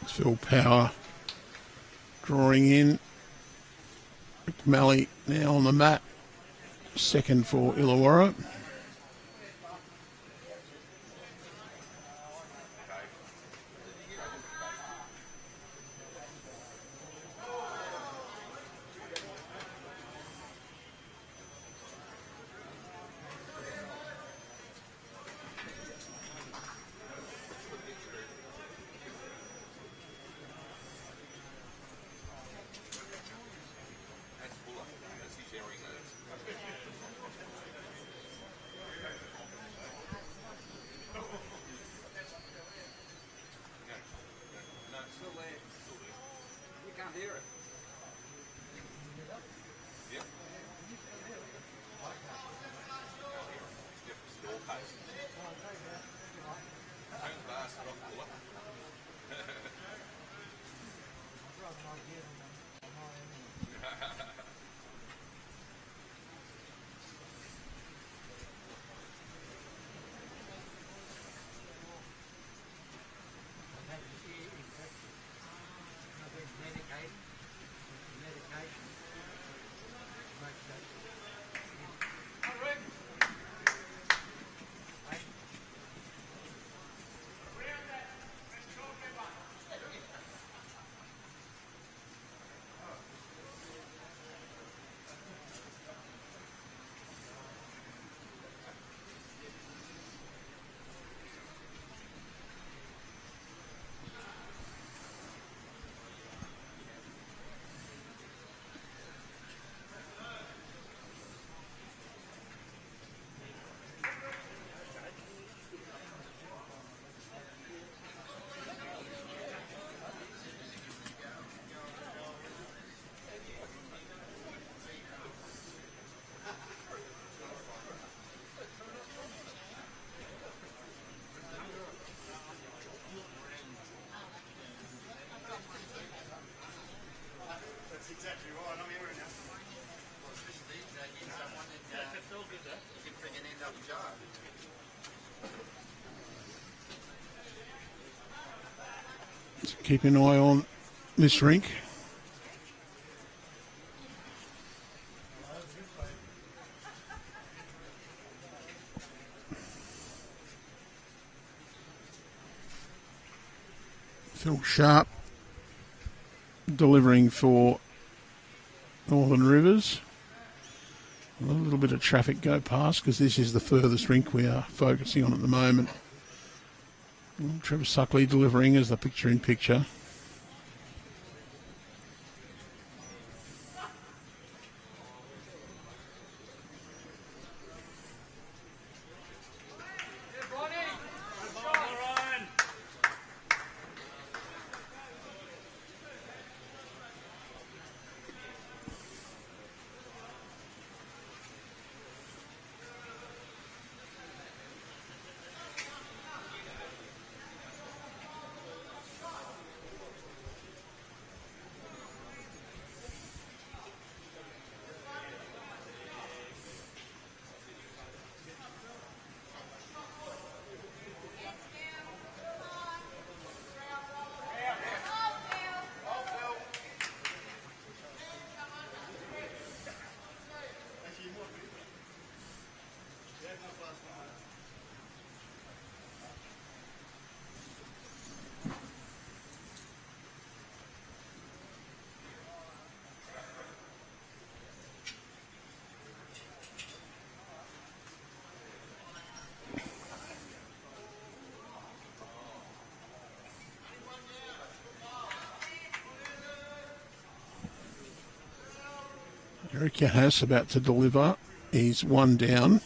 Phil Power drawing in. McMalley now on the mat. Second for Illawarra. Keep an eye on this rink. Phil Sharp delivering for Northern Rivers. A little bit of traffic go past because this is the furthest rink we are focusing on at the moment. Trevor Suckley delivering as the picture-in-picture. Eric Yahas about to deliver. He's one down.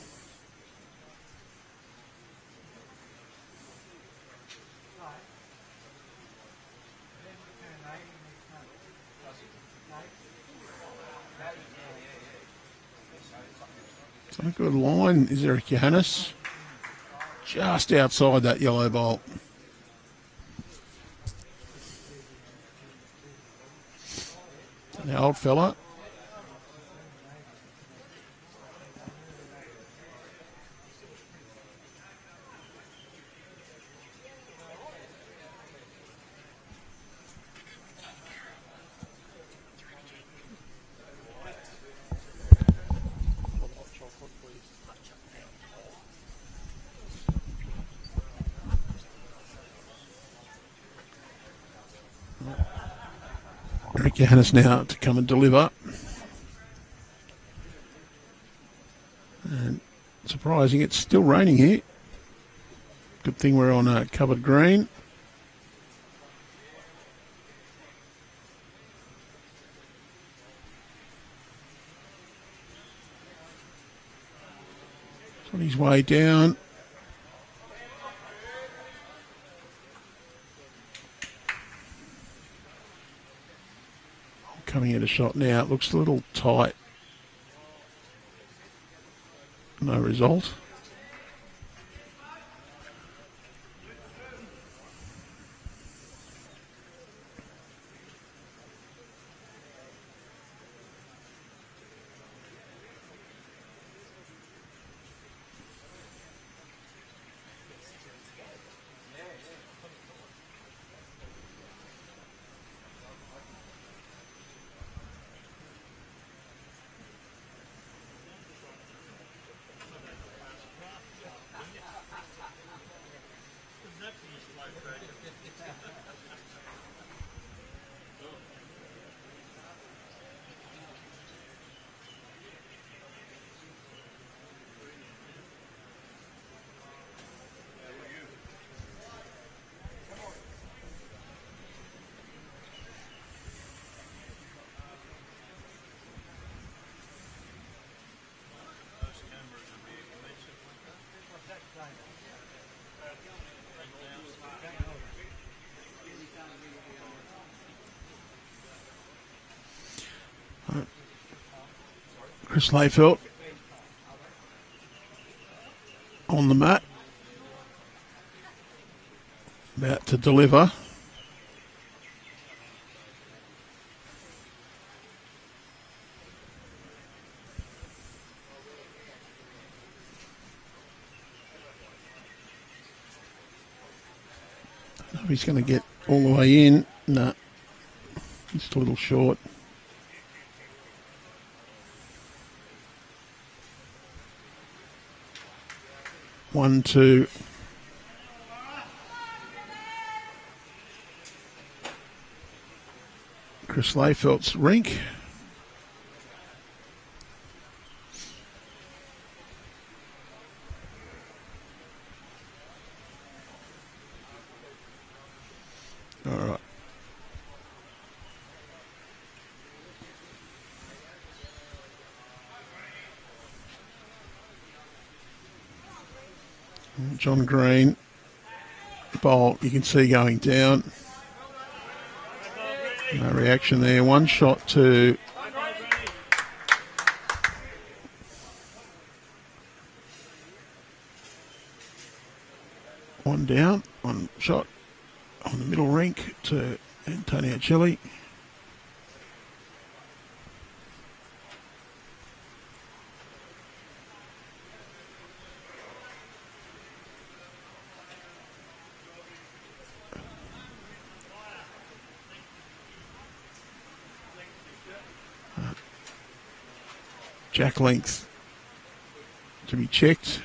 of the line is Eric Johannes. Just outside that yellow bolt. The old fella. Eric Johannes now to come and deliver. And surprising, it's still raining here. Good thing we're on a covered green. He's on his way down. Coming at a shot now. It looks a little tight. No result. Chris Layfelt on the mat, about to deliver. I don't know if he's going to get all the way in. No, just a little short. 1-2. Chris Layfelt's rink. All right. John Green, bowl, you can see going down. No reaction there. One shot to one down. One shot on the middle rink to Antonio Chili. Jack length to be checked.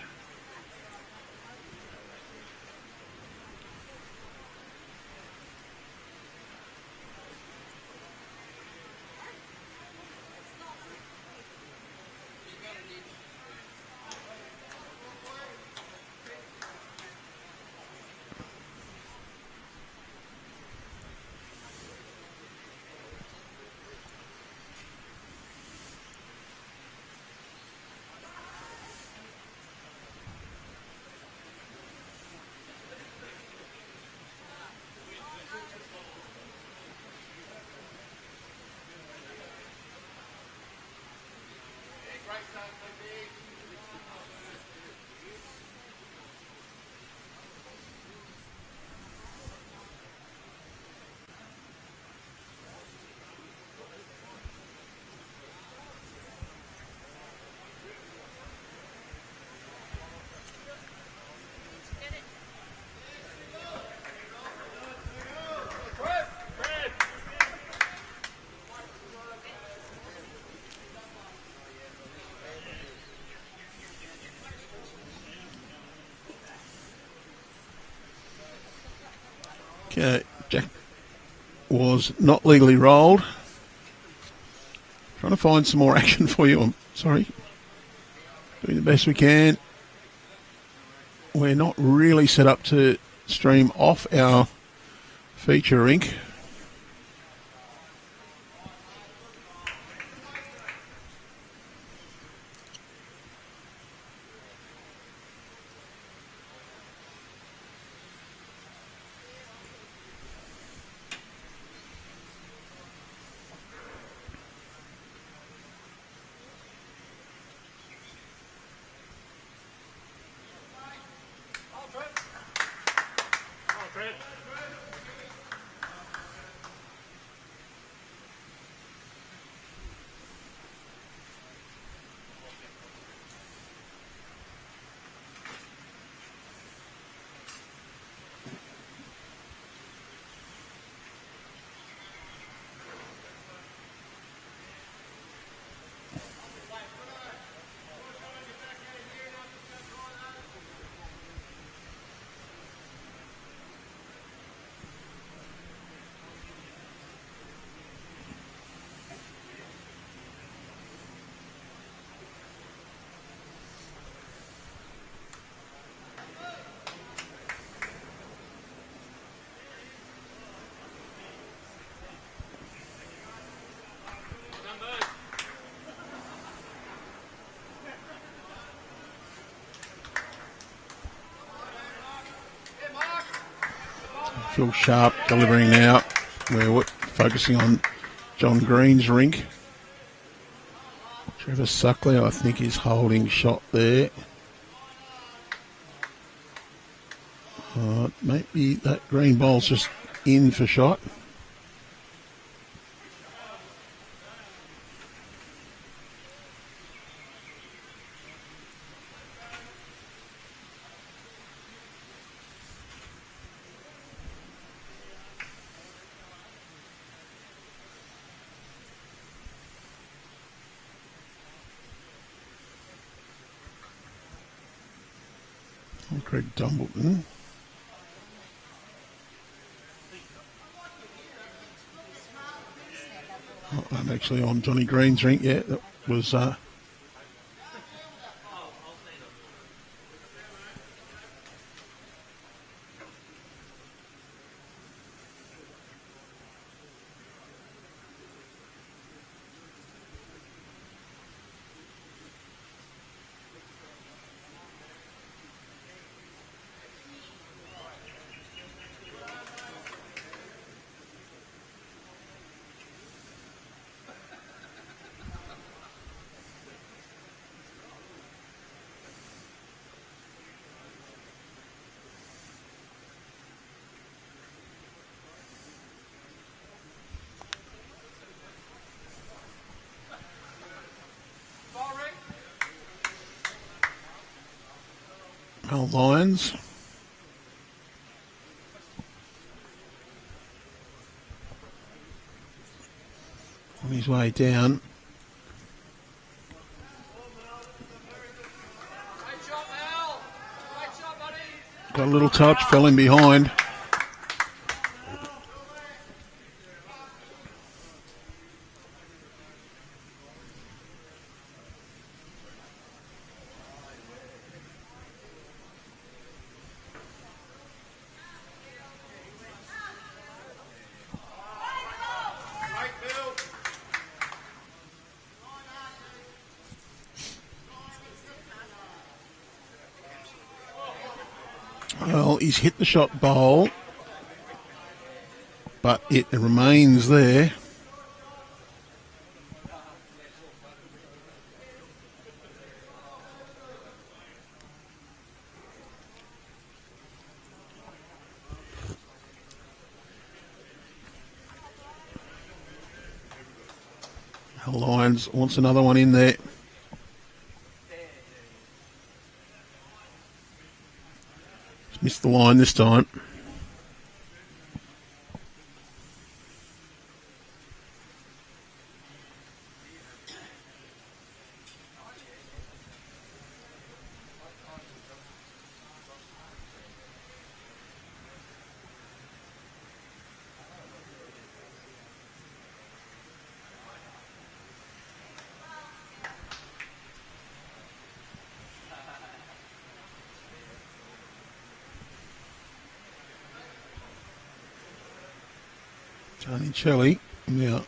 Jack was not legally rolled. Trying to find some more action for you. I'm sorry. Doing the best we can. We're not really set up to stream off our feature rink. Phil Sharp delivering now. We're focusing on John Green's rink. Trevor Suckley, I think, is holding shot there. Maybe that green ball's just in for shot. Gregg Dumbleton. Oh, I'm actually on Johnny Green's rink. Yeah, that was Lions. On his way down. Got a little touch, fell in behind. Well, he's hit the shot bowl, but it remains there. The Lions wants another one in there. Missed the line this time. Tony Shelley now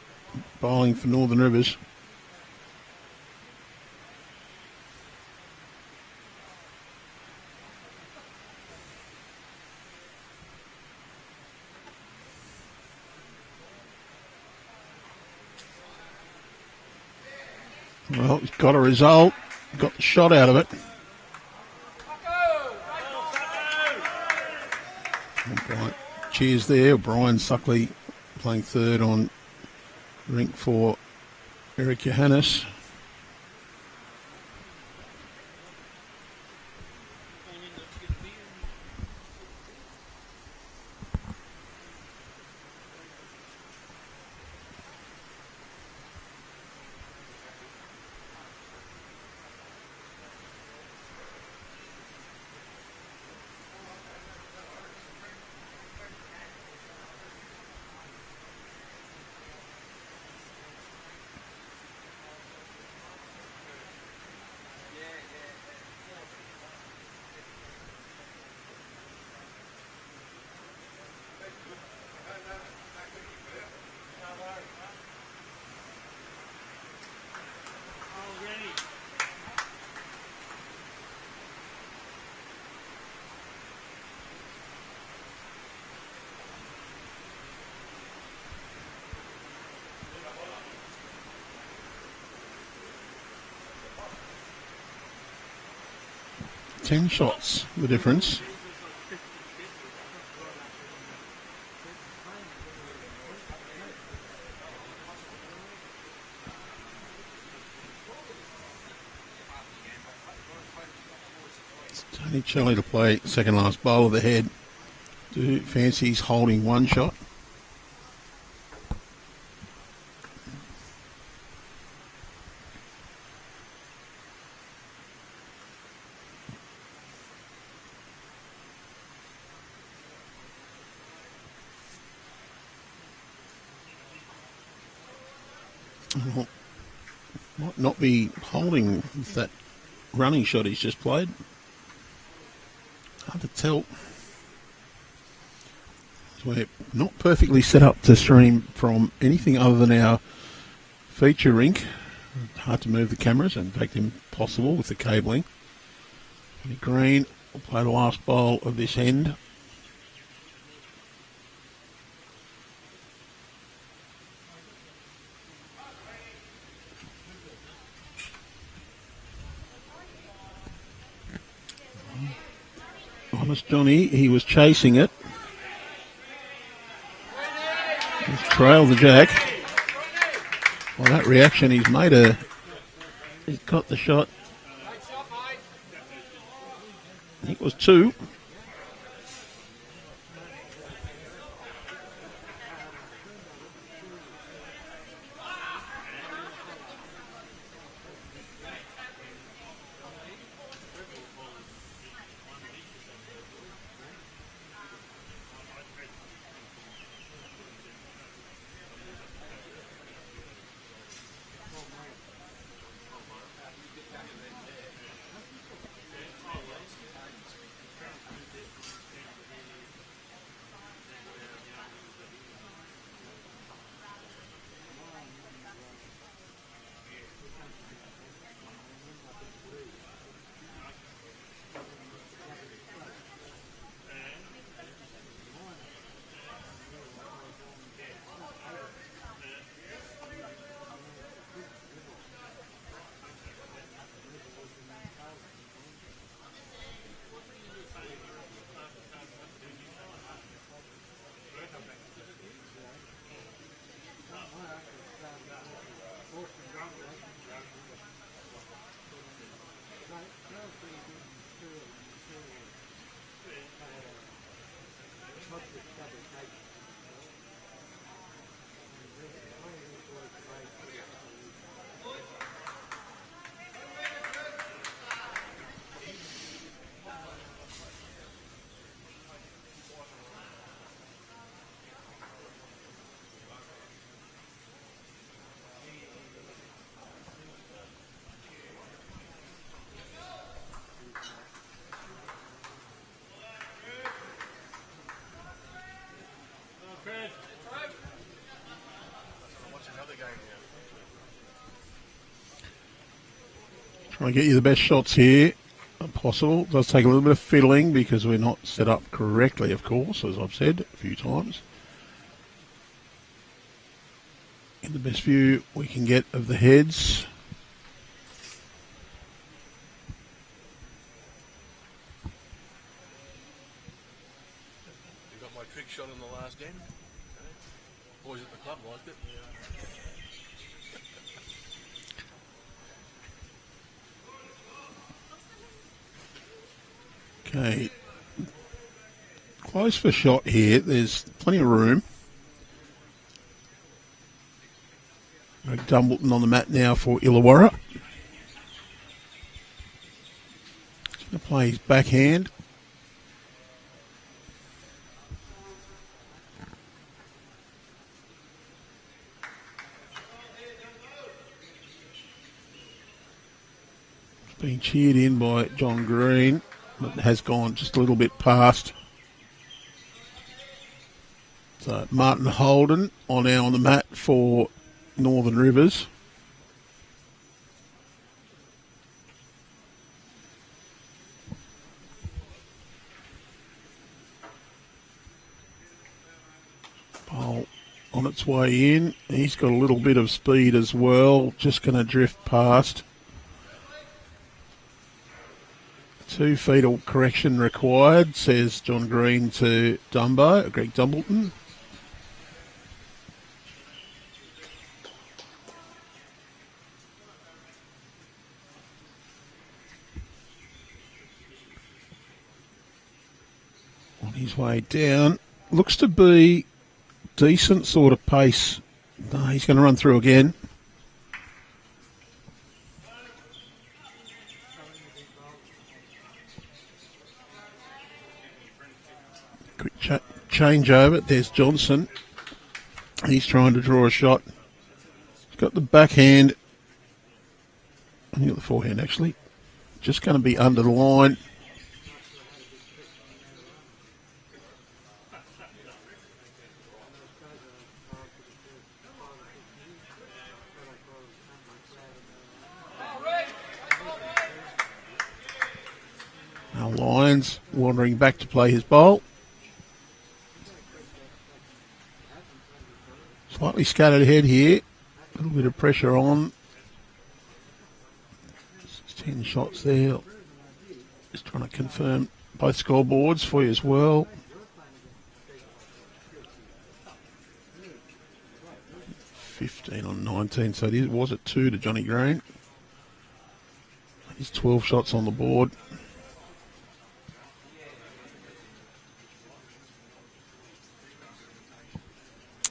bowling for Northern Rivers. Well, he's got a result, got the shot out of it. Cheers there. Brian Suckley playing third on rink for Eric Johannes. Ten shots, the difference. It's Tony Shelley to play second last bowl of the head. Do fancies holding one shot. Well, might not be holding with that running shot he's just played. Hard to tell. So we're not perfectly set up to stream from anything other than our feature rink. Hard to move the cameras, and in fact impossible with the cabling. Johnny Green will play the last bowl of this end. Honest Johnny, he was chasing it. He's trailed the jack. Well, that reaction, he's got the shot. I think it was two. Trying to get you the best shots here possible. It does take a little bit of fiddling because we're not set up correctly, of course, as I've said a few times. Get the best view we can get of the heads. You got my trick shot in the last game? Boys at the club liked it. Okay, close for shot here. There's plenty of room. Gregg Dumbleton on the mat now for Illawarra. He's going to play his backhand. It's being cheered in by John Green. But has gone just a little bit past. So Martin Holden now on the mat for Northern Rivers. Bowl on its way in. He's got a little bit of speed as well. Just going to drift past. 2 fetal correction required, says John Green to Gregg Dumbleton. On his way down. Looks to be decent sort of pace. No, he's going to run through again. Quick change over. There's Johnson. He's trying to draw a shot. He's got the backhand. I think the forehand actually. Just going to be under the line. Now Lyons wandering back to play his bowl. Slightly scattered ahead here. A little bit of pressure on. 10 shots there. Just trying to confirm both scoreboards for you as well. $15 on 19, so it was at 2 to Johnny Green. He's 12 shots on the board.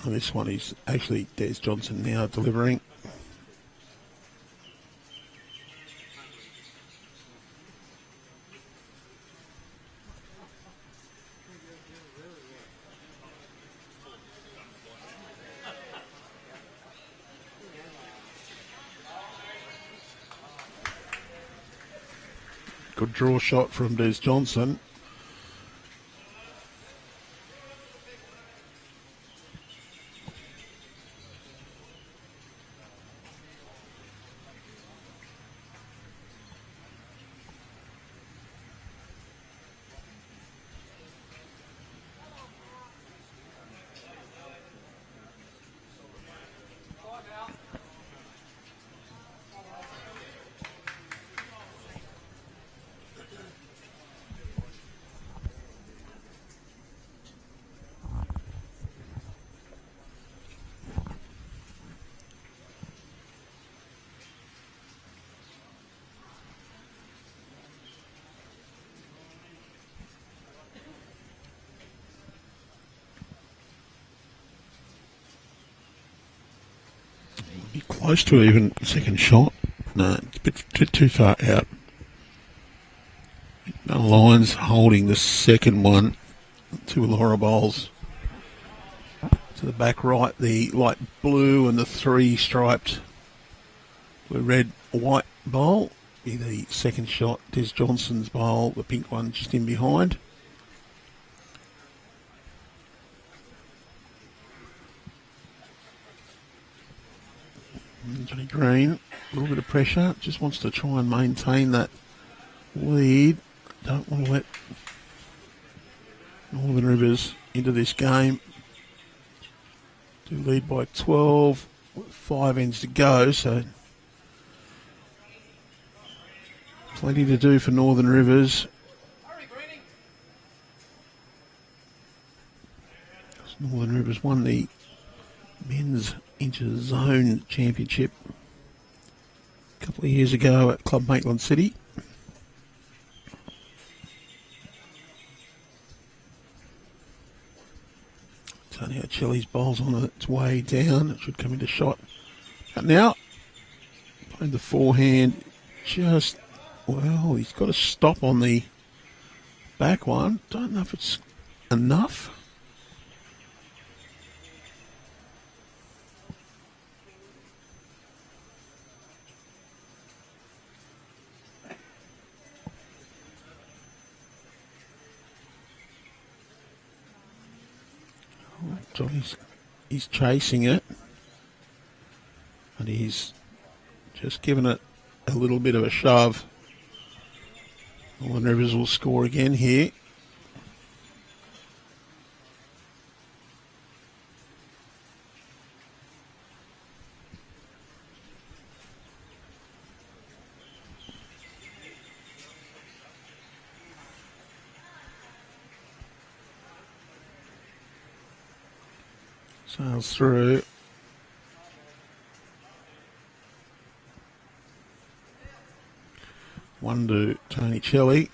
And this one is actually Des Johnson now delivering. Good draw shot from Des Johnson. Close to even second shot. No, it's a bit too far out. The Lions holding the second one. 2 Illawarra bowls. To the back right, the light blue and the 3 striped with red white bowl. Be the second shot. Des Johnson's bowl, the pink one just in behind. Johnny Green little bit of pressure. Just wants to try and maintain that lead. Don't want to let Northern Rivers into this game. Do lead by 12, with 5 ends to go, so plenty to do for Northern Rivers. Northern Rivers won the men's inter-zone championship a couple of years ago at Club Maitland City. Tony Chili's bowl's on its way down. It should come into shot. But now, playing the forehand, just, well, he's got to stop on the back one. Don't know if it's enough. He's chasing it, and he's just given it a little bit of a shove. Northern Rivers will score again here. Sails through. One to Tony Celli.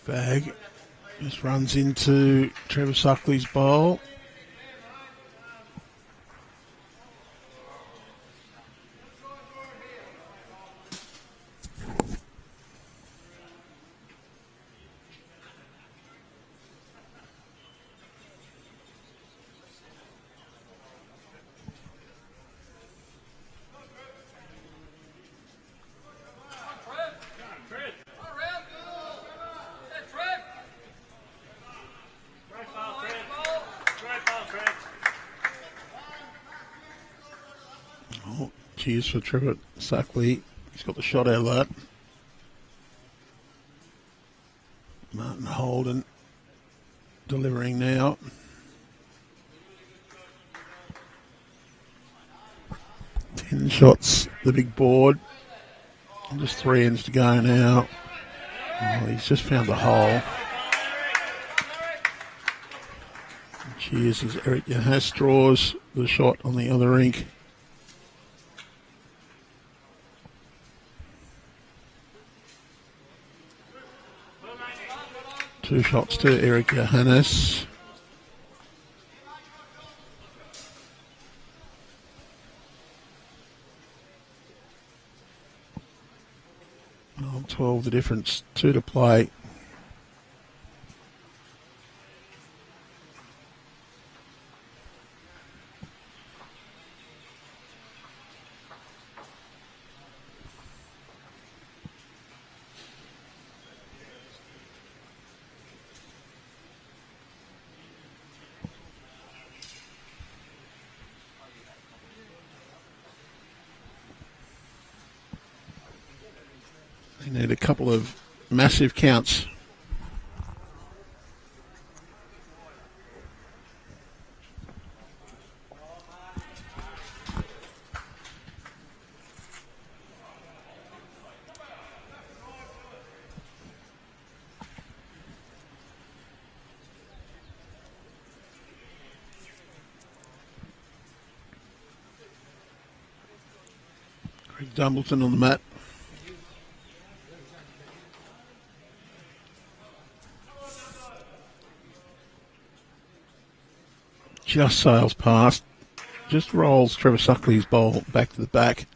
Bag just runs into Trevor Suckley's bowl. Cheers for Trevor Suckley. He's got the shot out of that. Martin Holden delivering now. Ten shots, the big board. And just 3 ends to go now. Oh, he's just found the hole. Cheers as Eric Yahas draws the shot on the other rink. 2 shots to Eric Johannes. Oh, 12 the difference, 2 to play. They need a couple of massive counts. Gregg Dumbleton on the mat. Just sails past, just rolls Trevor Suckley's bowl back to the back.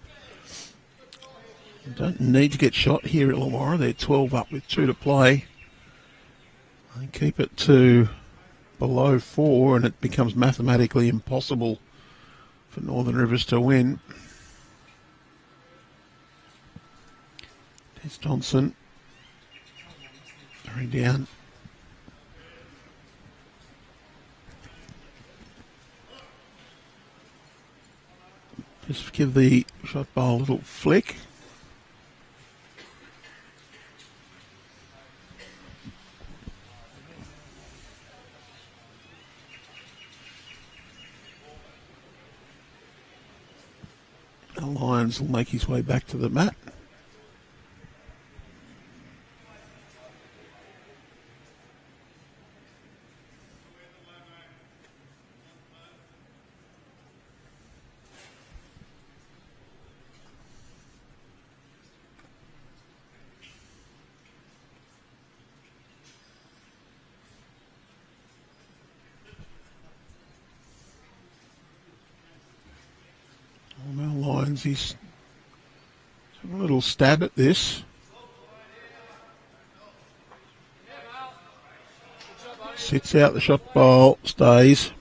Don't need to get shot here at Illawarra. They're 12 up with 2 to play. They keep it to below 4 and it becomes mathematically impossible for Northern Rivers to win. There's Johnson. Going down. Just give the shot bowl a little flick. The Lions will make his way back to the mat. He's having a little stab at this. Sits out the shot bowl, stays.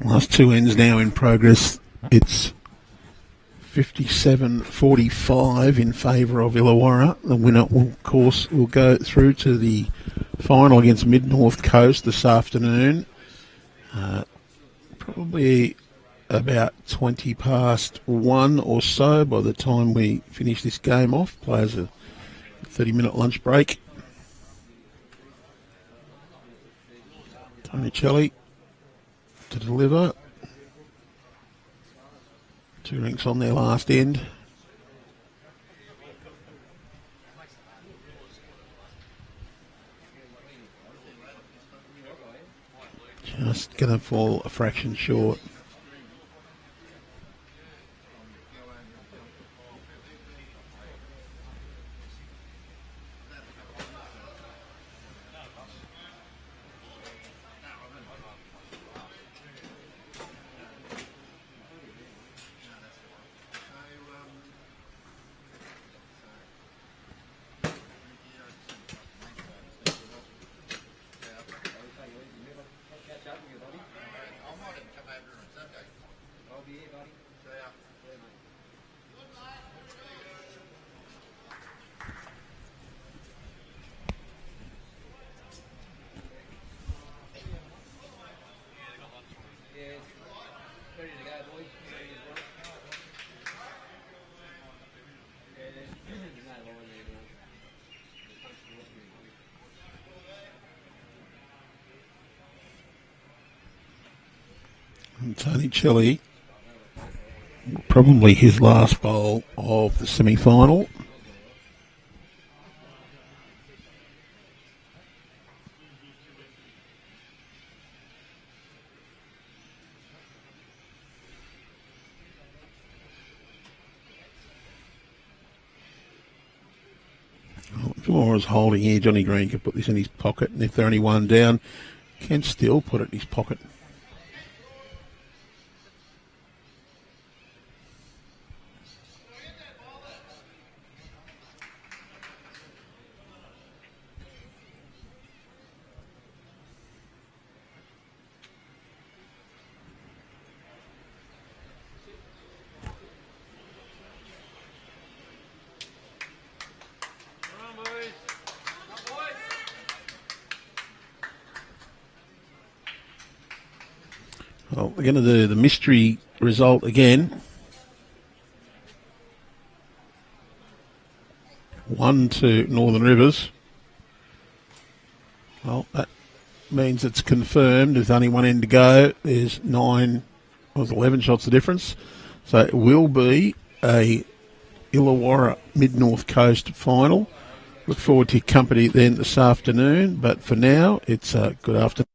Last 2 ends now in progress. It's 57-45 in favour of Illawarra. The winner, will go through to the final against Mid-North Coast this afternoon. Probably about 20 past 1 or so by the time we finish this game off. Players a 30-minute lunch break. Tony Celli to deliver. 2 rinks on their last end. Just going to fall a fraction short. Tony Chili, probably his last bowl of the semi-final. If Illawarra's holding here, Johnny Green can put this in his pocket, and if they're only one down, can still put it in his pocket. Well, we're going to do the mystery result again. 1 to Northern Rivers. Well, that means it's confirmed. There's only one end to go. There's 11 shots of difference. So it will be a Illawarra Mid-North Coast final. Look forward to your company then this afternoon. But for now, it's a good afternoon.